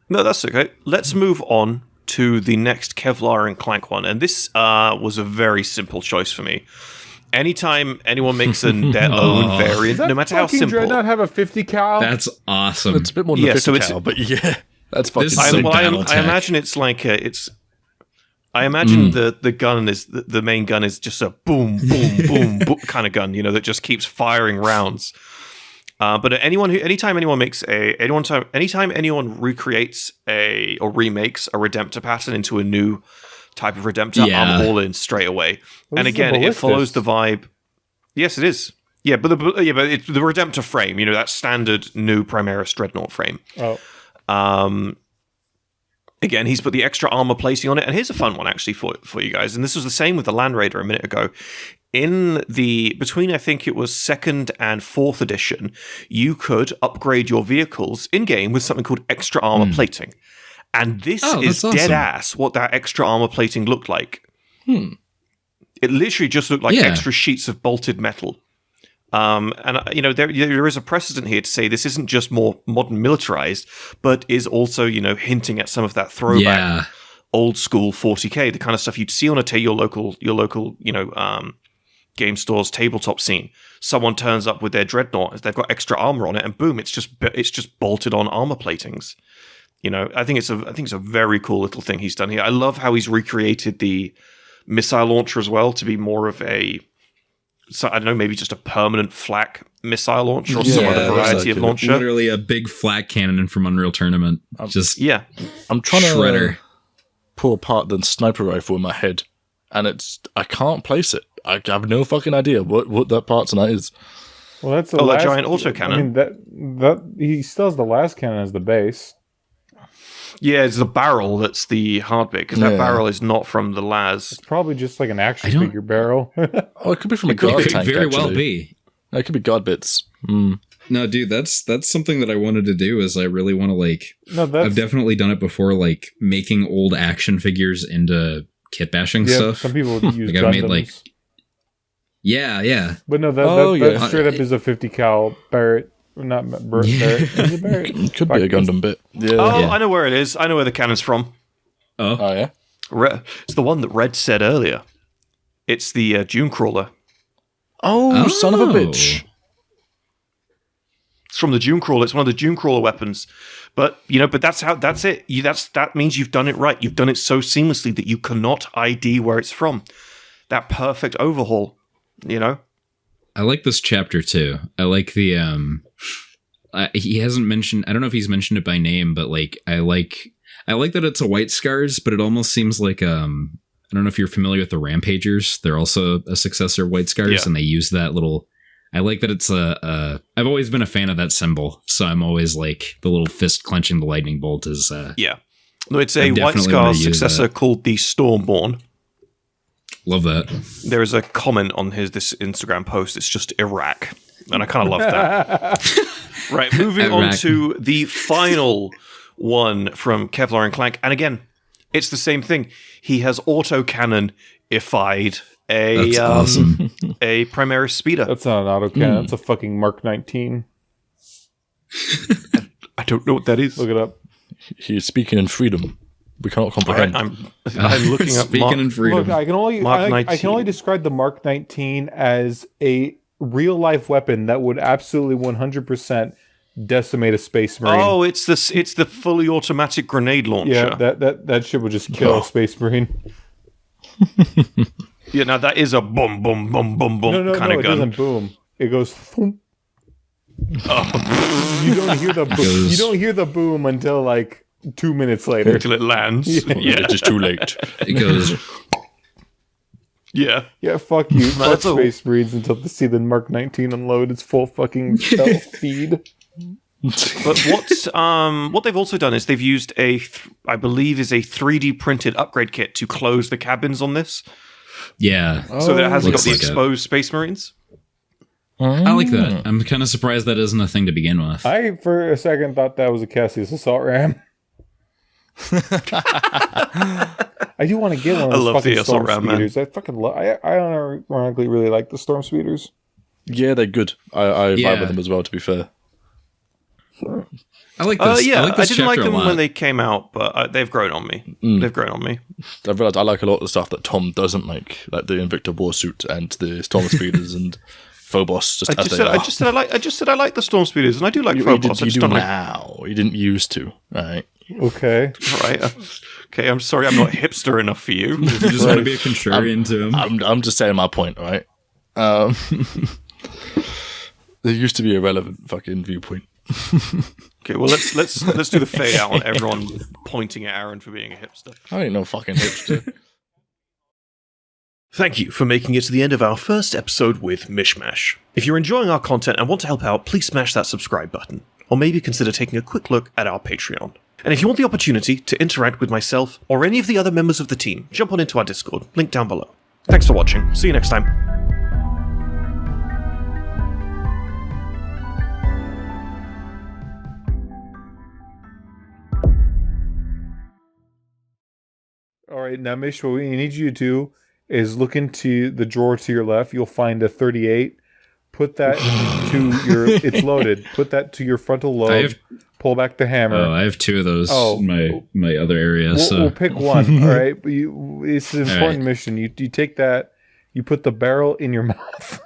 No, that's okay. Let's move on to the next Kevlar and Clank one, and this was a very simple choice for me. Anytime anyone makes their own variant, no matter how simple. Does not have a 50 cal? That's awesome. It's a bit more than 50 cal, but that's fucking. I imagine it's like I imagine the gun is the main gun is just a boom, boom, boom, boom kind of gun, that just keeps firing rounds. But anytime anyone recreates or remakes a Redemptor pattern into a new type of Redemptor, I'm all in straight away. And again, it follows the vibe. Yes, it is. Yeah, but it's the Redemptor frame, that standard new Primaris Dreadnought frame. Oh. Again, he's put the extra armor placing on it, and here's a fun one actually for you guys. And this was the same with the Land Raider a minute ago. between I think it was 2nd and 4th edition, you could upgrade your vehicles in-game with something called extra armor plating. And this is dead ass what that extra armor plating looked like. It literally just looked like extra sheets of bolted metal. And there is a precedent here to say this isn't just more modern militarized, but is also, hinting at some of that throwback old school 40K, the kind of stuff you'd see on your local game store's tabletop scene. Someone turns up with their dreadnought, they've got extra armor on it, and boom, it's just bolted on armor platings. I think it's a very cool little thing he's done here. I love how he's recreated the missile launcher as well to be more of maybe just a permanent flak missile launcher or some other variety of launcher. Literally a big flak cannon from Unreal Tournament. I'm trying to pull apart the sniper rifle in my head, and I can't place it. I have no fucking idea what that part tonight is. Well, that's that giant autocannon. I mean, that he still has the last cannon as the base. Yeah, it's the barrel that's the hard bit, because that barrel is not from the Laz. It's probably just like an action figure barrel. It could be from a guard tank. It could very well be. No, it could be guard bits. No, dude, that's something that I wanted to do. Is I really want to I've definitely done it before, like making old action figures into kit bashing stuff. Some people use Gundams. Yeah. But no, that straight up is a 50 cal Barrett. Not Barrett. Is it Barrett? Could be a Gundam bit. Yeah. I know where it is. I know where the cannon's from. Oh yeah? It's the one that Red said earlier. It's the Dune Crawler. Oh, son of a bitch. It's from the Dune Crawler. It's one of the Dune Crawler weapons. But, but that's it. That means you've done it right. You've done it so seamlessly that you cannot ID where it's from. That perfect overhaul, I like this chapter too. I like the he hasn't mentioned, I don't know if he's mentioned it by name, but like I like that it's a White Scars, but it almost seems like I don't know if you're familiar with the Rampagers. They're also a successor of White Scars, and they use that little, I like that it's I've always been a fan of that symbol, so I'm always like the little fist clenching the lightning bolt is No, it's a White Scars successor called the Stormborn. Love that. There is a comment on this Instagram post. It's just Iraq, and I kind of love that. Right, moving on to the final one from Kevlar and Clank, and again, it's the same thing. He has autocannon-ified awesome. a Primaris Speeder. That's not an autocannon. That's a fucking Mark 19. I don't know what that is. Look it up. He's speaking in freedom. We cannot comprehend. Right, I'm looking up speaking in freedom. Look, I can only describe the Mark 19 as a real life weapon that would absolutely 100% decimate a Space Marine. Oh, it's the fully automatic grenade launcher. Yeah, that shit would just kill a Space Marine. Yeah, now that is a boom, boom, boom, boom, boom kind of gun. No, it doesn't boom. It goes. Boom. You don't hear the boom. You don't hear the boom until like 2 minutes later. Until it lands. Yeah. It's just too late. It goes. Yeah. Yeah, fuck you. Fuck Space Marines until they see the Mark 19 unload its full fucking feed. But what they've also done is they've used I believe is a 3D printed upgrade kit to close the cabins on this. Yeah. So that it hasn't got the exposed Space Marines. I like that. I'm kind of surprised that isn't a thing to begin with. I, for a second, thought that was a Cassius assault ram. I do want to get one of those fucking storm speeders. I fucking love. I ironically really like the storm speeders. Yeah, they're good. I vibe with them as well. To be fair, I like this. I didn't like them when they came out, but they've grown on me. They've grown on me. I've realized I like a lot of the stuff that Tom doesn't like the Invictor Warsuit and the storm speeders and Phobos. I just said I like the storm speeders, and I do like Phobos. You do now. You didn't used to, right? Okay. Right. Okay, I'm sorry I'm not hipster enough for you. You just want to be a contrarian to him. I'm just saying my point, right? There used to be a relevant fucking viewpoint. Okay, well let's do the fade out on everyone pointing at Aaron for being a hipster. I ain't no fucking hipster. Thank you for making it to the end of our first episode with Mish Mash. If you're enjoying our content and want to help out, please smash that subscribe button, or maybe consider taking a quick look at our Patreon. And if you want the opportunity to interact with myself or any of the other members of the team, jump on into our Discord, link down below. Thanks for watching, see you next time. right, now, Mish, what we need you to do is look into the drawer to your left. You'll find a 38. Put that to your... It's loaded. Put that to your frontal lobe. Pull back the hammer. Oh, I have 2 of those in my other area. We'll pick one, all right? But it's an important mission. You take that, you put the barrel in your mouth.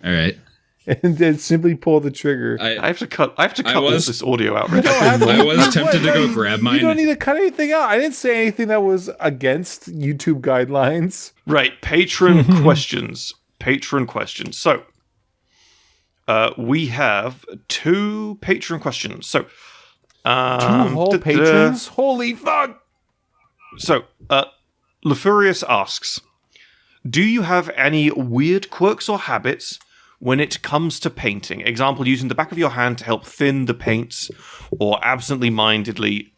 All right. And then simply pull the trigger. I have to cut all this audio out. Right? I was tempted to go grab mine. You don't need to cut anything out. I didn't say anything that was against YouTube guidelines. Right. Patron questions. Patron questions. So, we have 2 Patron questions. So, 2 whole patrons? Holy fuck! So, Lefurious asks, do you have any weird quirks or habits when it comes to painting? Example, using the back of your hand to help thin the paints, or absent-mindedly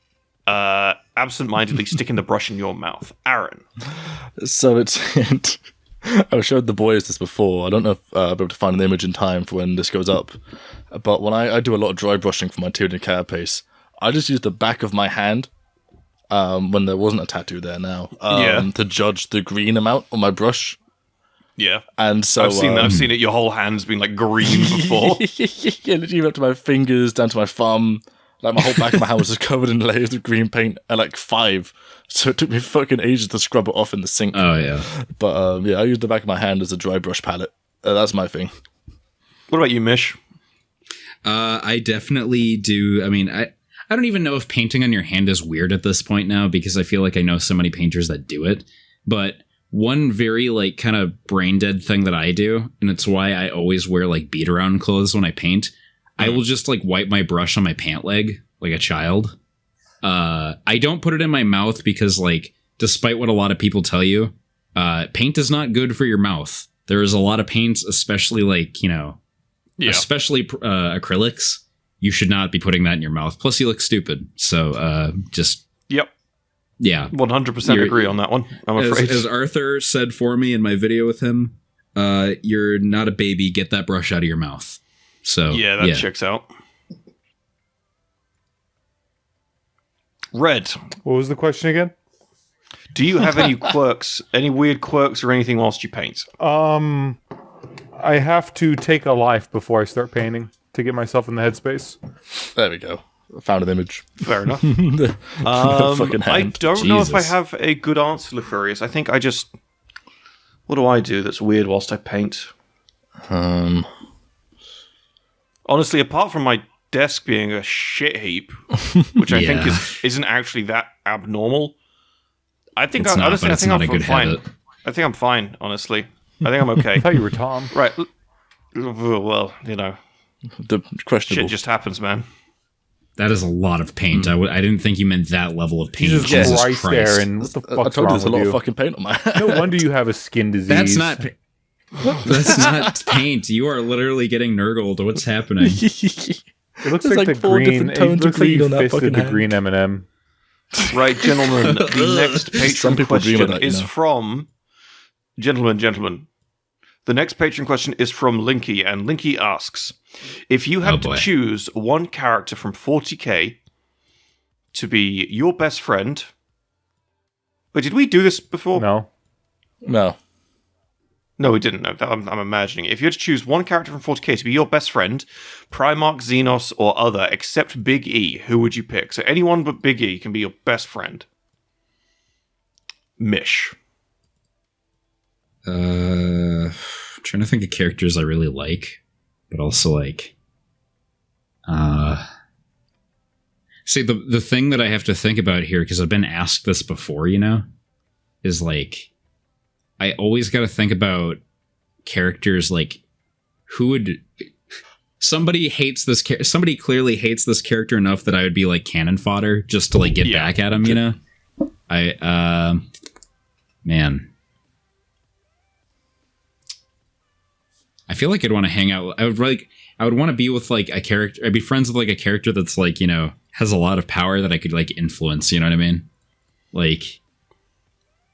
sticking the brush in your mouth. Aaron. So it's... I showed the boys this before. I don't know if I'll be able to find an image in time for when this goes up. But when I do a lot of dry brushing for my Tyranid carapace, I just use the back of my hand, when there wasn't a tattoo there now, to judge the green amount on my brush. Yeah. And so I've seen that. I've seen it. Your whole hand's been like green before. Yeah, literally up to my fingers, down to my thumb. Like my whole back of my hand was just covered in layers of green paint at like 5. So it took me fucking ages to scrub it off in the sink. Oh, yeah. But I use the back of my hand as a dry brush palette. That's my thing. What about you, Mish? I definitely do. I mean, I don't even know if painting on your hand is weird at this point now, because I feel like I know so many painters that do it. But one very like kind of brain dead thing that I do, and it's why I always wear like beat around clothes when I paint, I will just like wipe my brush on my pant leg like a child. I don't put it in my mouth because, like, despite what a lot of people tell you, paint is not good for your mouth. There is a lot of paints, especially like, especially acrylics. You should not be putting that in your mouth. Plus, you look stupid. So just... Yep. Yeah. 100% agree on that one, I'm afraid. As Arthur said for me in my video with him, you're not a baby. Get that brush out of your mouth. So yeah, that checks out. Red. What was the question again? Do you have any quirks, any weird quirks or anything whilst you paint? I have to take a life before I start painting to get myself in the headspace. There we go. I found an image. Fair enough. Fucking hand. I don't know if I have a good answer, Lefurious. I think I just... What do I do that's weird whilst I paint? Honestly, apart from my desk being a shit heap, which I think isn't actually that abnormal, I think I'm fine. I think I'm fine, honestly. I think I'm okay. I thought you were Tom. Right. Well, the questionable. Shit just happens, man. That is a lot of paint. I didn't think you meant that level of paint. Jesus Christ. There, and what the fuck's I told you there's a lot you? of fucking paint on my hand. No wonder you have a skin disease. That's not paint. You are literally getting nurgled. What's happening? It looks like the green. It looks like you fisted the green M&M. Right, gentlemen. The next patron question is from... Gentlemen. The next patron question is from Linky, and Linky asks, if you had to choose one character from 40k to be your best friend... Wait, did we do this before? No. No, we didn't. No, I'm imagining it. If you had to choose one character from 40k to be your best friend, Primarch, Xenos, or other, except Big E, who would you pick? So anyone but Big E can be your best friend. Mish. Trying to think of characters I really like, but also like... See, the thing that I have to think about here, because I've been asked this before, is like... I always got to think about characters like who would somebody clearly hates this character enough that I would be like cannon fodder just to like get back at him, man. I feel like I'd want to hang out. I would want to be with like a character. I'd be friends with like a character that's like, has a lot of power that I could like influence, you know what I mean? Like,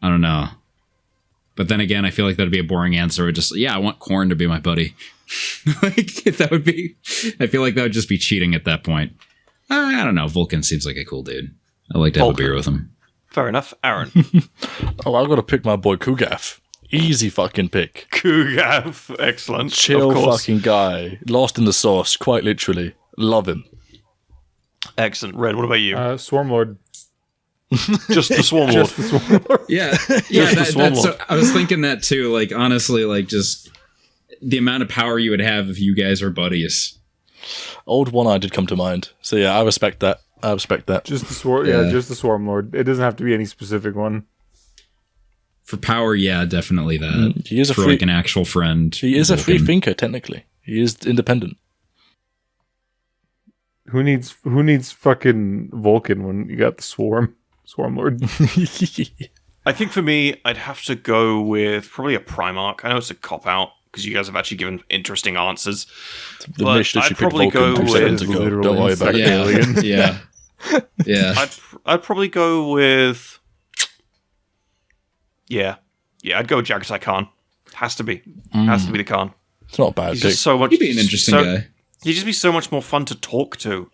I don't know. But then again, I feel like that'd be a boring answer. I want Korn to be my buddy. I feel like that would just be cheating at that point. I don't know. Vulcan seems like a cool dude. I'd like to have a beer with him. Fair enough. Aaron. Oh, I've got to pick my boy Kugaf. Easy fucking pick. Kugaf. Excellent. Chill fucking guy. Lost in the sauce, quite literally. Love him. Excellent. Red, what about you? Swarmlord. Just the Swarm Lord. Yeah. I was thinking that too. Like, honestly, like, just the amount of power you would have if you guys are buddies. Old One-Eye did come to mind. So yeah, I respect that. Just the Swarm. Yeah, just the Swarmlord. It doesn't have to be any specific one. For power, yeah, definitely that. He is like an actual friend. He is a free thinker, technically. He is independent. Who needs fucking Vulcan when you got the Swarmlord? I think for me, I'd have to go with probably a Primarch. I know it's a cop-out, because you guys have actually given interesting answers. But I'd probably go with... Don't worry about it. Yeah. I'd probably go with... Yeah, I'd go with Jagatai Khan. Has to be. Has to be the Khan. It's not a bad pick. So much. He'd be an interesting guy. He'd just be so much more fun to talk to.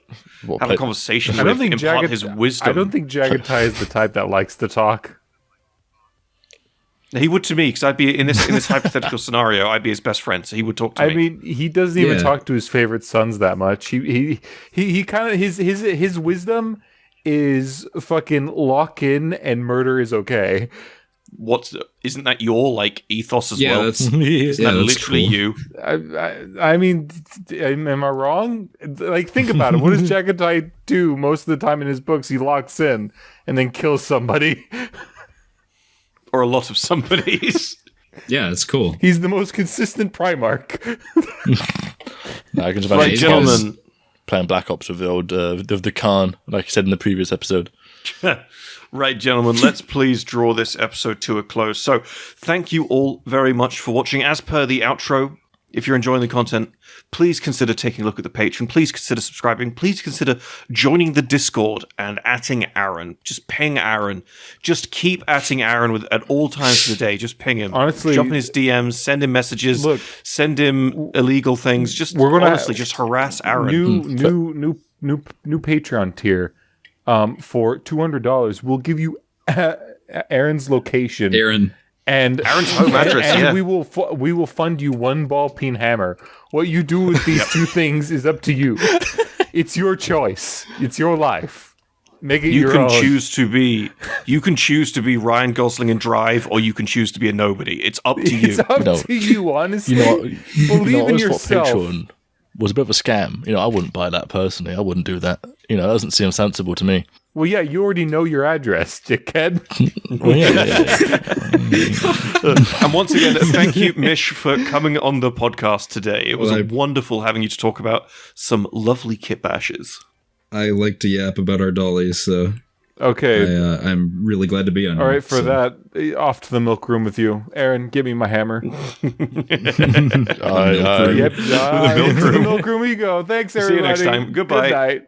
Have a conversation with, impart his wisdom. I don't think Jagatai is the type that likes to talk. He would to me, because I'd be in this hypothetical scenario. I'd be his best friend, so he would talk to me. I mean, he doesn't even talk to his favorite sons that much. He kind of his wisdom is fucking lock in and murder is okay. Isn't that your like ethos as well? Isn't that literally cool. You? I mean, am I wrong? Like, think about it. What does Jagatai do most of the time in his books? He locks in and then kills somebody. Or a lot of somebodies. Yeah, it's cool. He's the most consistent Primarch. I can just imagine gentlemen playing Black Ops with the Khan, like I said in the previous episode. Right, gentlemen, let's please draw this episode to a close. So, thank you all very much for watching. As per the outro, if you're enjoying the content, please consider taking a look at the Patreon. Please consider subscribing. Please consider joining the Discord and atting Aaron. Just ping Aaron. Just keep atting Aaron at all times of the day. Just ping him. Honestly, jump in his DMs, send him messages, send him illegal things. Just just harass Aaron. New Patreon tier. For $200, we'll give you Aaron's location. And Aaron's home address, and we will fund you one ball peen hammer. What you do with these two things is up to you. It's your choice. It's your life. Make it your own. You can choose to be Ryan Gosling in Drive, or you can choose to be a nobody. It's up to you. It's up to you, honestly. Believe in yourself. Patreon was a bit of a scam. I wouldn't buy that personally. I wouldn't do that. That doesn't seem sensible to me. Well, yeah, you already know your address, dickhead. Well, yeah. And once again, thank you, Mish, for coming on the podcast today. It was wonderful having you to talk about some lovely Kitbashers. I like to yap about our dollies, so okay. I'm really glad to be on. All right, for that, off to the milk room with you, Aaron. Give me my hammer. Yep, the milk room we go. Thanks, everybody. See you next time. Goodbye. Good night.